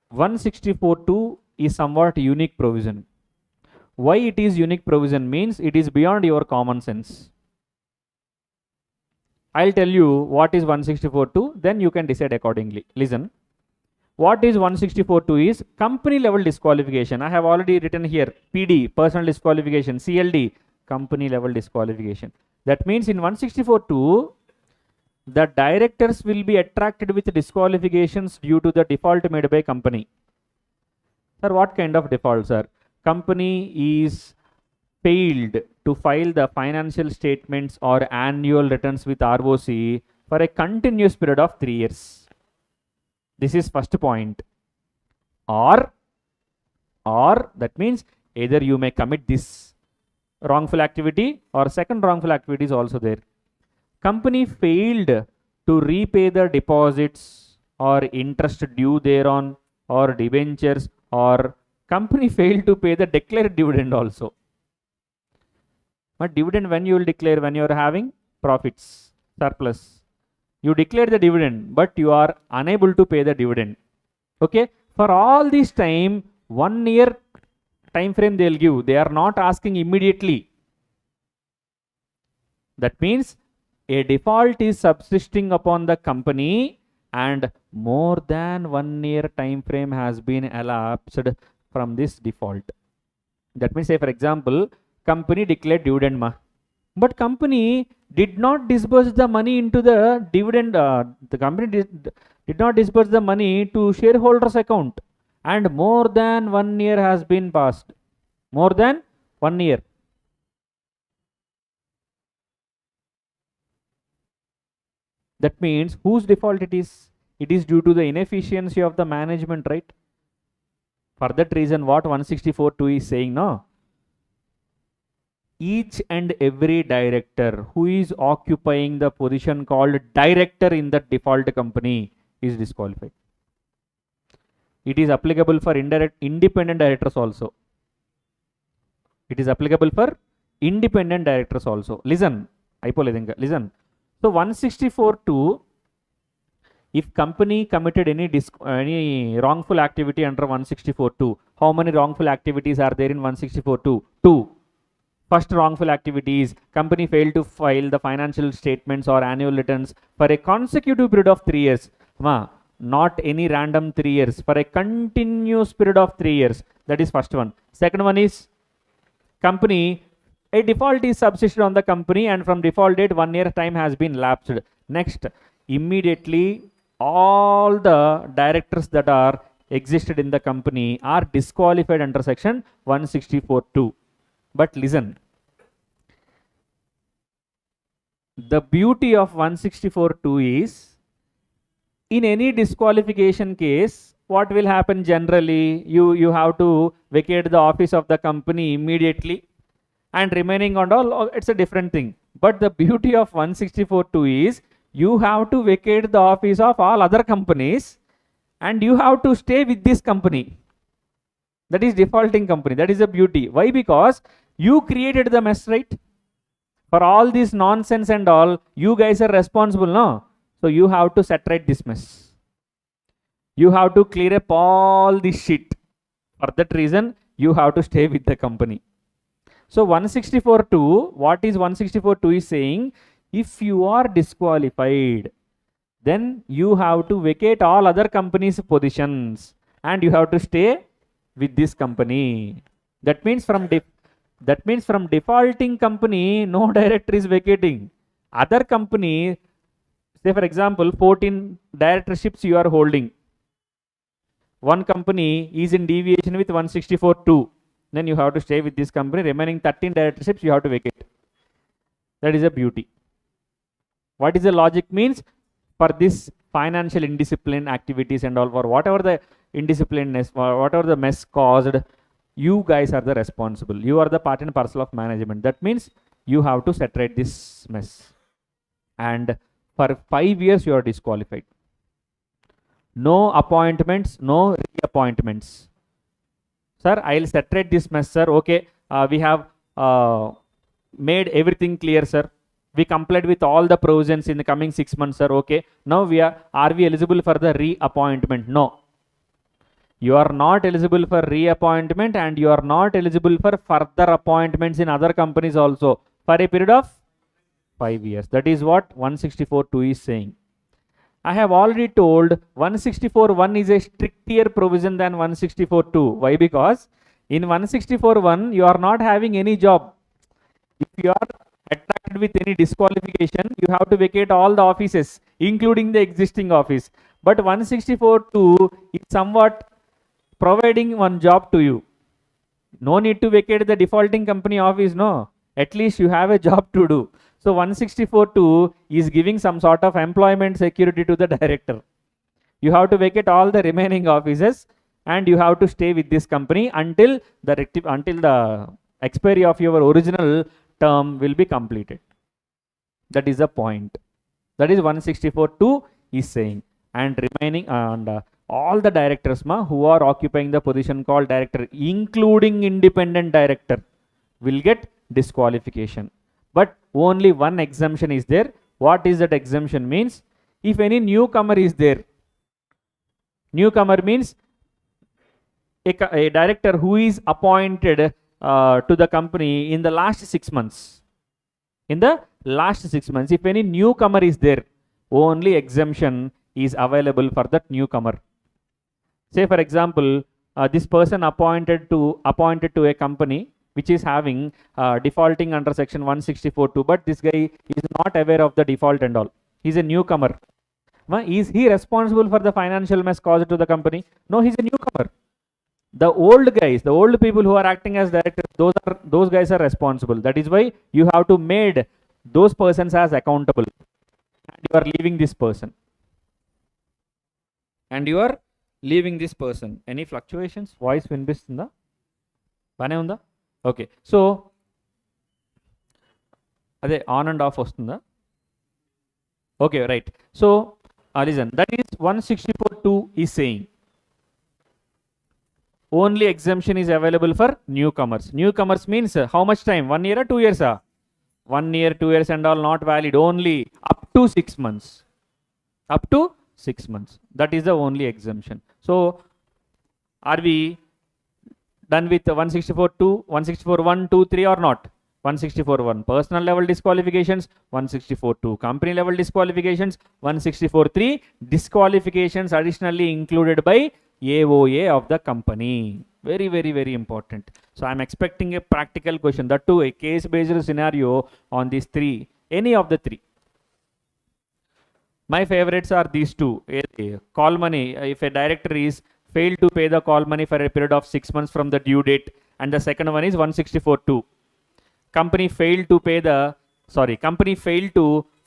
164 2 is somewhat unique provision. Why it is unique provision means it is beyond your common sense. I'll tell you what is 164 2, then you can decide accordingly. Listen. What is 164 2 is company level disqualification. I have already written here PD, personal disqualification, CLD, company level disqualification. That means in 164 2, the directors will be attracted with disqualifications due to the default made by company. Sir, what kind of default, sir? Company is failed to file the financial statements or annual returns with ROC for a continuous period of 3 years. This is first point. Or that means either you may commit this wrongful activity, or second wrongful activity is also there. Company failed to repay the deposits or interest due thereon, or debentures, or company failed to pay the declared dividend also. But dividend, when you will declare? When you are having profits, surplus. You declare the dividend, but you are unable to pay the dividend. Okay. For all this time, 1 year time frame they will give. They are not asking immediately. That means a default is subsisting upon the company and more than 1 year time frame has been elapsed from this default. That means, say for example, company declared dividend, but company did not disburse the money into the dividend. The company did not disburse the money to shareholders account, and more than 1 year has been passed. More than 1 year. That means whose default it is? It is due to the inefficiency of the management, right? For that reason, what 164.2 is saying, no? Each and every director who is occupying the position called director in the default company is disqualified. It is applicable for independent directors also. It is applicable for independent directors also. Listen, listen. So 164.2, if company committed any wrongful activity under 164.2, how many wrongful activities are there in 164.2? 2. First wrongful activity is company failed to file the financial statements or annual returns for a consecutive period of 3 years. Not any random 3 years, for a continuous period of 3 years. That is first one. Second one is company, a default is subsisted on the company, and from default date 1 year time has been lapsed. Next, immediately all the directors that are existed in the company are disqualified under section 164.2. But listen, the beauty of 164.2 is, in any disqualification case, what will happen generally? You have to vacate the office of the company immediately, and remaining on all, it's a different thing. But the beauty of 164.2 is, you have to vacate the office of all other companies, and you have to stay with this company. That is defaulting company. That is the beauty. Why? Because you created the mess, right? For all this nonsense and all, you guys are responsible, no? So you have to set right this mess. You have to clear up all this shit. For that reason, you have to stay with the company. So 164.2, what is 164.2 is saying? If you are disqualified, then you have to vacate all other companies' positions, and you have to stay with this company. That means from defaulting company, no director is vacating. Other company, say for example, 14 directorships you are holding. One company is in deviation with 164.2. Then you have to stay with this company. Remaining 13 directorships you have to vacate. That is a beauty. What is the logic means? For this financial indiscipline activities and all, for whatever the indisciplineness, whatever the mess caused, you guys are the responsible. You are the part and parcel of management. That means you have to set right this mess. And for 5 years you are disqualified. No appointments, no reappointments. Sir, I'll set right this mess, sir. Okay, we have made everything clear, sir. We complied with all the provisions in the coming 6 months, sir. Okay, now are we eligible for the reappointment? No. You are not eligible for reappointment, and you are not eligible for further appointments in other companies also for a period of 5 years. That is what 164.2 is saying. I have already told 164.1 is a stricter provision than 164.2. Why? Because in 164.1 you are not having any job. If you are attracted with any disqualification, you have to vacate all the offices, including the existing office. But 164.2 is somewhat providing one job to you. No need to vacate the defaulting company office, no. At least you have a job to do. So 164.2 is giving some sort of employment security to the director. You have to vacate all the remaining offices, and you have to stay with this company until the expiry of your original term will be completed. That is the point. That is 164.2 is saying. And remaining all the directors who are occupying the position called director, including independent director, will get disqualification. But only one exemption is there. What is that exemption means? If any newcomer is there, newcomer means a director who is appointed to the company in the last 6 months. In the last 6 months, if any newcomer is there, only exemption is available for that newcomer. Say for example, this person appointed to a company which is having defaulting under section 164.2, but this guy is not aware of the default and all. He's a newcomer. Is he responsible for the financial mess caused to the company? No, he's a newcomer. The old guys, the old people who are acting as directors, those guys are responsible. That is why you have to made those persons as accountable, and you are leaving this person, and you are leaving this person. Any fluctuations? Voice వినిపిస్తుందా? బానే ఉందా? Okay. So అదే on and of వస్తుందా? Okay, right. So listen, that is 164.2 is saying only exemption is available for newcomers. Newcomers means how much time? 1 year or 2 years? 1 year, 2 years and all not valid. Only up to 6 months. Up to 6 months. That is the only exemption. So are we done with 164.2, 164.1, 2, 3 or not? 164.1 personal level disqualifications, 164.2 company level disqualifications, 164.3 disqualifications additionally included by AOA of the company. Very, very, very important. So I'm expecting a practical question, that too a case-based scenario on these three, any of the three. My favorites are these two. Call money, if a director is failed to pay the call money for a period of 6 months from the due date, and the second one is 164.2. Company failed to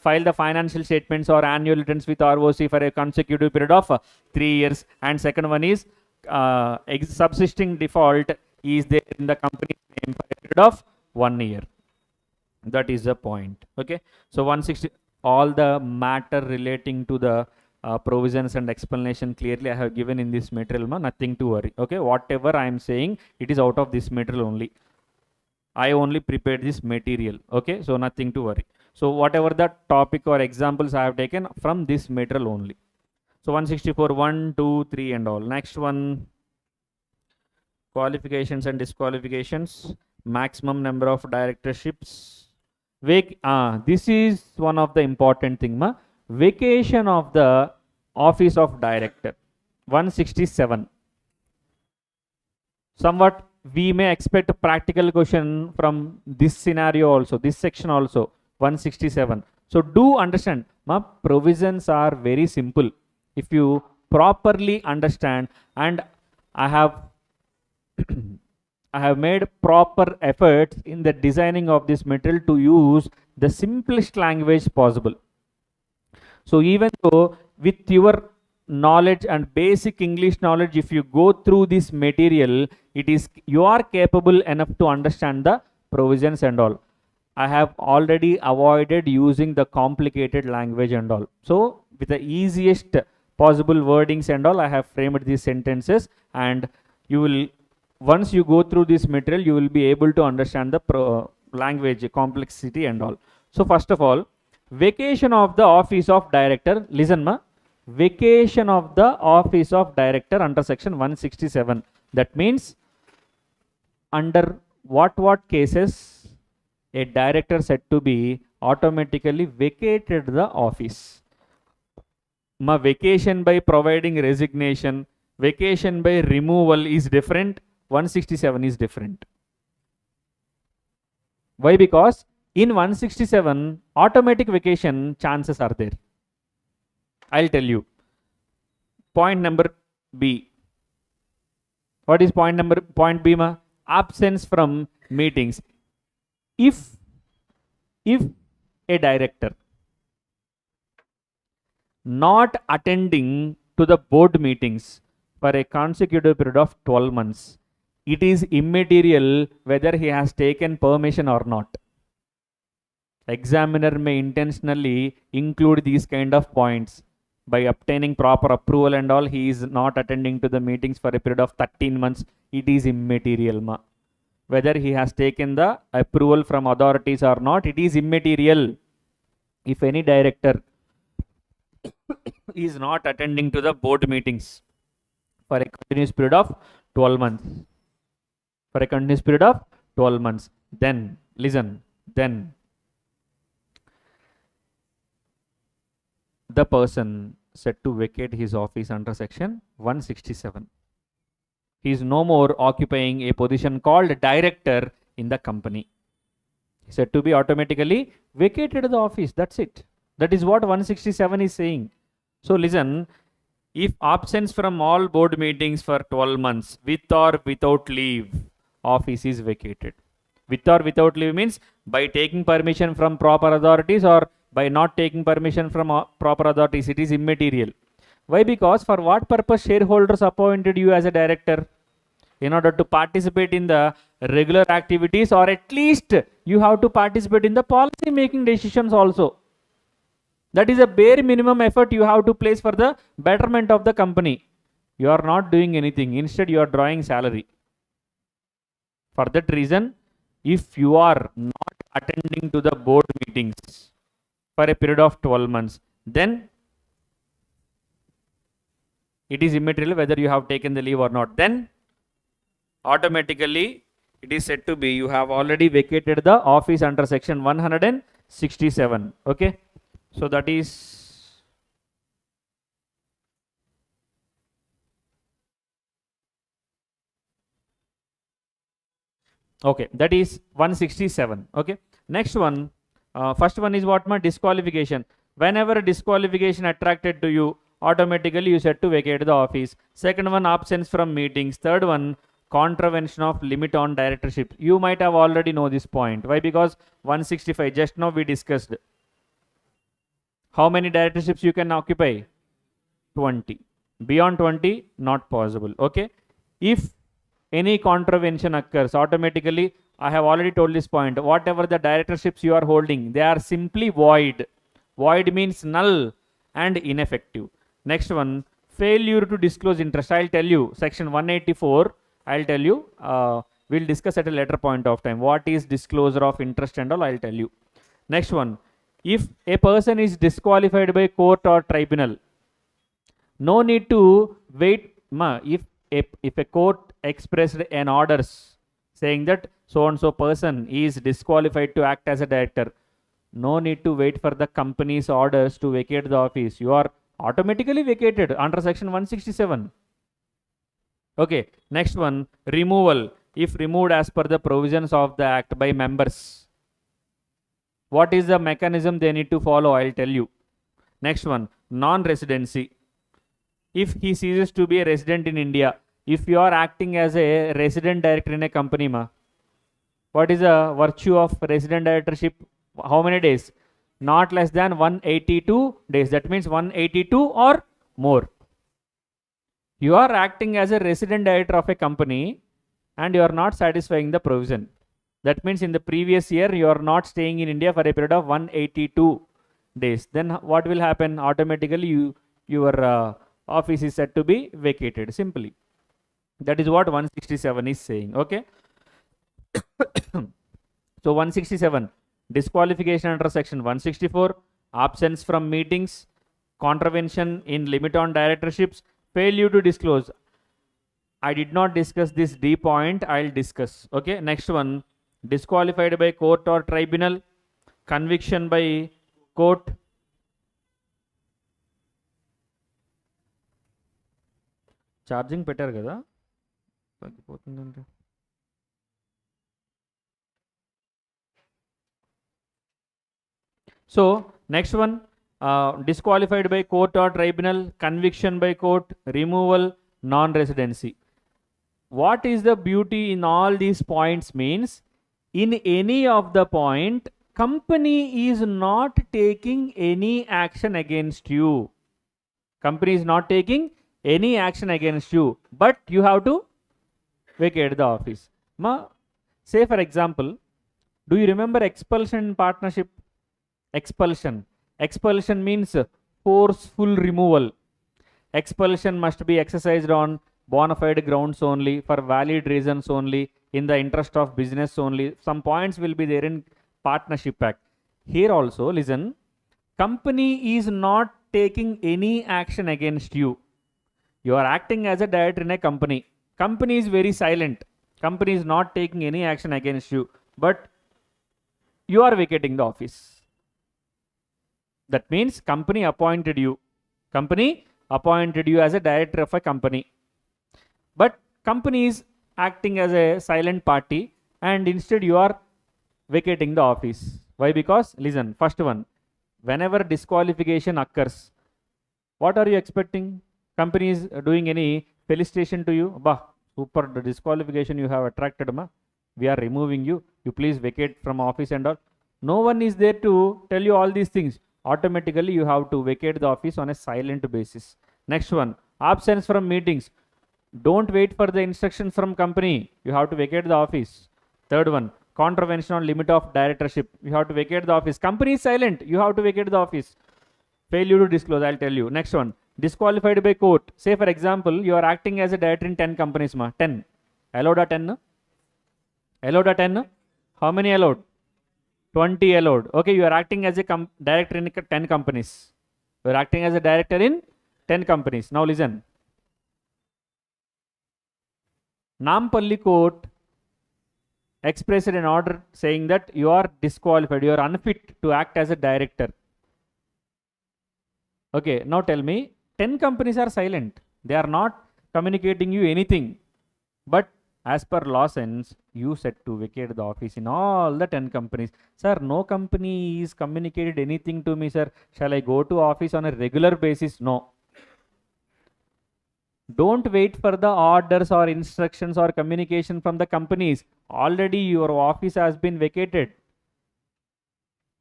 file the financial statements or annual returns with ROC for a consecutive period of 3 years, and second one is subsisting default is there in the company's name for a period of 1 year. That is the point. Okay, so 160, all the matter relating to the provisions and explanation clearly I have given in this material, nothing to worry. Okay, whatever I am saying, it is out of this material only. I only prepared this material. Okay, so nothing to worry. So whatever the topic or examples I have taken from this material only. So 164, 1, 2, 3 and all. Next one, qualifications and disqualifications, maximum number of directorships. This is one of the important thing, vacation of the office of director, 167. Somewhat we may expect a practical question from this scenario also, this section also, 167. So do understand, provisions are very simple if you properly understand, and I have made proper efforts in the designing of this material to use the simplest language possible. So even though with your knowledge and basic English knowledge, if you go through this material, you are capable enough to understand the provisions and all. I have already avoided using the complicated language and all. So with the easiest possible wordings and all, I have framed these sentences, and you will, once you go through this material, you will be able to understand the language complexity and all. So first of all, vacation of the office of director. Listen, vacation of the office of director under section 167. That means under what cases a director said to be automatically vacated the office. Vacation by providing resignation, vacation by removal is different, 167 is different. Why? Because in 167 automatic vacation chances are there. I'll tell you. Point number B. What is point B? Absence from meetings. If a director not attending to the board meetings for a consecutive period of 12 months, it is immaterial whether he has taken permission or not. Examiner may intentionally include these kind of points. By obtaining proper approval and all, he is not attending to the meetings for a period of 13 months. It is immaterial. Whether he has taken the approval from authorities or not, it is immaterial. If any director is not attending to the board meetings for a continuous period of 12 months, then listen, then the person set to vacate his office under section 167. He is no more occupying a position called director in the company. He said to be automatically vacated the office. That's it. That is what 167 is saying. So listen, if absence from all board meetings for 12 months with or without leave, office is vacated. With or without leave means by taking permission from proper authorities or by not taking permission from proper authorities, it is immaterial. Why? Because for what purpose shareholders appointed you as a director? In order to participate in the regular activities, or at least you have to participate in the policy making decisions also. That is a bare minimum effort you have to place for the betterment of the company. You are not doing anything. Instead, you are drawing salary. For that reason, if you are not attending to the board meetings for a period of 12 months, then it is immaterial whether you have taken the leave or not. Then automatically it is said to be you have already vacated the office under section 167. Okay, so that is okay, that is 167. Okay, next one, first one is what? My disqualification. Whenever a disqualification attracted to you, automatically you said to vacate the office. Second one, absence from meetings. Third one, contravention of limit on directorship. You might have already know this point. Why? Because 165, just now we discussed how many directorships you can occupy. 20. Beyond 20, not possible. Okay, if any contravention occurs, automatically, I have already told this point, whatever the directorships you are holding, they are simply void. Void means null and ineffective. Next one, failure to disclose interest. I'll tell you, section 184, I'll tell you, we'll discuss at a later point of time. What is disclosure of interest and all, I'll tell you. Next one, if a person is disqualified by court or tribunal, no need to wait. If a court expressed an orders saying that so and so person is disqualified to act as a director, no need to wait for the company's orders to vacate the office. You are automatically vacated under section 167. Okay, next one, removal. If removed as per the provisions of the act by members, what is the mechanism they need to follow? I'll tell you. Next one, non-residency. If he ceases to be a resident in India, if you are acting as a resident director in a company, what is the virtue of resident directorship? How many days? Not less than 182 days. That means 182 or more. You are acting as a resident director of a company and you are not satisfying the provision. That means in the previous year you are not staying in India for a period of 182 days. Then what will happen? Automatically your office is said to be vacated simply. That is what 167 is saying. Okay. So 167, disqualification under section 164, absence from meetings, contravention in limit on directorships, failure to disclose. I did not discuss this D point, I'll discuss. Okay, next one, disqualified by court or tribunal, conviction by court, charging better kada. So next one, disqualified by court or tribunal, conviction by court, removal, non-residency. What is the beauty in all these points means, in any of the point, company is not taking any action against you. Company is not taking any action against you, but you have to vacate the office. Say for example, do you remember expulsion in partnership? Expulsion. Expulsion means forceful removal. Expulsion must be exercised on bona fide grounds only, for valid reasons only, in the interest of business only. Some points will be there in Partnership Act. Here also, listen, company is not taking any action against you. You are acting as a director in a company. Company is very silent. Company is not taking any action against you, but you are vacating the office. That means company appointed you. Company appointed you as a director of a company. But company is acting as a silent party and instead you are vacating the office. Why? Because, listen, first one, whenever disqualification occurs, what are you expecting? Company is doing any felicitation to you? Bah, super disqualification you have attracted, we are removing you. You please vacate from office and all. No one is there to tell you all these things. Automatically you have to vacate the office on a silent basis. Next one, absence from meetings. Don't wait for the instructions from company. You have to vacate the office. Third one, contravention on limit of directorship. You have to vacate the office. Company is silent. You have to vacate the office. Failure to disclose, I'll tell you. Next one, disqualified by court. Say for example, you are acting as a director in 10 companies. 10. Allowed are 10? Allowed are 10? How many allowed? 20 allowed. Okay, you are acting as a director in 10 companies. You are acting as a director in 10 companies. Now listen. Nampalli court expressed an order saying that you are disqualified, you are unfit to act as a director. Okay, now tell me, 10 companies are silent. They are not communicating you anything. But as per law sense, you said to vacate the office in all the 10 companies. Sir, no company is communicated anything to me, sir. Shall I go to office on a regular basis? No. Don't wait for the orders or instructions or communication from the companies. Already your office has been vacated.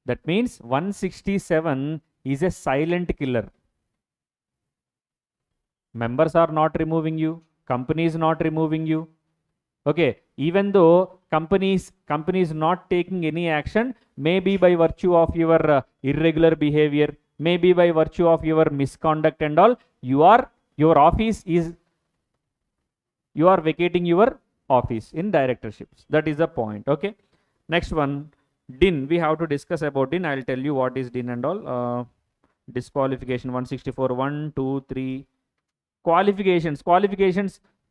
That means 167 is a silent killer. Members are not removing you. Company is not removing you. Okay, even though company is not taking any action, maybe by virtue of your irregular behavior, maybe by virtue of your misconduct and all, your office is, you are vacating your office in directorships. That is the point. Okay, next one, DIN. We have to discuss about DIN. I'll tell you what is DIN and all. Disqualification 164, 1, 2, 3. Qualifications,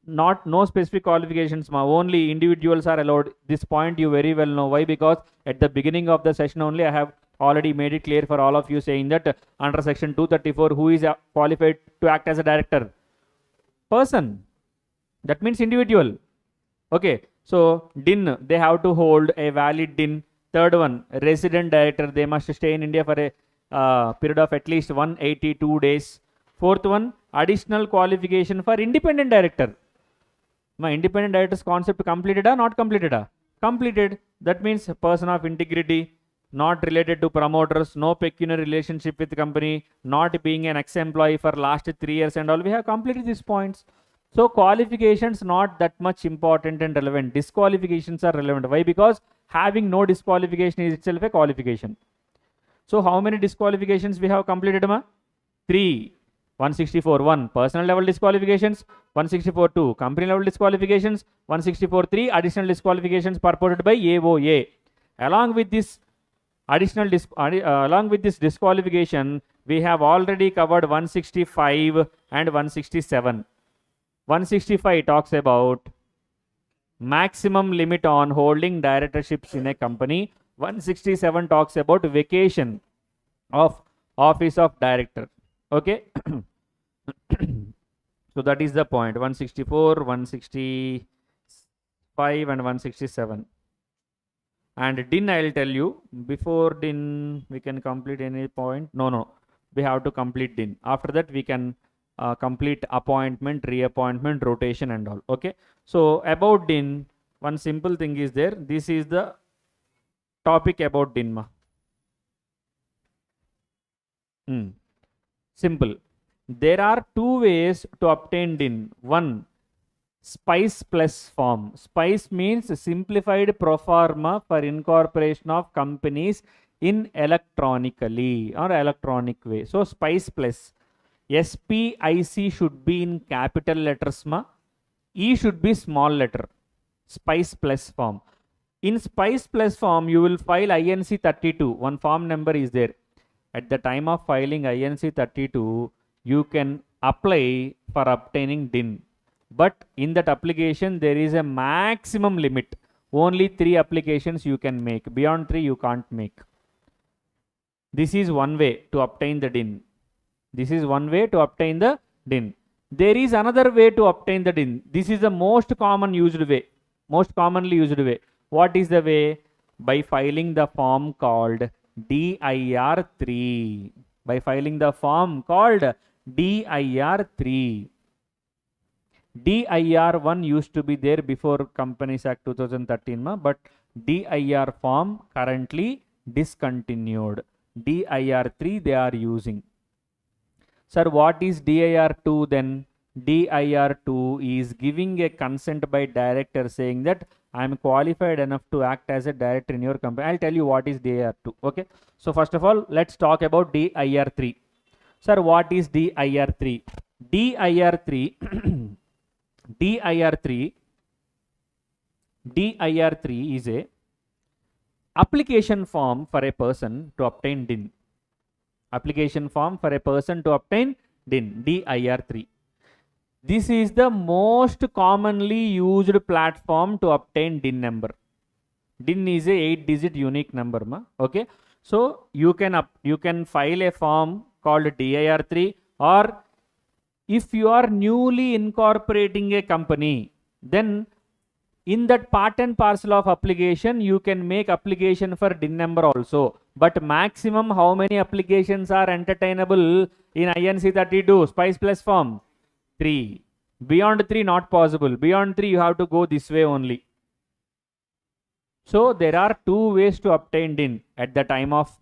no specific qualifications, only individuals are allowed. This point you very well know. Why? Because at the beginning of the session only I have already made it clear for all of you, saying that under section 234, who is qualified to act as a director? Person. That means individual. Okay, so DIN, they have to hold a valid DIN. Third one, resident director, they must stay in India for a period of at least 182 days. Fourth one, additional qualification for independent director. My independent director's concept completed or not completed? Completed. That means a person of integrity, not related to promoters, no pecuniary relationship with the company, not being an ex-employee for last 3 years and all. We have completed these points. So qualifications not that much important and relevant. Disqualifications are relevant. Why? Because having no disqualification is itself a qualification. So how many disqualifications we have completed? 3. 164, 1, personal level disqualifications. 164, 2, company level disqualifications. 164, 3, additional disqualifications purported by AOA. Along with this disqualification, we have already covered 165 and 167. 165 talks about maximum limit on holding directorships in a company. 167 talks about vacation of office of director. Okay. So that is the point. 164, 165 and 167. And DIN, I will tell you. Before DIN, we can complete any point. No. We have to complete DIN. After that, we can complete appointment, reappointment, rotation and all. Okay. So about DIN, one simple thing is there. This is the topic about DIN. Simple. There are 2 ways to obtain DIN. One, SPICE plus form. SPICE means simplified pro forma for incorporation of companies in electronically or electronic way. So SPICE plus. SPIC should be in capital letters. E should be small letter. SPICE plus form. In SPICE plus form, you will file INC 32. One form number is there. At the time of filing INC 32, you can apply for obtaining DIN. But in that application, there is a maximum limit. Only 3 applications you can make. Beyond 3, you can't make. This is one way to obtain the DIN. This is one way to obtain the DIN. There is another way to obtain the DIN. This is the most commonly used way. What is the way? By filing the form called DIR3. By filing the form called DIR3. DIR1 used to be there before Companies Act 2013, but DIR form currently discontinued. DIR3 they are using. Sir, what is DIR2 then? DIR2 is giving a consent by director saying that I am qualified enough to act as a director in your company. I'll tell you what is DIR2. Okay. So first of all, let's talk about DIR3. Sir, what is DIR3? DIR3 DIR3 is a application form for a person to obtain DIN. Application form for a person to obtain DIN. DIR3. This is the most commonly used platform to obtain DIN number. DIN is a 8-digit unique number, ma. Okay. So you can file a form called DIR3, or if you are newly incorporating a company, then in that part and parcel of application, you can make application for DIN number also. But maximum how many applications are entertainable in INC 32 Spice Plus form? 3. Beyond 3 not possible. Beyond 3 you have to go this way only. So there are two ways to obtain DIN: at the time of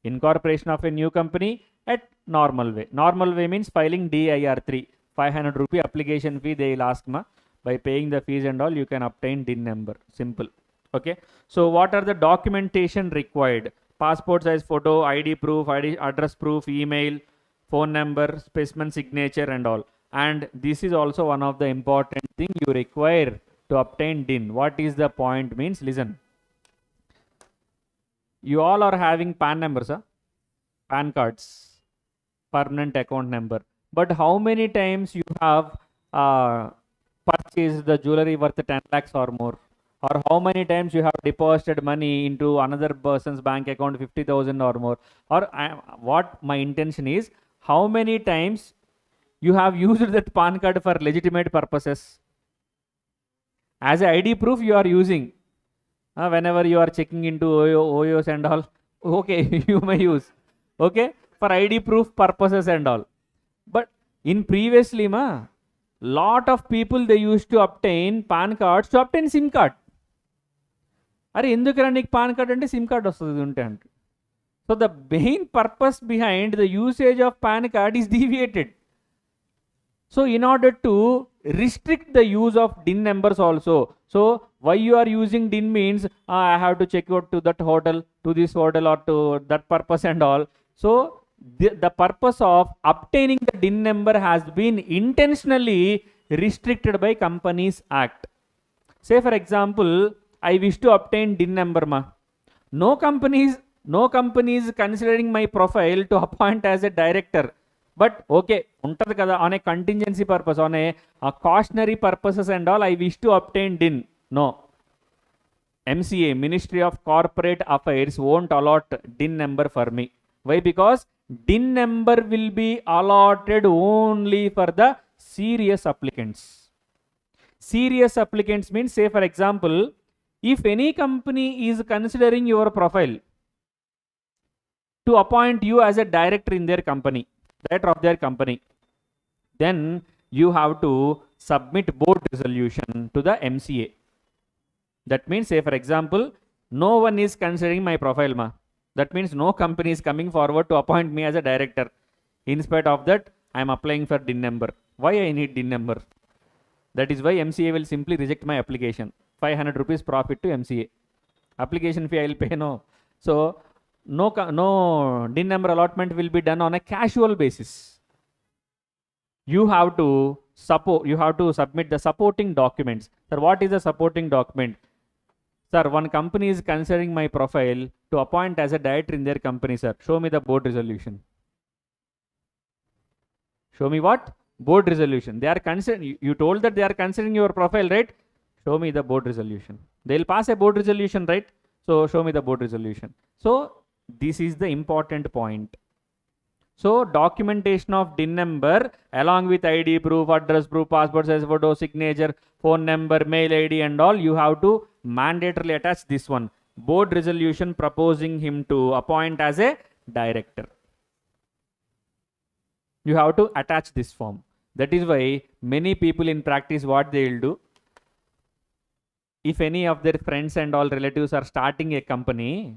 incorporation of a new company, at normal way. Normal way means filing DIR3. 500 rupee application fee they will ask, ma. By paying the fees and all, you can obtain DIN number. Simple. Okay. So what are the documentation required? Passport size photo, ID proof, address proof, email, phone number, specimen signature and all. And this is also one of the important thing you require to obtain DIN. What is the point means? Listen. You all are having PAN numbers, huh? PAN cards, permanent account number. But how many times you have purchased the jewelry worth 10 lakhs or more? Or how many times you have deposited money into another person's bank account 50,000 or more? Or what my intention is, how many times you have used that PAN card for legitimate purposes? As a ID proof you are using. Whenever you are checking into OYOs and all, okay, you may use. Okay, for ID proof purposes and all. But in previously, lot of people they used to obtain PAN cards to obtain SIM card. Are ఎందుకురా నీకు pan card అంటే SIM card వస్తుంది ఉంటే అంటే. So the main purpose behind the usage of PAN card is deviated. So in order to restrict the use of DIN numbers also. So why you are using DIN means I have to check out to that hotel, to this hotel or to that purpose and all. So the purpose of obtaining the DIN number has been intentionally restricted by Companies Act. Say for example, I wish to obtain DIN number, ma. No company is considering my profile to appoint as a director. But okay, untadi kada, on a contingency purpose, on a cautionary purposes and all, I wish to obtain DIN. No. MCA, Ministry of Corporate Affairs, won't allot DIN number for me. Why? Because DIN number will be allotted only for the serious applicants. Serious applicants means, say for example, if any company is considering your profile to appoint you as a director in their company, director of their company, then you have to submit board resolution to the MCA. That means, say for example, no one is considering my profile, ma. That means no company is coming forward to appoint me as a director. In spite of that, I am applying for DIN number. Why I need DIN number? That is why MCA will simply reject my application. 500 rupees profit to MCA. Application fee I will pay, no. So no DIN number allotment will be done on a casual basis. You have to submit the supporting documents. Sir, what is the supporting document? Sir, one company is considering my profile to appoint as a director in their company, sir. Show me the board resolution. Show me what? Board resolution. They are considering, you told that they are considering your profile, right? Show me the board resolution. They will pass a board resolution, right? So show me the board resolution. So this is the important point. So documentation of DIN number along with ID proof, address proof, passport size photo, signature, phone number, mail ID and all, you have to mandatorily attach this one. Board resolution proposing him to appoint as a director. You have to attach this form. That is why many people in practice, what they will do, if any of their friends and all relatives are starting a company,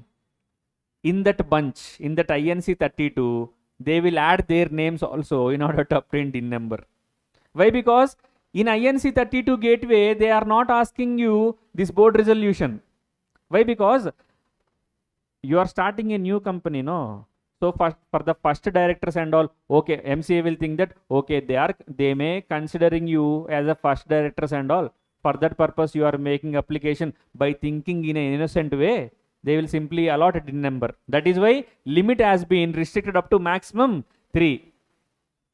in that bunch, in that INC 32, they will add their names also in order to obtain DIN number. Why? Because in INC 32 gateway, they are not asking you this board resolution. Why? Because you are starting a new company, no? So for the first directors and all, okay, MCA will think that, okay, they may considering you as a first directors and all. For that purpose, you are making application by thinking in an innocent way. They will simply allot a DIN number. That is why limit has been restricted up to maximum 3.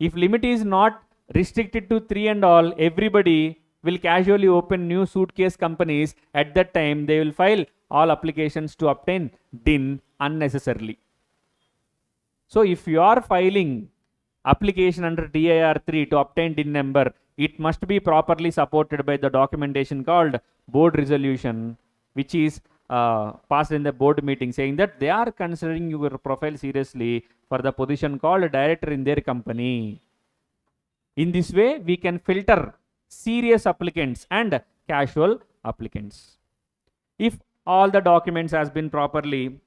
If limit is not restricted to 3 and all, everybody will casually open new suitcase companies. At that time, they will file all applications to obtain DIN unnecessarily. So if you are filing application under DIR 3 to obtain DIN number, it must be properly supported by the documentation called board resolution, which is passed in the board meeting, saying that they are considering your profile seriously for the position called director in their company. In this way, we can filter serious applicants and casual applicants. If all the documents has been properly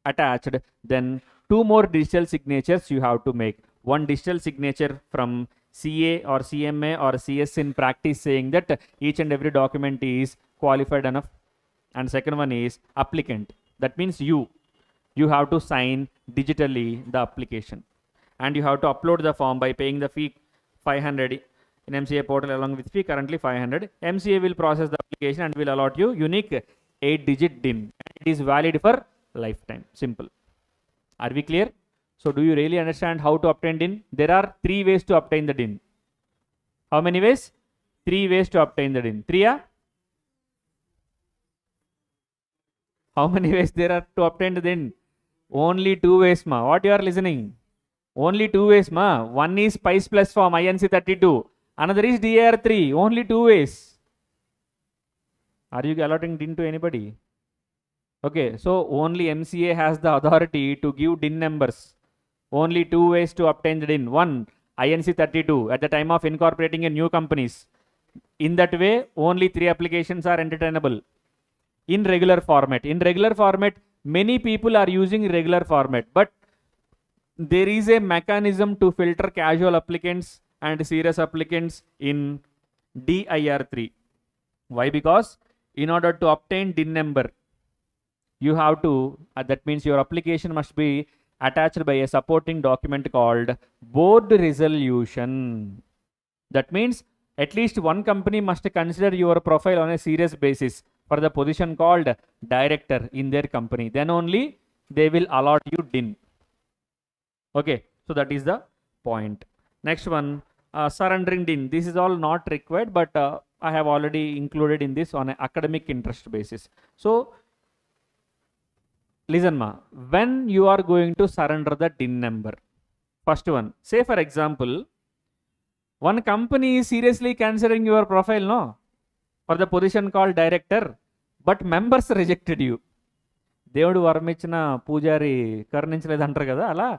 attached, then 2 more digital signatures you have to make. One digital signature from CA or CMA or CS in practice, saying that each and every document is qualified enough. And second one is applicant. That means you have to sign digitally the application. And you have to upload the form by paying the fee 500 in MCA portal along with fee, currently 500. MCA will process the application and will allot you unique 8-digit DIN. It is valid for lifetime. Simple. Are we clear? So do you really understand how to obtain DIN? There are 3 ways to obtain the DIN. How many ways? 3 ways to obtain the DIN. 3 yeah? How many ways there are to obtain the DIN? Only 2 ways, ma. What you are listening? Only 2 ways, ma. One is SPICE plus form, INC 32. Another is DIR 3. Only 2 ways. Are you allotting DIN to anybody? Okay, so only MCA has the authority to give DIN numbers. Only 2 ways to obtain the DIN. One, INC 32 at the time of incorporating a new companies. In that way, only 3 applications are entertainable. In regular format. In regular format, many people are using regular format, but there is a mechanism to filter casual applicants and serious applicants in DIR 3. Why? Because in order to obtain DIN number, you have to, that means your application must be attached by a supporting document called board resolution. That means at least one company must consider your profile on a serious basis for the position called director in their company. Then only they will allot you DIN. Okay, so that is the point. Next one, surrendering DIN. This is all not required, but I have already included in this on an academic interest basis. So listen, ma, when you are going to surrender the DIN number, first one, say for example, one company is seriously considering your profile, no, for the position called director, but members rejected you. దేవుడు వరమిచ్చిన పూజారి కరుణించలేదు అంటారు కదా, అలా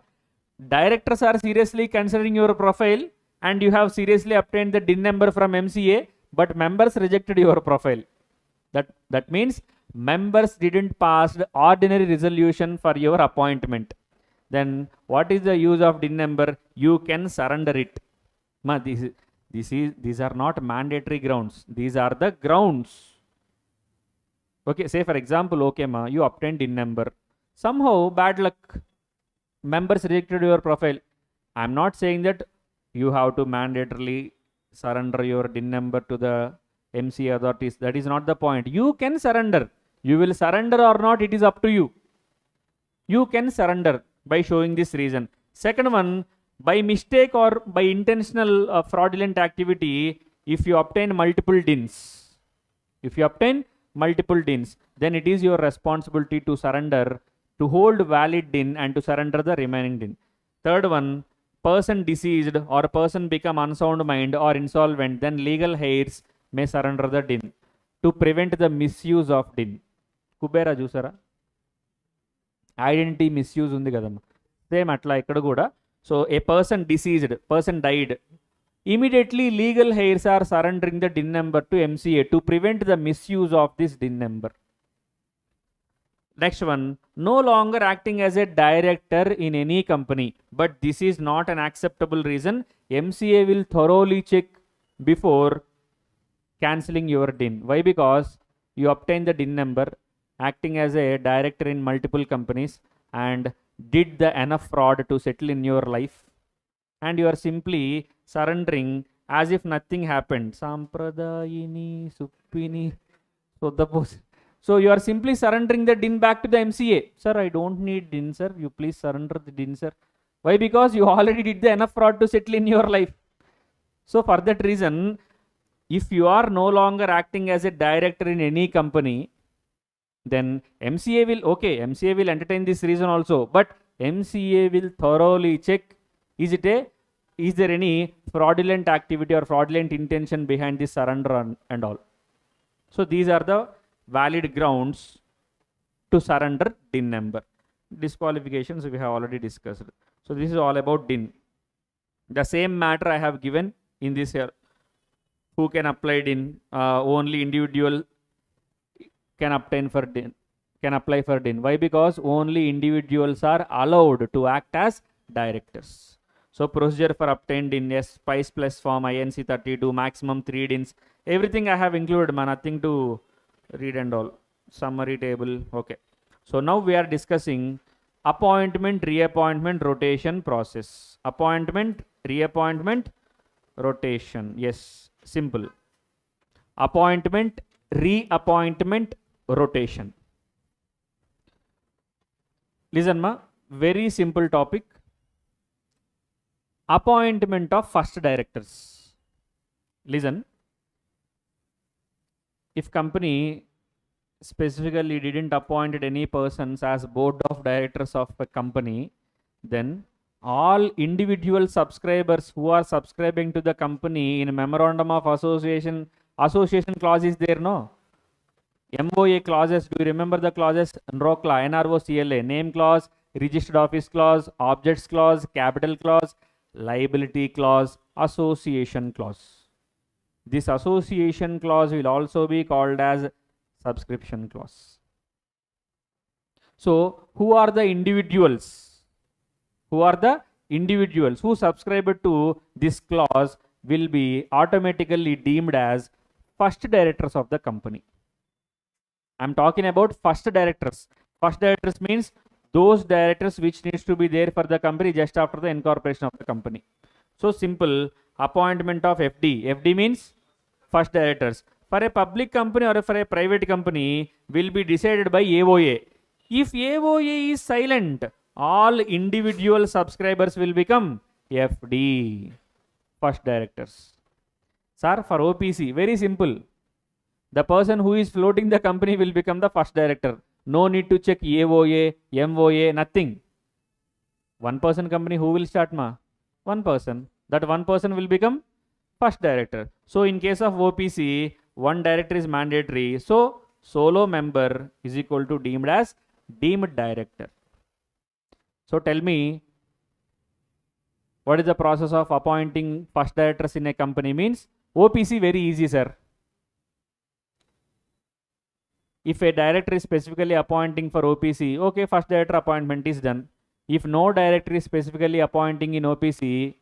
directors are seriously considering your profile and you have seriously obtained the DIN number from MCA, but members rejected your profile. That means members didn't pass the ordinary resolution for your appointment. Then what is the use of DIN number? You can surrender it. Ma, these are not mandatory grounds. These are the grounds. Okay, say for example, okay, ma, you obtained DIN number. Somehow bad luck, members rejected your profile. I'm not saying that you have to mandatorily surrender your DIN number to the MCA authorities. That is not the point. You can surrender. You will surrender or not, it is up to you. You can surrender by showing this reason. Second one, by mistake or by intentional fraudulent activity, if you obtain multiple DINs, then it is your responsibility to surrender, to hold valid DIN and to surrender the remaining DIN. Third one, person deceased or person become unsound mind or insolvent, then legal heirs may surrender the DIN to prevent the misuse of DIN. Kubera చూసారా, identity misuse ఉంది కదమ్మా, same అట్లా ఇక్కడ కూడా. So a person deceased, person died, immediately legal heirs are surrendering the DIN number to MCA to prevent the misuse of this DIN number. Next one, no longer acting as a director in any company. But this is not an acceptable reason. MCA will thoroughly check before cancelling your DIN. Why? Because you obtain the DIN number acting as a director in multiple companies and did the enough fraud to settle in your life, and you are simply surrendering as if nothing happened. Sampradayini, Suppini. So you are simply surrendering the DIN back to the MCA. Sir, I don't need DIN, sir. You please surrender the DIN, sir. Why? Because you already did the enough fraud to settle in your life. So for that reason, if you are no longer acting as a director in any company, then MCA will entertain this reason also, but MCA will thoroughly check, is there any fraudulent activity or fraudulent intention behind this surrender and all. So these are the valid grounds to surrender DIN number. Disqualifications we have already discussed. So this is all about DIN. The same matter I have given in this here. Who can apply DIN? Only individual can apply for DIN. Why? Because only individuals are allowed to act as directors. So procedure for obtained DIN, yes, SPICE plus form, INC 32, maximum 3 DINs. Everything I have included, nothing to read and all. Summary table, okay. So now we are discussing appointment, reappointment, rotation process. Appointment, reappointment, rotation. Yes, simple. Appointment, reappointment, rotation. Listen ma, very simple topic. Appointment of first directors. Listen, if company specifically didn't appoint any persons as board of directors of a company, then all individual subscribers who are subscribing to the company in a memorandum of association clause is there, no? MOA clauses, do you remember the clauses? NROCLA, NROCLA, name clause, registered office clause, objects clause, capital clause, liability clause, association clause. This association clause will also be called as subscription clause. So who are the individuals? Who are the individuals who subscribe to this clause will be automatically deemed as first directors of the company. I'm talking about first directors. First directors means those directors which needs to be there for the company just after the incorporation of the company. So simple, appointment of FD. FD means first directors. For a public company or for a private company will be decided by AOA. If AOA is silent, all individual subscribers will become FD, first directors. Sir, for OPC, very simple. The person who is floating the company will become the first director. No need to check AOA, MOA, nothing. One person company, who will start ma? One person. That one person will become first director. So in case of OPC, one director is mandatory. So solo member is equal to deemed as deemed director. So tell me, what is the process of appointing first directors in a company means? OPC very easy, sir. If a director is specifically appointing for OPC, okay, first director appointment is done. If no director is specifically appointing in OPC,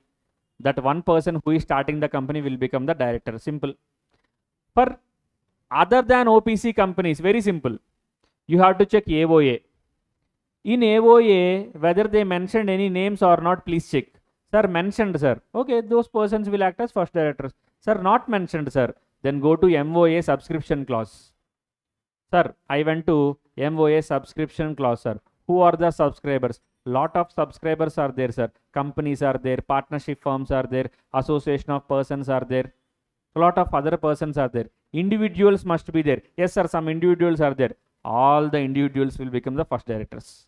that one person who is starting the company will become the director. Simple. For other than OPC companies, very simple. You have to check AOA. In AOA, whether they mentioned any names or not, please check. Sir, mentioned, sir. Okay, those persons will act as first directors. Sir, not mentioned, sir. Then go to MOA subscription clause. Sir, I went to MOA subscription clause, sir. Who are the subscribers? Lot of subscribers are there, sir. Companies are there, partnership firms are there, association of persons are there. A lot of other persons are there. Individuals must be there. Yes, sir, some individuals are there. All the individuals will become the first directors.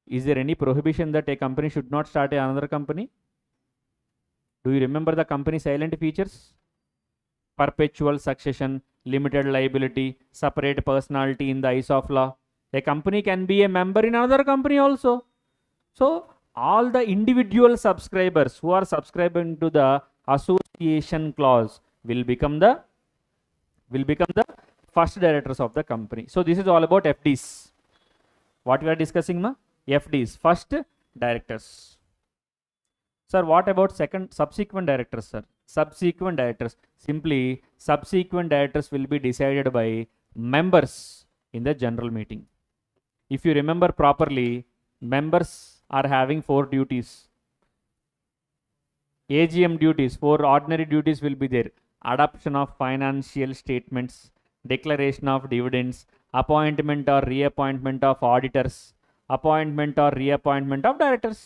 Is there any prohibition that a company should not start another company? Do you remember the company silent features? Perpetual succession, limited liability, separate personality in the eyes of law. A company can be a member in another company also. So all the individual subscribers who are subscribing to the association clause will become the first directors of the company. So this is all about FDs. What we are discussing, ma? FDs, first directors. Sir, what about subsequent directors, sir? Subsequent directors. Simply, subsequent directors will be decided by members in the general meeting. If you remember properly, members are having 4 duties. AGM duties, 4 ordinary duties will be there. Adoption of financial statements, declaration of dividends, appointment or reappointment of auditors, appointment or reappointment of directors.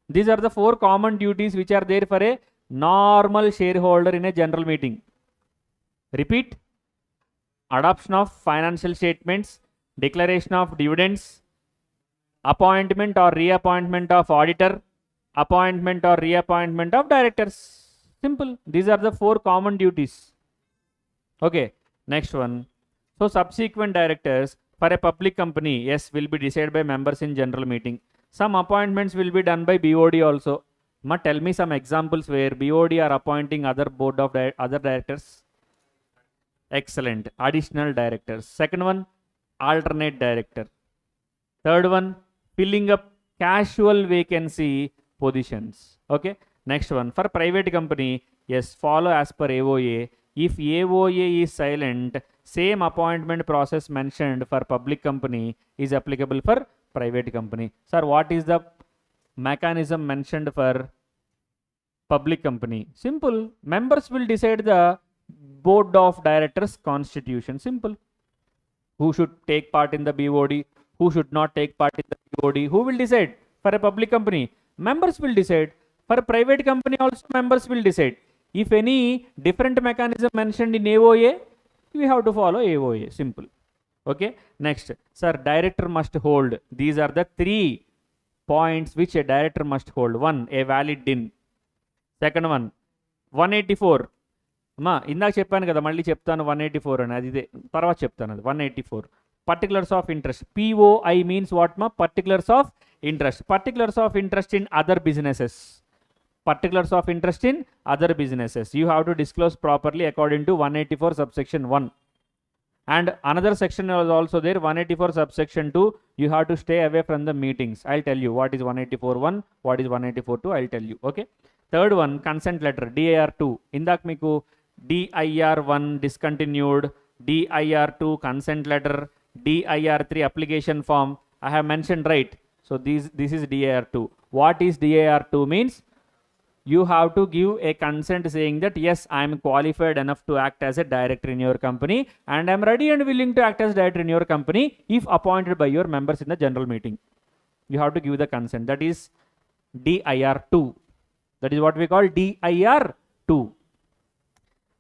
These are the 4 common duties which are there for a normal shareholder in a general meeting. Repeat. Adoption of financial statements, declaration of dividends, appointment or reappointment of auditor, appointment or reappointment of directors. Simple. These are the 4 common duties. Okay. Next one. So subsequent directors for a public company, yes, will be decided by members in general meeting. Some appointments will be done by BOD also. Ma, tell me some examples where BOD are appointing other other directors. Excellent. Additional directors. Second one, alternate director. Third one, filling up casual vacancy positions. Okay. Next one, for private company, yes, follow as per AOA. If AOA is silent, same appointment process mentioned for public company is applicable for private company. Sir, what is the mechanism mentioned for public company? Simple. Members will decide the board of directors constitution. Simple. Who should take part in the BOD? Who should not take part in the BOD? Who will decide? For a public company, members will decide. For a private company also, members will decide. If any different mechanism mentioned in AOA, we have to follow AOA. Simple. Okay. Next, sir, director must hold. These are the 3 points which a director must hold. 1, a valid DIN. Second one, 184. Ma, ఇందాక చెప్పాను కదా, మళ్ళీ చెప్తాను 184 అని, అది తర్వాత చెప్తాను అది 184. Particulars of interest. POI means what, ma? Particulars of interest. Particulars of interest in other businesses. Particulars of interest in other businesses. You have to disclose properly according to 184 subsection 1. And another section is also there, 184 subsection 2. You have to stay away from the meetings. I'll tell you what is 184.1, what is 184.2, I'll tell you. Okay. Third one, consent letter, DIR2. Indak meeku DIR1 discontinued, DIR2 consent letter, DIR3 application form. I have mentioned, right? So this is DIR2. What is DIR2 means? You have to give a consent saying that yes, I am qualified enough to act as a director in your company and I am ready and willing to act as director in your company if appointed by your members in the general meeting. You have to give the consent. That is DIR2. That is what we call DIR2.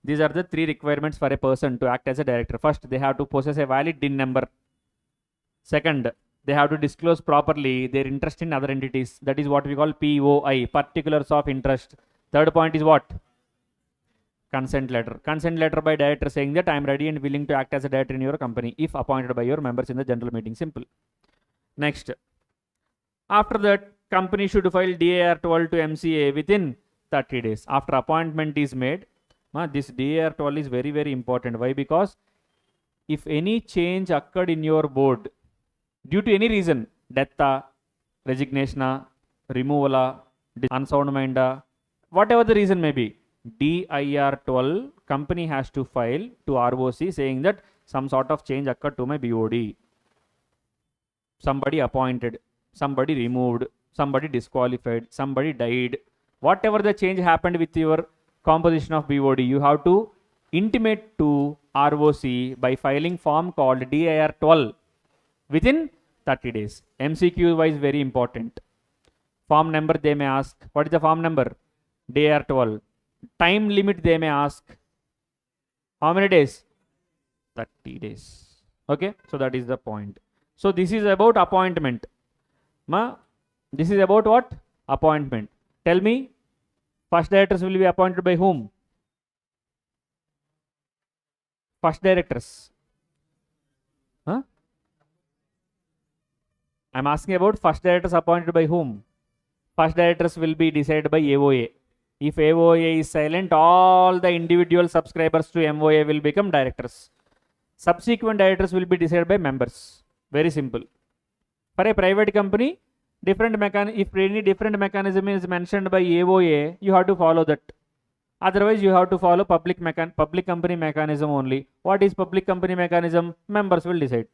These are the 3 requirements for a person to act as a director. First, they have to possess a valid DIN number. Second, they have to disclose properly their interest in other entities. That is what we call POI, particulars of interest. Third point is what? Consent letter. Consent letter by director saying that I am ready and willing to act as a director in your company if appointed by your members in the general meeting. Simple. Next, after that, company should file DIR12 to MCA within 30 days. After appointment is made, this DIR12 is very, very important. Why? Because if any change occurred in your board due to any reason, death, resignation, removal, unsound mind, whatever the reason may be, DIR12 company has to file to ROC saying that some sort of change occurred to my BOD. Somebody appointed, somebody removed, somebody disqualified, somebody died. Whatever the change happened with your composition of BOD, you have to intimate to ROC by filing form called DIR12 within 30 days. MCQ wise very important. Form number they may ask. What is the form number? DIR12. Time limit they may ask. How many days? 30 days. Okay. So that is the point. So this is about appointment. This is about what? Appointment. Tell me, first directors will be appointed by whom? First directors. I'm asking about first directors appointed by whom? First directors will be decided by AOA. If AOA is silent, all the individual subscribers to MOA will become directors. Subsequent directors will be decided by members. Very simple. For a private company, if any different mechanism is mentioned by AOA, you have to follow that. Otherwise, you have to follow public company mechanism only. What is public company mechanism? Members will decide.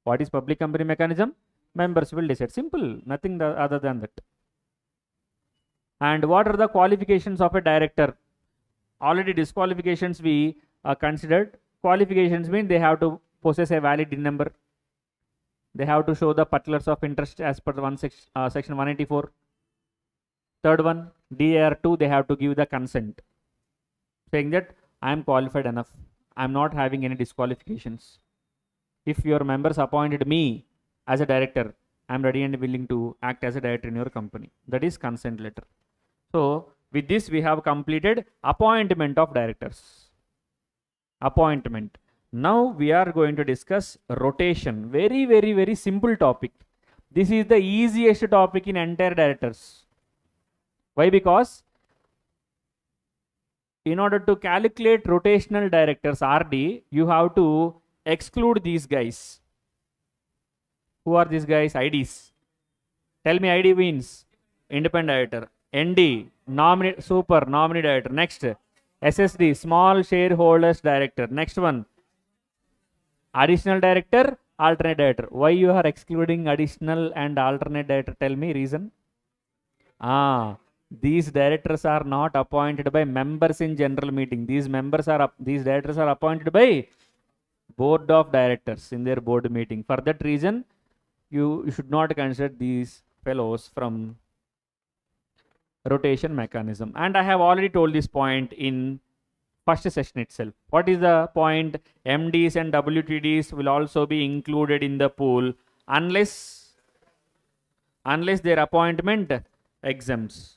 What is public company mechanism? Members will decide. Simple. Nothing other than that. And what are the qualifications of a director? Already disqualifications we considered. Qualifications mean they have to possess a valid DIN number. They have to show the particulars of interest as per section 184. Third one, DAR2, they have to give the consent, saying that I am qualified enough. I am not having any disqualifications. If your members appointed me as a director, I am ready and willing to act as a director in your company. That is consent letter. So with this, we have completed appointment of directors. Appointment. Now we are going to discuss rotation. Very, very, very simple topic. This is the easiest topic in entire directors. Why? Because in order to calculate rotational directors RD, you have to exclude these guys. Who are these guys? IDs. Tell me ID means independent director. ND, nominee, super, nominee director. Next, SSD, small shareholders director. Next one, additional director, alternate director. Why you are excluding additional and alternate director? Tell me reason. These directors are not appointed by members in general meeting. These directors are appointed by board of directors in their board meeting. For that reason, you should not consider these fellows from rotation mechanism. And I have already told this point in first session itself. What is the point? MDs and WTDs will also be included in the pool unless their appointment exempts.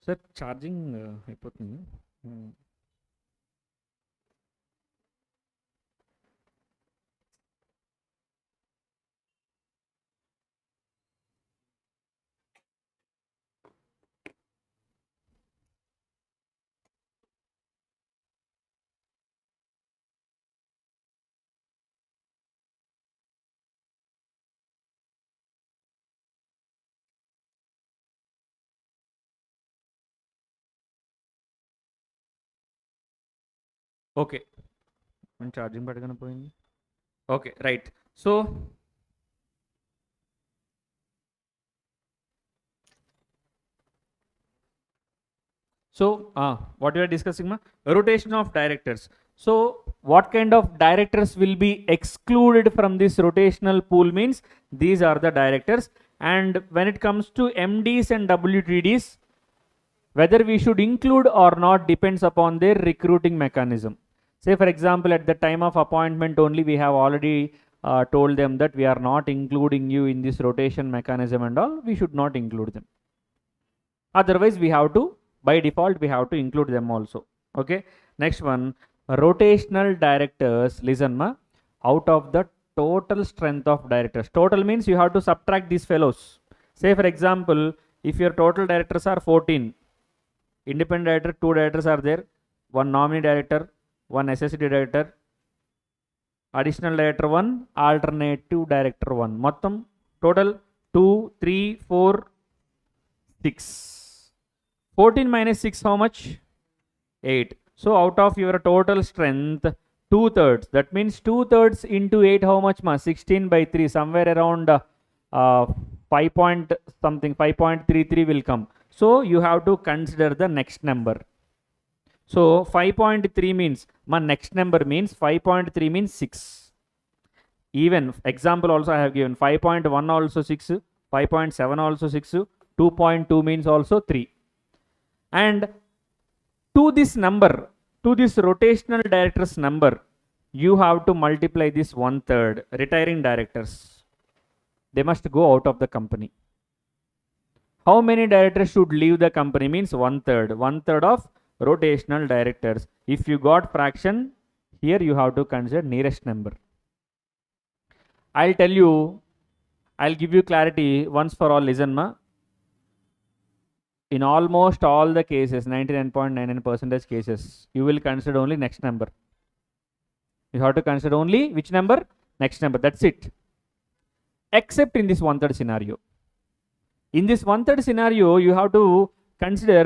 Sir, charging అయిపోతుంది. Okay. I'm charging పెట్టగానే పోయింది. Okay, right. So what we are discussing, rotation of directors. So what kind of directors will be excluded from this rotational pool means these are the directors. And when it comes to MDs and WTDs, whether we should include or not depends upon their recruiting mechanism. Say for example, at the time of appointment only, we have already told them that we are not including you in this rotation mechanism and all, we should not include them. Otherwise, we have to, by default, we have to include them also. Okay. Next one, rotational directors. Listen, out of the total strength of directors. Total means you have to subtract these fellows. Say for example, if your total directors are 14, independent director, 2 directors are there, 1 nominee director, 1 SSD director, additional director 1, alternative director 1. Mottam total 2, 3, 4, 6. 14 minus 6, how much? 8. So out of your total strength, 2/3. That means 2/3 into 8, how much? 16 by 3. Somewhere around 5 point something, 5.33 will come. So you have to consider the next number. So 5.3 means, my next number means 5.3 means 6. Even example also I have given 5.1 also 6, 5.7 also 6, 2.2 means also 3. And to this number, to this rotational directors number, you have to multiply this 1/3 retiring directors. they must go out of the company. How many directors should leave the company means 1/3. 1/3 of rotational directors. If you got fraction, here you have to consider nearest number. I'll tell you, I'll give you clarity once for all. Listen, ma. In almost all the cases, 99.99% cases, you will consider only next number. You have to consider only which number? Next number. That's it. Except in this 1/3 scenario. In this 1/3 scenario, you have to consider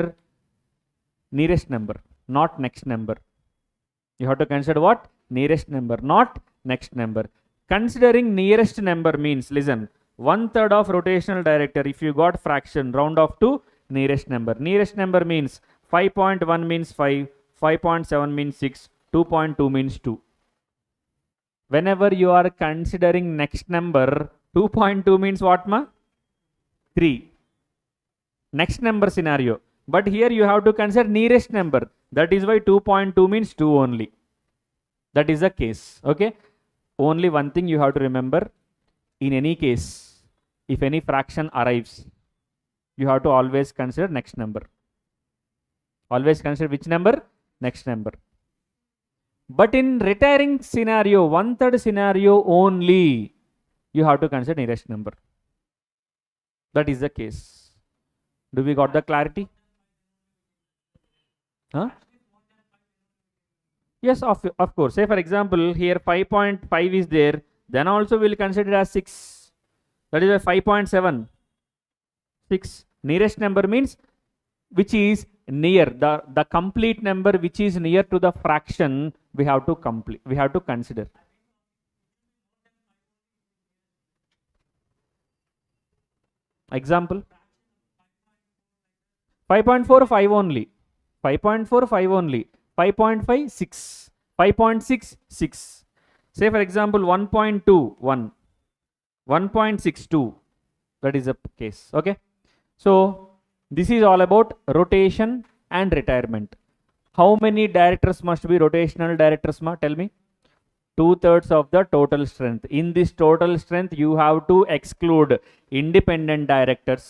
nearest number, not next number. You have to consider what? Nearest number, not next number. Considering nearest number means, listen, 1/3 of rotational director, if you got fraction, round off to nearest number. Nearest number means 5.1 means 5, 5.7 means 6, 2.2 means 2. Whenever you are considering next number, 2.2 means what, ma? 3. Next number scenario. But here you have to consider nearest number. That is why 2.2 means 2 only. That is the case. Okay. Only one thing you have to remember. In any case, if any fraction arrives, you have to always consider next number. Always consider which number? Next number. But in retiring scenario, 1/3 scenario only, you have to consider nearest number. That is the case. Do we got the clarity? Huh? Yes, of course. Say for example, here 5.5 is there, then also we'll consider as 6. That is why 5.7. 6. Nearest number means which is near, the complete number which is near to the fraction we have to consider. Example 5.4 5 only, 5.4 5 only, 5.5 6, 5.6 6. Say for example 1.2 1, 1.62, that is the case. Okay, so this is all about rotation and retirement. How many directors must be rotational directors, ma? Tell me. 2/3 of the total strength. In this total strength, you have to exclude independent directors,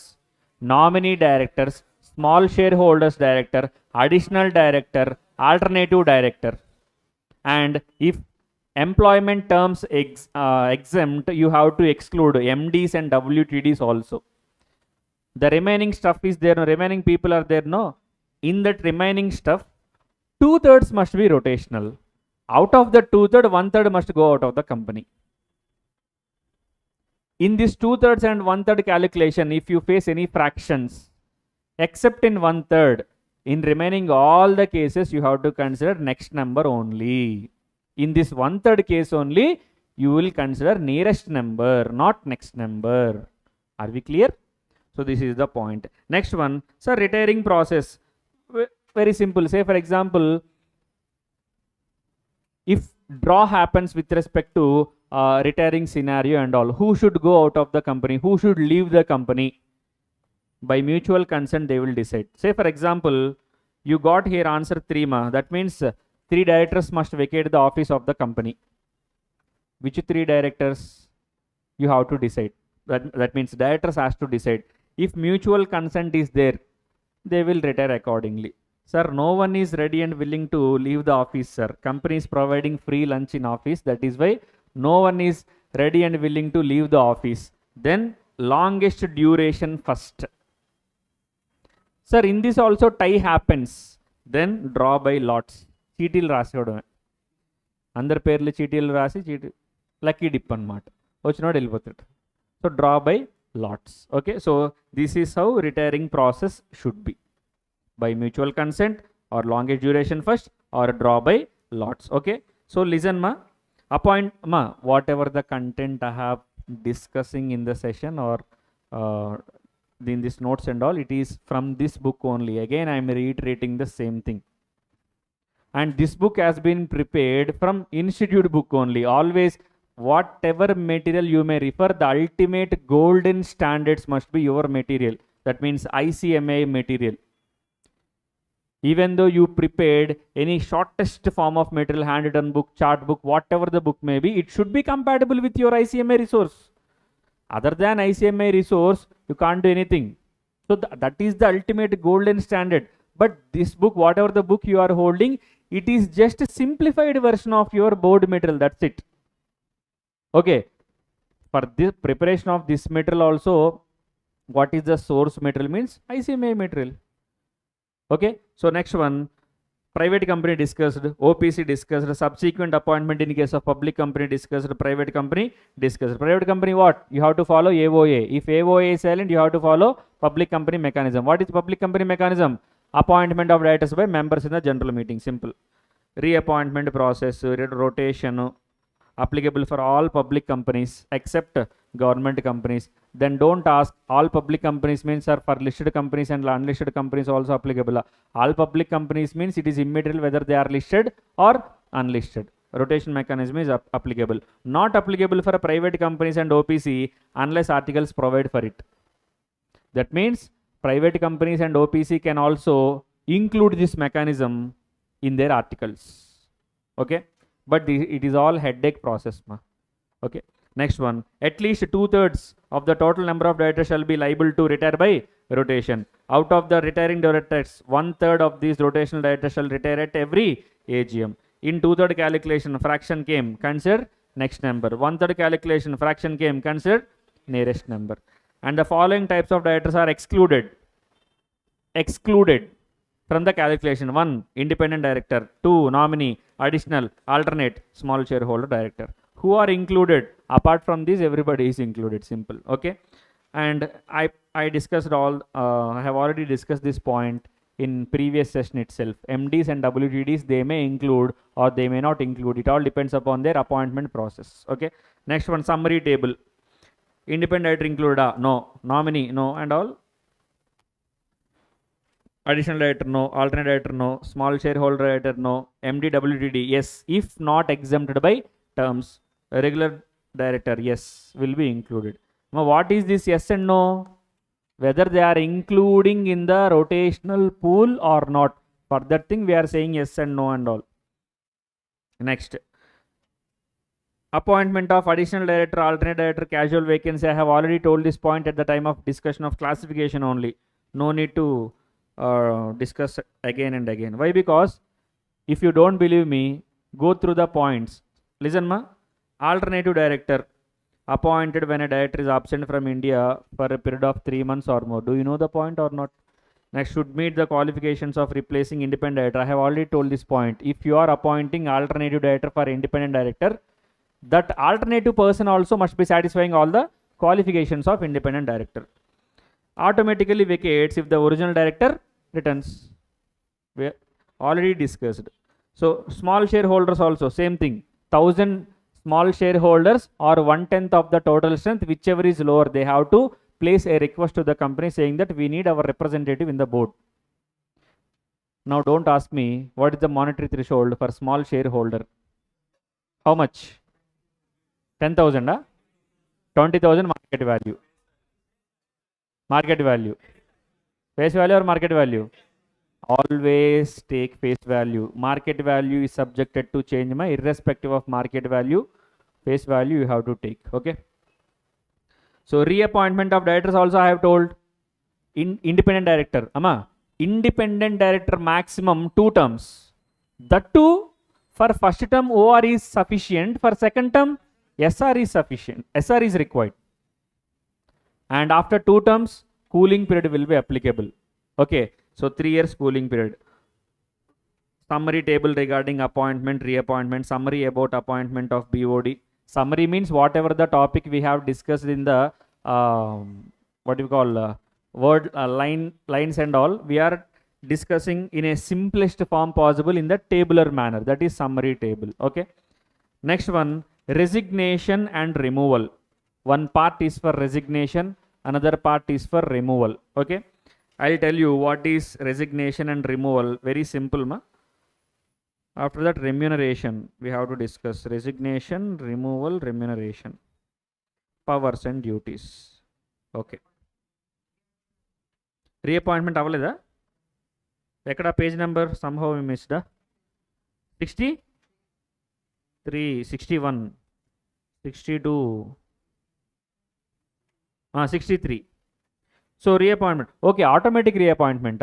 nominee directors, small shareholders director, additional director, alternative director. And if employment terms exempt, you have to exclude MDs and WTDs also. The remaining stuff is there, no? Remaining people are there, no? In that remaining stuff, 2/3 must be rotational. Out of the 2/3, 1/3 must go out of the company. In this 2/3 and 1/3 calculation, if you face any fractions, except in 1/3, in remaining all the cases, you have to consider next number only. In this 1/3 case only, you will consider nearest number, not next number. Are we clear? So this is the point. Next one, sir, retiring process. Very simple. Say for example, if draw happens with respect to retiring scenario and all, who should go out of the company? Who should leave the company? By mutual consent, they will decide. Say for example, you got here answer 3, ma. That means 3 directors must vacate the office of the company. Which 3 directors? You have to decide. That means directors has to decide. If mutual consent is there, they will retire accordingly. Sir, no one is ready and willing to leave the office, sir. Company is providing free lunch in office. That is why no one is ready and willing to leave the office. Then longest duration first. Sir, in this also tie happens. Then draw by lots. చీటీలు రాసుకోవడమే. అందరి పేర్లు చీటీలు రాసి lucky dip అన్నమాట. వచ్చినోడు వెళ్ళిపోతాడు. So draw by lots. Okay, so this is how retiring process should be. By mutual consent or longest duration first or draw by lots. Okay, so listen, ma. Appoint, ma, whatever the content I have discussing in the session or in this notes and all, it is from this book only. Again, I am reiterating the same thing. And this book has been prepared from institute book only. Always, whatever material you may refer, the ultimate golden standards must be your material. That means ICMA material. Even though you prepared any shortest form of material, handwritten book, chart book, whatever the book may be, it should be compatible with your ICMA resource. Other than icmai resource, you can't do anything. So that is the ultimate golden standard. But this book, whatever the book you are holding, it is just a simplified version of your board material. That's it. Okay. For this preparation of this material also, what is the source material means icmai material. Okay. So next one, private company discussed, OPC discussed, subsequent appointment in case of public company discussed, private company discussed. Private company what? You have to follow AOA. If AOA is silent, you have to follow public company mechanism. What is public company mechanism? Appointment of directors by members in the general meeting. Simple. Reappointment process, rotation, applicable for all public companies except government companies. Then don't ask all public companies means are for listed companies and unlisted companies also applicable. All public companies means it is immaterial whether they are listed or unlisted. Rotation mechanism is applicable. Not applicable for private companies and OPC unless articles provide for it. That means private companies and OPC can also include this mechanism in their articles. Okay. But it is all headache process. Okay. Next one, at least 2/3 of the total number of directors shall be liable to retire by rotation. Out of the retiring directors, 1/3 of these rotational directors shall retire at every AGM. In 2/3 calculation, fraction came, consider next number. 1/3 calculation, fraction came, consider nearest number. And the following types of directors are excluded from the calculation. 1, independent director. 2, nominee, additional, alternate, small shareholder director. Who are included? Apart from this, everybody is included. Simple. Okay. And I discussed all, I have already discussed this point in previous session itself. MDs and WTDs, they may include or they may not include. It all depends upon their appointment process. Okay. Next one, summary table. Independent director included? No. Nominee? No. And all? Additional director? No. Alternate director? No. Small shareholder director? No. MD, WTD? Yes. If not exempted by terms. Regular director? Yes. Will be included. Now what is this yes and no? Whether they are including in the rotational pool or not. For that thing we are saying yes and no and all. Next. Appointment of additional director, alternate director, casual vacancy. I have already told this point at the time of discussion of classification only. No need to discuss again and again. Why? Because if you don't believe me, go through the points. Listen ma. Alternative director appointed when a director is absent from India for a period of 3 months or more. Do you know the point or not? Next, should meet the qualifications of replacing independent director. I have already told this point. If you are appointing alternative director for independent director, that alternative person also must be satisfying all the qualifications of independent director. Automatically vacates if the original director returns. We already discussed. So small shareholders also same thing. 1000 small shareholders or 1/10 of the total strength, whichever is lower, they have to place a request to the company saying that we need our representative in the board. Now don't ask me what is the monetary threshold for small shareholder. How much? 10,000? 20,000 market value. Market value. Face value or market value? Always take face value. Market value is subjected to change, irrespective of market value. Face value you have to take. Okay. So reappointment of directors also I have told. Independent director. Independent director maximum 2 terms. That too, for first term OR is sufficient. For second term SR is sufficient. SR is required. And after 2 terms, cooling period will be applicable. Okay. So 3 years cooling period. Summary table regarding appointment, reappointment, summary about appointment of BOD. Summary means whatever the topic we have discussed in the what do you call word lines and all, we are discussing in a simplest form possible in the tabular manner. That is summary table. Okay. Next one, resignation and removal. One part is for resignation, another part is for removal. Okay. I'll tell you what is resignation and removal. Very simple, ma. After that, remuneration we have to discuss. Resignation, removal, remuneration, powers and duties. Okay. Reappointment avaleda? Ekkada page number somehow we missed. 63, 61, 62, 63. So reappointment. Okay, automatic reappointment.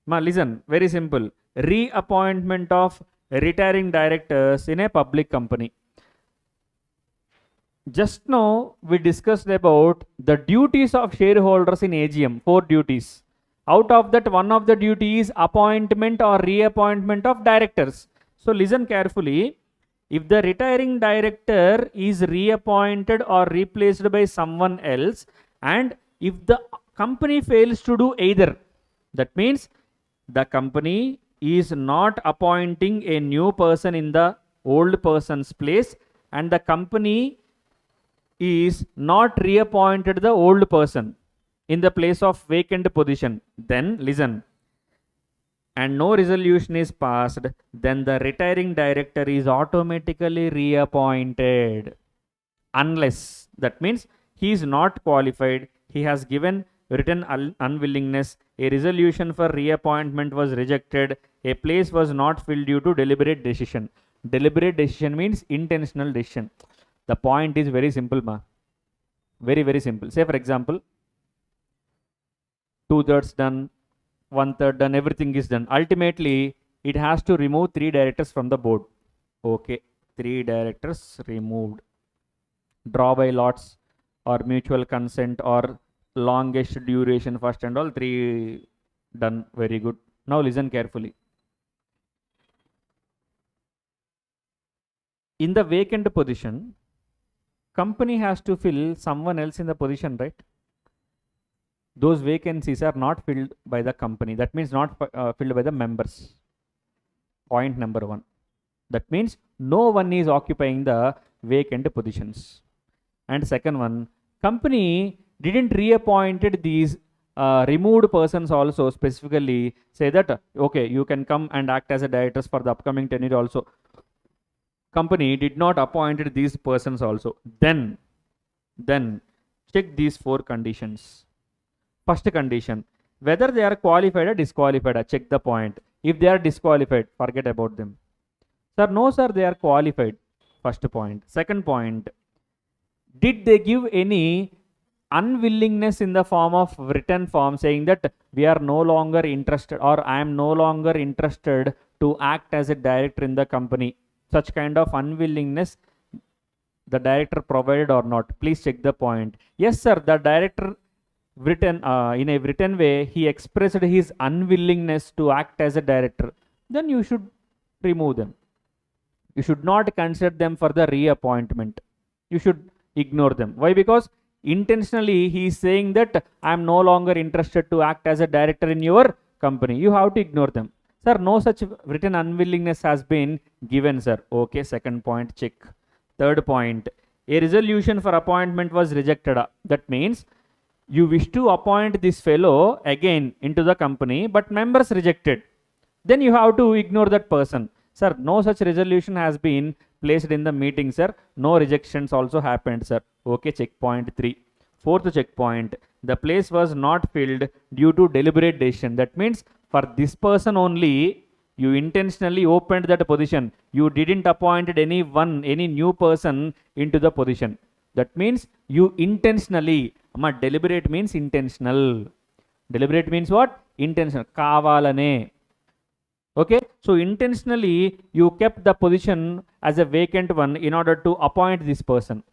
Listen, very simple. Reappointment of retiring directors in a public company. Just now we discussed about the duties of shareholders in AGM, 4 duties. Out of that, one of the duties is appointment or reappointment of directors. So listen carefully. If the retiring director is reappointed or replaced by someone else, and if the company fails to do either, that means the company is not appointing a new person in the old person's place, and the company is not reappointed the old person in the place of vacant position, then listen, and no resolution is passed, then the retiring director is automatically reappointed. Unless, that means he is not qualified, he has given written unwillingness, a resolution for reappointment was rejected, a place was not filled due to deliberate decision. Deliberate decision means intentional decision. The point is very simple, very, very simple. Say for example, 2/3 done, 1/3 done, everything is done. Ultimately, it has to remove 3 directors from the board. Okay, 3 directors removed. Draw by lots or mutual consent or longest duration first and all, 3 done. Very good. Now listen carefully. In the vacant position, company has to fill someone else in the position, right? Those vacancies are not filled by the company. That means not filled by the members. Point number 1. That means no one is occupying the vacant positions. And second one, company didn't reappointed these removed persons also specifically say that, okay, you can come and act as a directors for the upcoming tenure also. Company did not appointed these persons also. Then check these 4 conditions. First condition, whether they are qualified or disqualified. Check the point. If they are disqualified, forget about them. Sir, no sir, they are qualified. First point. Second point, did they give any unwillingness in the form of written form saying that we are no longer interested or I am no longer interested to act as a director in the company? Such kind of unwillingness the director provided or not? Please check the point. Yes sir, the director written in a written way he expressed his unwillingness to act as a director, then you should remove them. You should not consider them for the reappointment. You should ignore them. Why? Because intentionally he is saying that I am no longer interested to act as a director in your company. You have to ignore them. Sir, no such written unwillingness has been given, sir. Okay, second point, check. Third point, a resolution for appointment was rejected. That means you wish to appoint this fellow again into the company, but members rejected. Then you have to ignore that person. Sir, no such resolution has been placed in the meeting, sir. No rejections also happened, sir. Okay, checkpoint 3. Fourth checkpoint, the place was not filled due to deliberate decision. That means for this person only, you intentionally opened that position. You didn't appoint any new person into the position. That means you intentionally, deliberate means intentional. Deliberate means what? Intentional. Kavalane. Okay, so intentionally you kept the position as a vacant one in order to appoint this person.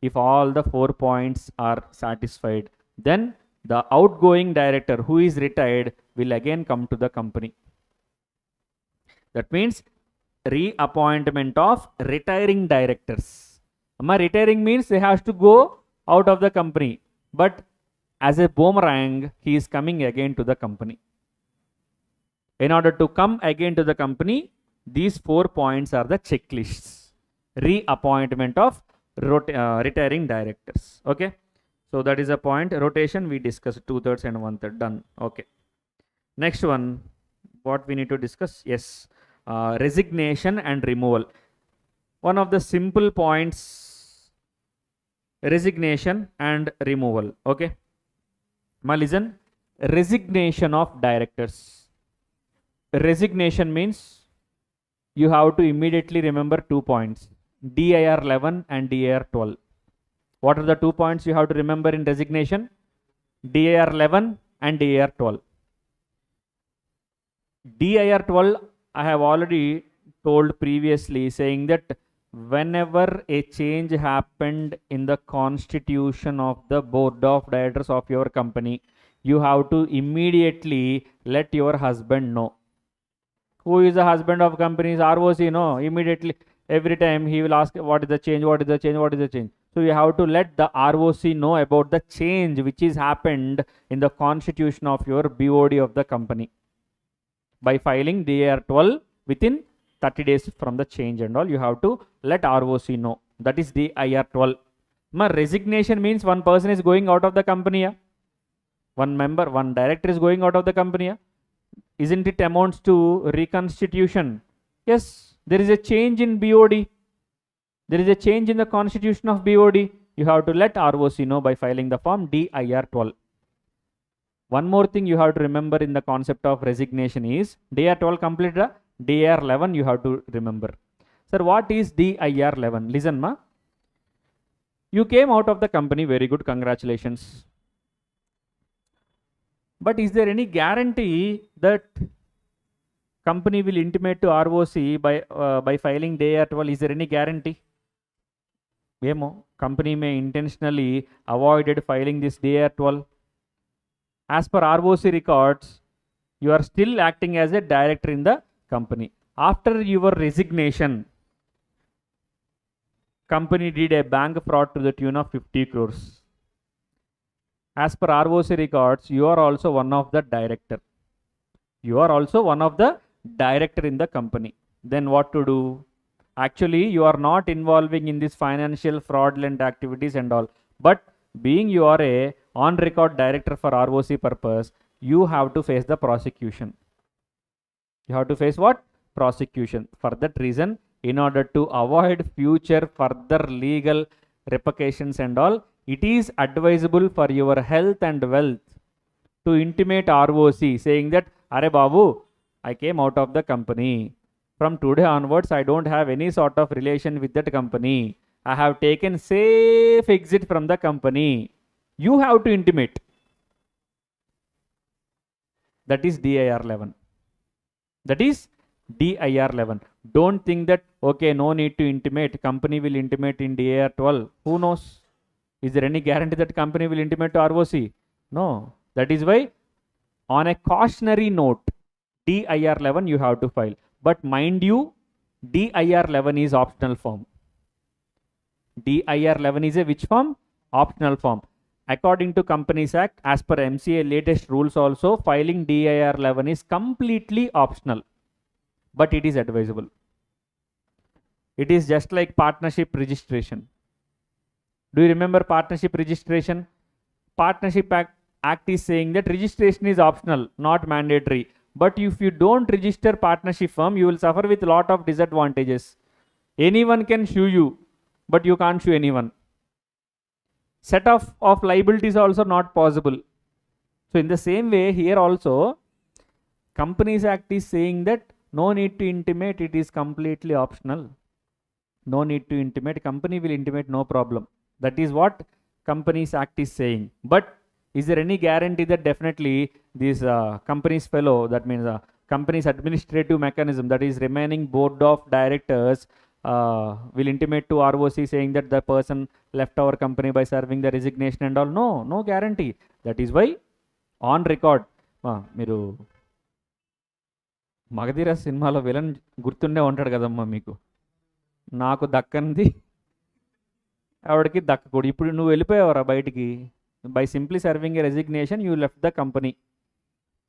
If all the 4 points are satisfied, then the outgoing director who is retired will again come to the company. That means reappointment of retiring directors. Retiring means they have to go out of the company, but as a boomerang he is coming again to the company. In order to come again to the company, these 4 points are the checklists. Reappointment of retiring directors. Okay, so that is a point. Rotation we discussed 2/3 and 1/3 done. Okay, next one, what we need to discuss? Yes, resignation and removal. One of the simple points, resignation and removal. Okay, listen, resignation of directors. Resignation means you have to immediately remember 2 points, DIR 11 and DIR 12. What are the 2 points you have to remember in resignation? DIR 11 and DIR 12. DIR 12, I have already told previously, saying that whenever a change happened in the constitution of the board of directors of your company, you have to immediately let your husband know. Who is the husband of companies? ROC, no? Immediately, every time he will ask, what is the change, what is the change, what is the change? So you have to let the ROC know about the change which is happened in the constitution of your BOD of the company by filing DIR 12 within 30 days from the change and all. You have to let ROC know. That is DIR 12. Ma resignation means one person is going out of the company. Yeah? One member, one director is going out of the company. Yeah? Isn't it amounts to reconstitution? Yes, there is a change in BOD. There is a change in the constitution of BOD. You have to let ROC know by filing the form DIR 12. One more thing you have to remember in the concept of resignation is DIR 12 completed, DIR 11 you have to remember. Sir, what is DIR 11? Listen, ma. You came out of the company, very good, congratulations. But is there any guarantee that company will intimate to ROC by filing DIR 12? Is there any guarantee? Emo, company may intentionally avoided filing this DIR 12. As per ROC records, you are still acting as a director in the company. After your resignation, company did a bank fraud to the tune of 50 crores. As per ROC records, you are also one of the director. You are also one of the director in the company. Then what to do? Actually, you are not involving in this financial fraudulent activities and all. But being you are a on record director for ROC purpose, you have to face the prosecution. You have to face what? Prosecution. For that reason, in order to avoid future further legal repercussions and all, it is advisable for your health and wealth to intimate ROC saying that, Are Babu, I came out of the company. From today onwards, I don't have any sort of relation with that company. I have taken safe exit from the company. You have to intimate. That is DIR 11. That is DIR 11. Don't think that, okay, no need to intimate. Company will intimate in DIR 12. Who knows? Is there any guarantee that company will intimate to ROC? No. That is why, on a cautionary note, DIR 11 you have to file. But mind you, DIR 11 is optional form. DIR 11 is a which form? Optional form. According to Companies Act, as per MCA latest rules also, filing DIR 11 is completely optional. But it is advisable. It is just like partnership registration. Do you remember partnership registration? Partnership Act is saying that registration is optional, not mandatory. But if you don't register partnership firm, you will suffer with a lot of disadvantages. Anyone can sue you, but you can't sue anyone. Set of liabilities also not possible. So in the same way, here also, Companies Act is saying that no need to intimate, it is completely optional. No need to intimate, company will intimate, no problem. That is what Companies Act is saying. But is there any guarantee that definitely this company's fellow, that means company's administrative mechanism, that is remaining board of directors, will intimate to ROC saying that the person left our company by serving the resignation and all? No, no guarantee. That is why on record, మీరు మగధీర సినిమాలో villain గుర్తుండే ఉంటాడు కదమ్మా మీకు, నాకు దక్కంది ఆవిడకి దక్కకూడదు. ఇప్పుడు నువ్వు వెళ్ళిపోయావరా బయటికి, by simply serving a resignation, you left the company.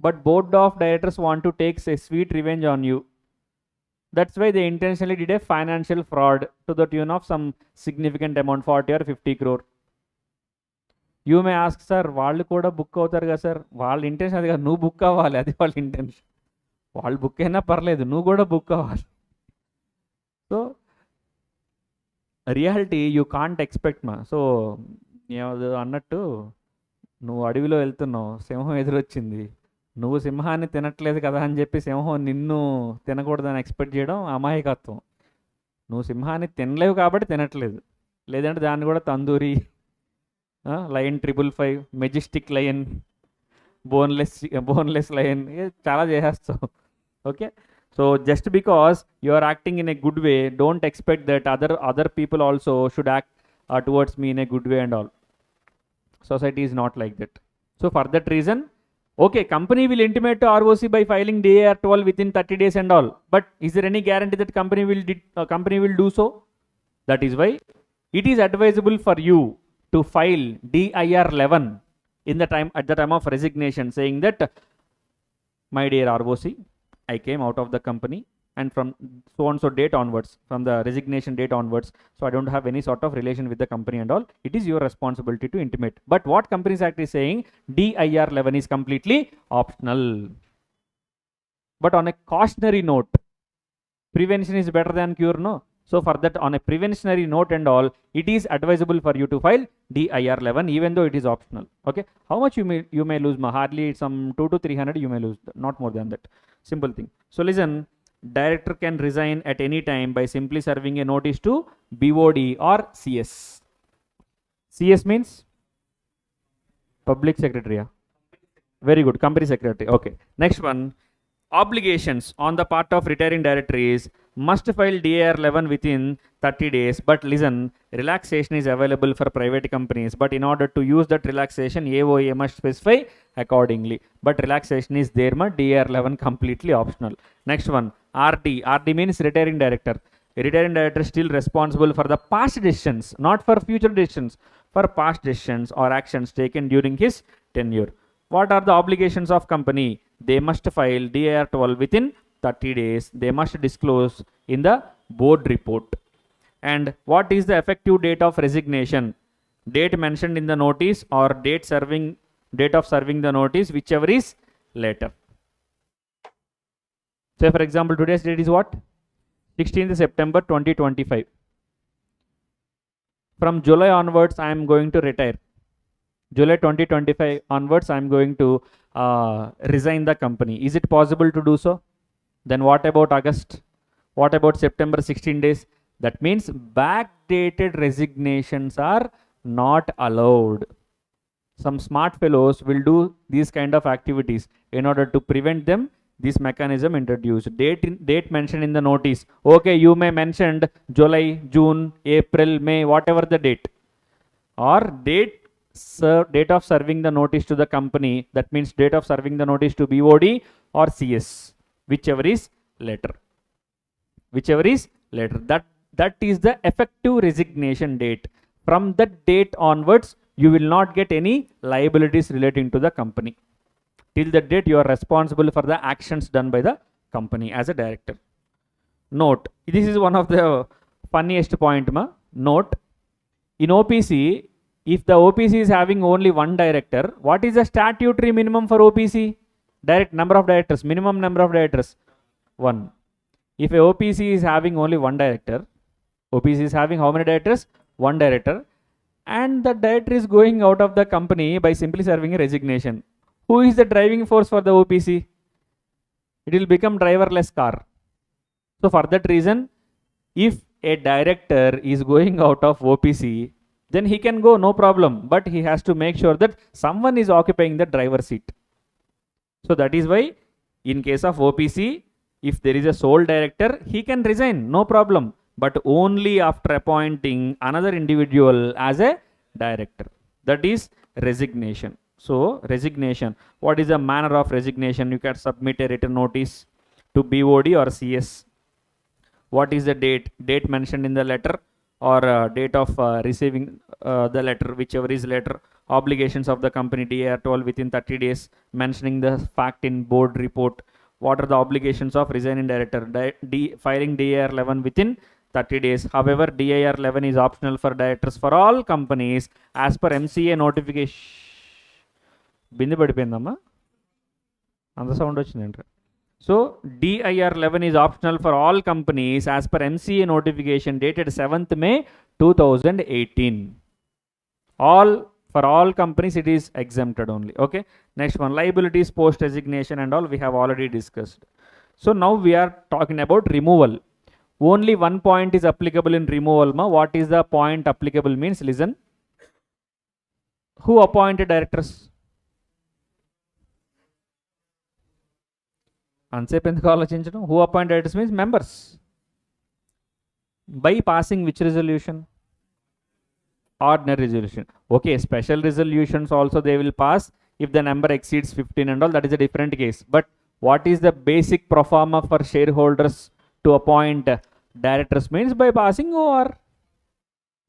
But board of directors want to take a sweet revenge on you. That's why they intentionally did a financial fraud to the tune of some significant amount, 40 or 50 crore. You may ask, sir, వాళ్ళు కూడా book అవుతారు కదా sir? వాళ్ళ intention అది కదా, నువ్వు book అవ్వాలి, అది వాళ్ళ ఇంటెన్షన్. వాళ్ళు బుక్ అయినా పర్లేదు, నువ్వు కూడా బుక్ అవ్వాలి. So reality you can't expect మా. సో అన్నట్టు నువ్వు అడవిలో వెళ్తున్నావు, సింహం ఎదురొచ్చింది, నువ్వు సింహాన్ని తినట్లేదు కదా అని చెప్పి సింహం నిన్ను తినకూడదని ఎక్స్పెక్ట్ చేయడం అమాయకత్వం. నువ్వు సింహాన్ని తినలేవు కాబట్టి తినట్లేదు, లేదంటే దాన్ని కూడా tandoori lion 555, majestic lion, boneless lion, chala chestavu. Okay, so just because you are acting in a good way, don't expect that other people also should act towards me in a good way and all. Society is not like that. So for that reason, okay, company will intimate to ROC by filing DAR 12 within 30 days and all, but is there any guarantee that company will do so? That is why it is advisable for you to file DIR 11 at the time of resignation, saying that, my dear ROC, I came out of the company, and from so and so date onwards, from the resignation date onwards, so I don't have any sort of relation with the company and all. It is your responsibility to intimate. But what Companies Act is saying, DIR 11 is completely optional. But on a cautionary note, prevention is better than cure, no? So for that, on a preventionary note and all, it is advisable for you to file DIR 11, even though it is optional. Okay, how much you may lose? Hardly some 200 to 300 you may lose, not more than that. Simple thing. So listen, director can resign at any time by simply serving a notice to BOD or CS. CS means public secretary. Very good, company secretary. Okay, next one. Obligations on the part of retiring directories must file DAR 11 within 30 days. But listen, relaxation is available for private companies. But in order to use that relaxation, AOA must specify accordingly. But relaxation is there, DAR 11 completely optional. Next one, RD. RD means retiring director. A retiring director is still responsible for the past decisions, not for future decisions. For past decisions or actions taken during his tenure. What are the obligations of company? They must file DAR 12 within 30 days. They must disclose in the board report. And what is the effective date of resignation? Date mentioned in the notice or date of serving the notice, whichever is later. Say for example, today's date is what? 16th September 2025. From July onwards, I am going to retire. July 2025 onwards, I am going to resign the company. Is it possible to do so? Then what about August? What about September 16 days? That means backdated resignations are not allowed. Some smart fellows will do these kind of activities. In order to prevent them, this mechanism introduced. Date mentioned in the notice. Okay, you may mention July, June, April, May, whatever the date. Or date of serving the notice to the company. That means date of serving the notice to BOD or CS, whichever is later. Whichever is later. That is the effective resignation date. From that date onwards, you will not get any liabilities relating to the company. Till that date, you are responsible for the actions done by the company as a director. Note, this is one of the funniest point. Note, in OPC, if the OPC is having only one director, what is the statutory minimum for OPC? Number of directors, minimum number of directors, 1. If a OPC is having only one director, OPC is having how many directors? One director. And the director is going out of the company by simply serving a resignation. Who is the driving force for the OPC? It will become driverless car. So for that reason, if a director is going out of OPC, then he can go, no problem. But he has to make sure that someone is occupying the driver's seat. So that is why, in case of OPC, if there is a sole director, he can resign, no problem. But only after appointing another individual as a director. That is resignation. So resignation. What is the manner of resignation? You can submit a written notice to BOD or CS. What is the date? Date mentioned in the letter or date of receiving the letter, whichever is later. Obligations of the company, DAR 12 within 30 days, mentioning the fact in board report. What are the obligations of resigning director? Filing DAR 11 within 30 days. However, DAR 11 is optional for directors for all companies as per MCA notification. బింది పడిపోయిందమ్మా, అంత sound వచ్చిందంట. So DIR 11 is optional for all companies as per MCA notification dated 7th May 2018. For all companies it is exempted only. Okay, next one, liabilities post resignation and all we have already discussed. So now we are talking about removal. Only one point is applicable in removal. What is the point applicable means? Listen, Who appointed directors? అంతసేపు ఎందుకు ఆలోచించడం? Who appointed directors means members. By passing which resolution? Ordinary resolution. Okay, special resolutions also they will pass if the number exceeds 15 and all, that is a different case. But what is the basic pro forma for shareholders to appoint directors means by passing OR.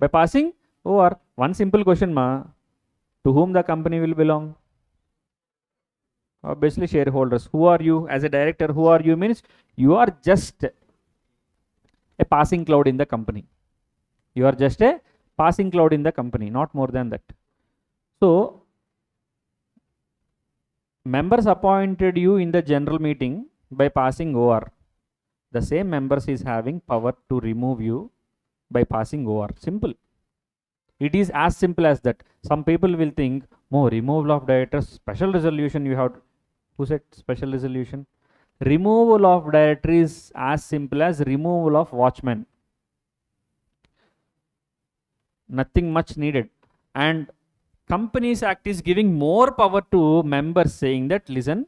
By passing OR. One simple question, ma. To whom the company will belong? Obviously shareholders. Who are you? As a director, who are you means you are just a passing cloud in the company. You are just a passing cloud in the company, not more than that. So members appointed you in the general meeting by passing OR. The same members is having power to remove you by passing OR. Simple. It is as simple as that. Some people will think, more removal of directors, special resolution you have. Who said special resolution? Removal of director is as simple as removal of watchman. Nothing much needed. And Companies Act is giving more power to members, saying that, listen,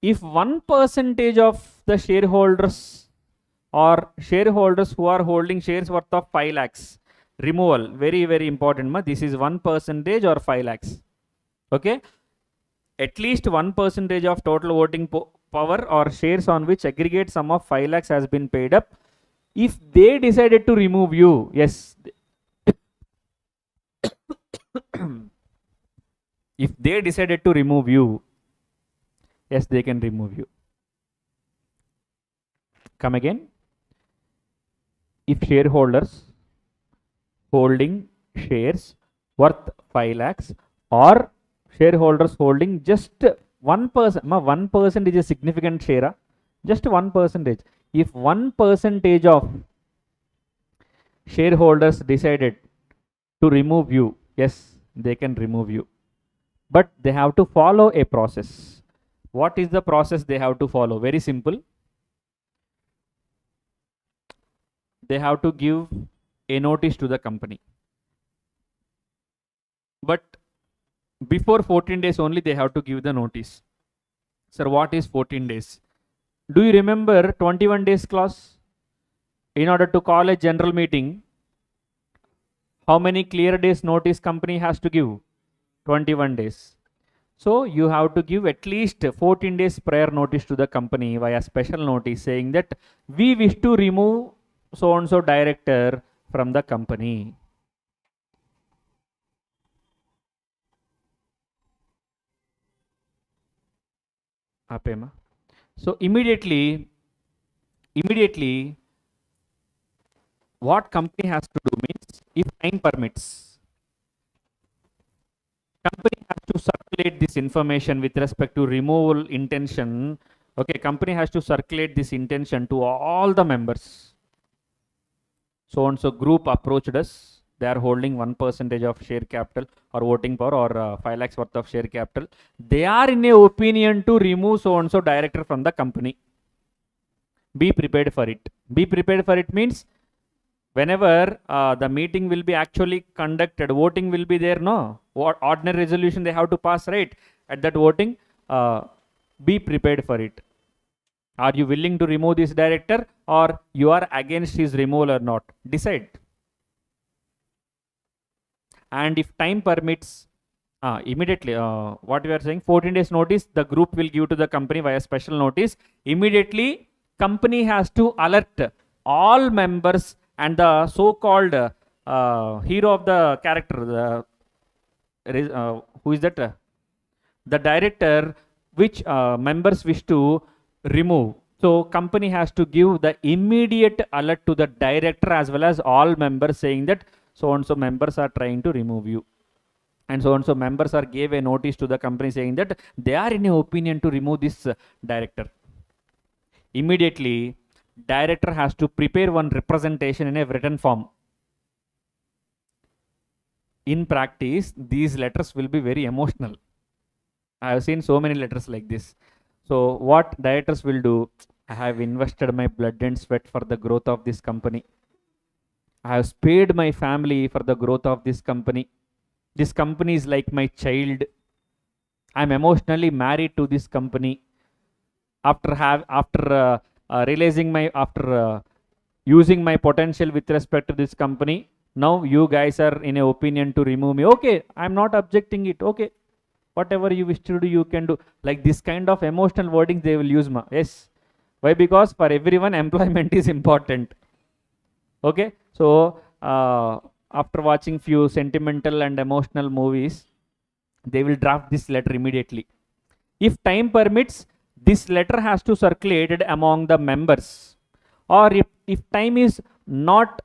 if 1% of the shareholders or shareholders who are holding shares worth of 5 lakhs, removal, very, very important, ma. This is 1% or 5 lakhs. Okay. At least 1% of total voting power or shares on which aggregate sum of 5 lakhs has been paid up. If they decided to remove you, yes, if they decided to remove you, yes, they can remove you. Come again. If shareholders holding shares worth 5 lakhs or shareholders holding just 1%, 1% is a significant share, just 1%. If 1% of shareholders decided to remove you, yes, they can remove you. But they have to follow a process. What is the process they have to follow? Very simple. They have to give a notice to the company. But before 14 days only they have to give the notice. Sir, what is 14 days? Do you remember 21 days clause? In order to call a general meeting, how many clear days notice company has to give? 21 days. So you have to give at least 14 days prior notice to the company via special notice, saying that we wish to remove so and so director from the company. Apema. So immediately what company has to do means, if time permits, company has to circulate this information with respect to removal intention. Okay, company has to circulate this intention to all the members. So and so group approached us. They are holding 1% of share capital or voting power or 5 lakhs worth of share capital. They are in a opinion to remove so and so director from the company. Be prepared for it. Be prepared for it means whenever the meeting will be actually conducted, voting will be there, no? What ordinary resolution they have to pass, right? At that voting, be prepared for it. Are you willing to remove this director or you are against his removal or not? Decide. And if time permits, immediately, what we are saying, 14 days notice, the group will give to the company via special notice. Immediately, company has to alert all members and the so-called hero of the character, who is that? The director which members wish to remove. So company has to give the immediate alert to the director as well as all members, saying that so and so members are trying to remove you. And so and so members are gave a notice to the company saying that they are in a opinion to remove this director. Immediately, director has to prepare one representation in a written form. In practice, these letters will be very emotional. I have seen so many letters like this. So what directors will do, I have invested my blood and sweat for the growth of this company. I have spared my family for the growth of this company. This company is like my child. I'm emotionally married to this company. After realizing my using my potential with respect to this company, now you guys are in a opinion to remove me. Okay, I'm not objecting it. Okay, whatever you wish to do, you can do. Like this kind of emotional wordings they will use. Yes. Why? Because for everyone, employment is important. Okay. So after watching few sentimental and emotional movies, they will draft this letter immediately. If time permits, this letter has to circulate among the members. Or if time is not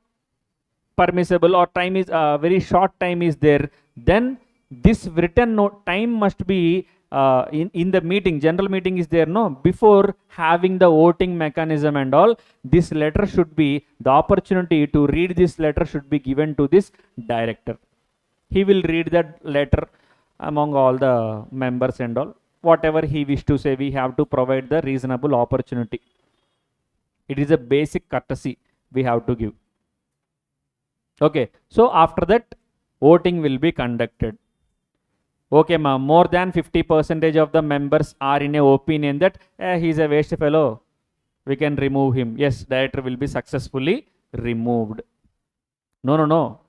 permissible, or time is very short time is there, then this written note time must be in the meeting, general meeting is there, no, before having the voting mechanism and all, this letter should be, the opportunity to read this letter should be given to this director. He will read that letter among all the members and all. Whatever he wish to say, we have to provide the reasonable opportunity. It is a basic courtesy we have to give. Okay, so after that, voting will be conducted. Okay, ma'am, more than 50% of the members are in a opinion that he is a waste fellow, we can remove him. Yes, director will be successfully removed. No.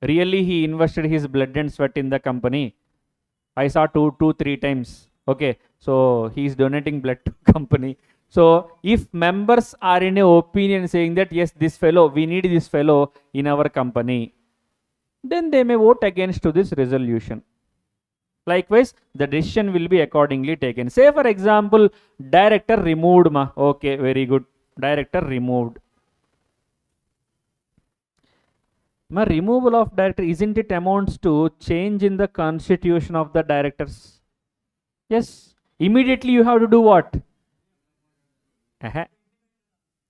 Really, he invested his blood and sweat in the company. I saw two, 3 times. Okay, so he is donating blood to company. So if members are in a opinion saying that yes, this fellow, we need this fellow in our company, then they may vote against to this resolution. Likewise, the decision will be accordingly taken. Say for example, director removed ma. Okay, very good. Director removed. Ma, removal of director, isn't it amounts to change in the constitution of the directors? Yes. Immediately you have to do what?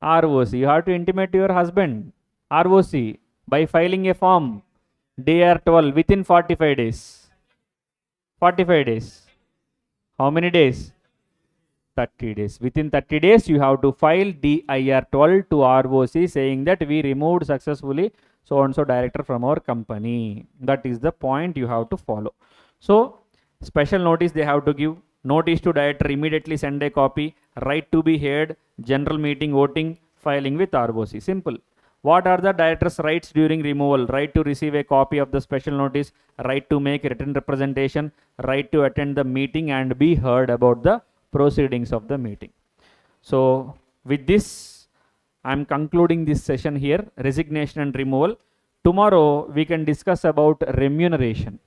ROC. You have to intimate to your husband. ROC by filing a form. DR12 within 45 days. 45 days. How many days? 30 days. Within 30 days, you have to file DIR12 to ROC saying that we removed successfully so and so director from our company. That is the point you have to follow. So, special notice they have to give. Notice to director, immediately send a copy. Right to be heard, general meeting, voting, filing with ROC. Simple. What are the director's rights during removal? Right to receive a copy of the special notice, right to make written representation, right to attend the meeting and be heard about the proceedings of the meeting. So with this, I am concluding this session here, resignation and removal. Tomorrow we can discuss about remuneration.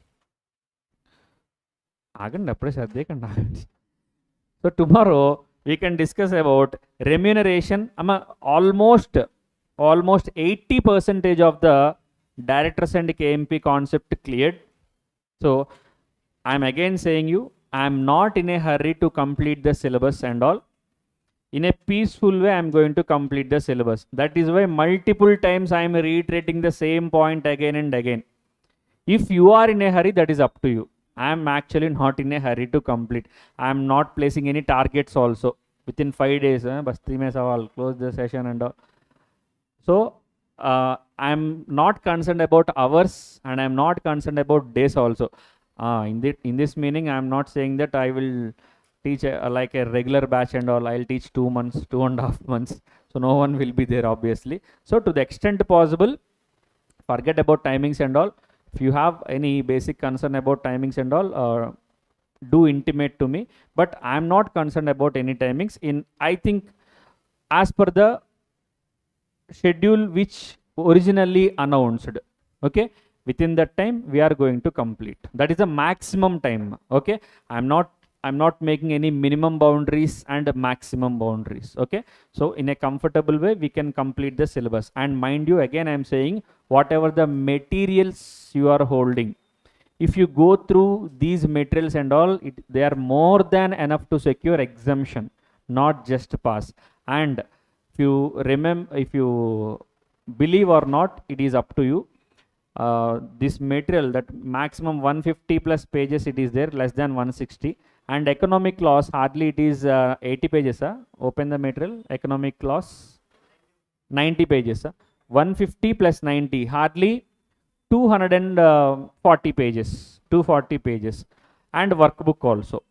So tomorrow we can discuss about remuneration. Almost 80% of the directors and KMP concept cleared. So I'm again saying you, I'm not in a hurry to complete the syllabus and all. In a peaceful way, I'm going to complete the syllabus. That is why multiple times I'm reiterating the same point again and again. If you are in a hurry, that is up to you. I'm actually not in a hurry to complete. I'm not placing any targets also. Within 5 days, Basti mein sawal, close the session and all. So I'm not concerned about hours and I'm not concerned about days also. In this meaning, I'm not saying that I will teach like a regular batch and all. I'll teach 2 months, 2.5 months. So no one will be there obviously. So to the extent possible, forget about timings and all. If you have any basic concern about timings and all, do intimate to me. But I'm not concerned about any timings. I think as per the schedule which originally announced, okay, within that time we are going to complete. That is the maximum time. Okay, I'm not making any minimum boundaries and maximum boundaries. Okay, so in a comfortable way we can complete the syllabus. And mind you, again I'm saying, whatever the materials you are holding, if you go through these materials and all, they are more than enough to secure exemption, not just pass. And if you remember, if you believe or not, it is up to you. This material, that maximum 150 plus pages it is there, less than 160. And economic laws, hardly it is 80 pages. Open the material, economic laws, 90 pages. 150 plus 90, hardly 240 pages, 240 pages, and workbook also.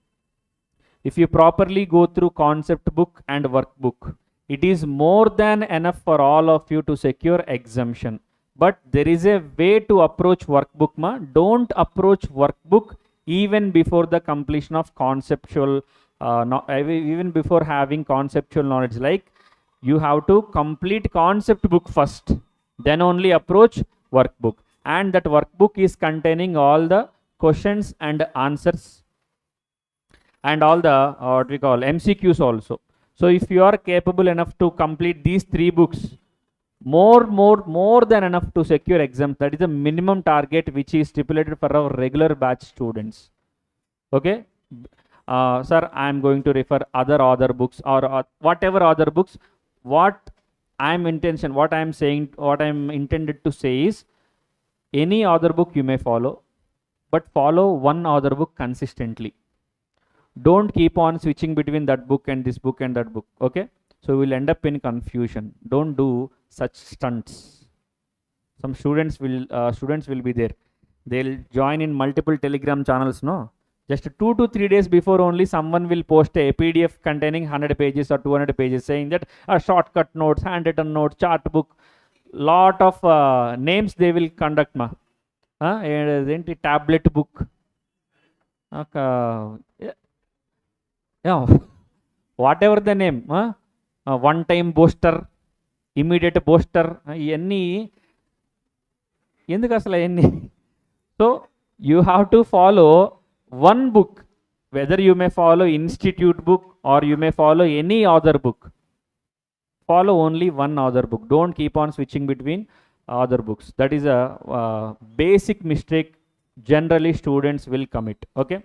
If you properly go through concept book and workbook, it is more than enough for all of you to secure exemption. But there is a way to approach workbook, ma. Don't approach workbook even before the completion of conceptual, even before having conceptual knowledge. Like, you have to complete concept book first, then only approach workbook. And that workbook is containing all the questions and answers and all the what we call MCQs also. So if you are capable enough to complete these 3 books, more than enough to secure exam. That is the minimum target which is stipulated for our regular batch students. Okay, sir, I am going to refer other books or whatever other books. What I am intended to say is, any other book you may follow, but follow one other book consistently. Don't keep on switching between that book and this book and that book. Okay, so we'll end up in confusion. Don't do such stunts. Some students will be there. They'll join in multiple Telegram channels. No, just 2 to 3 days before only someone will post a PDF containing 100 pages or 200 pages, saying that shortcut notes, handwritten notes, chart book, lot of names they will conduct. Ma, tablet book. Yeah, whatever the name, one time booster, immediate booster, any. So you have to follow one book, whether you may follow institute book or you may follow any other book. Follow only one other book. Don't keep on switching between other books. That is a basic mistake generally students will commit. Okay,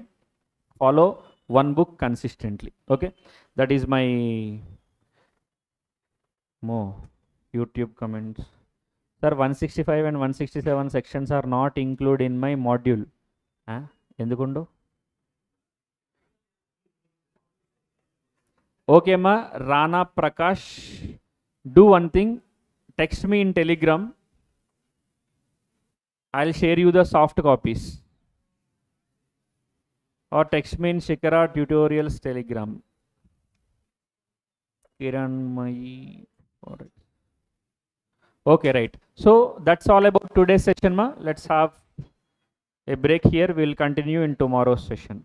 follow one book consistently. Okay, that is my YouTube comments. Sir, 165 and 167 sections are not included in my module. Endukundu? Okay, ma. Rana Prakash, do one thing. Text me in Telegram. I'll share you the soft copies. Or text me in Shikhara tutorials Telegram. Kiran, okay, right. So that's all about today's session, ma. Let's have a break here. We'll continue in tomorrow's session.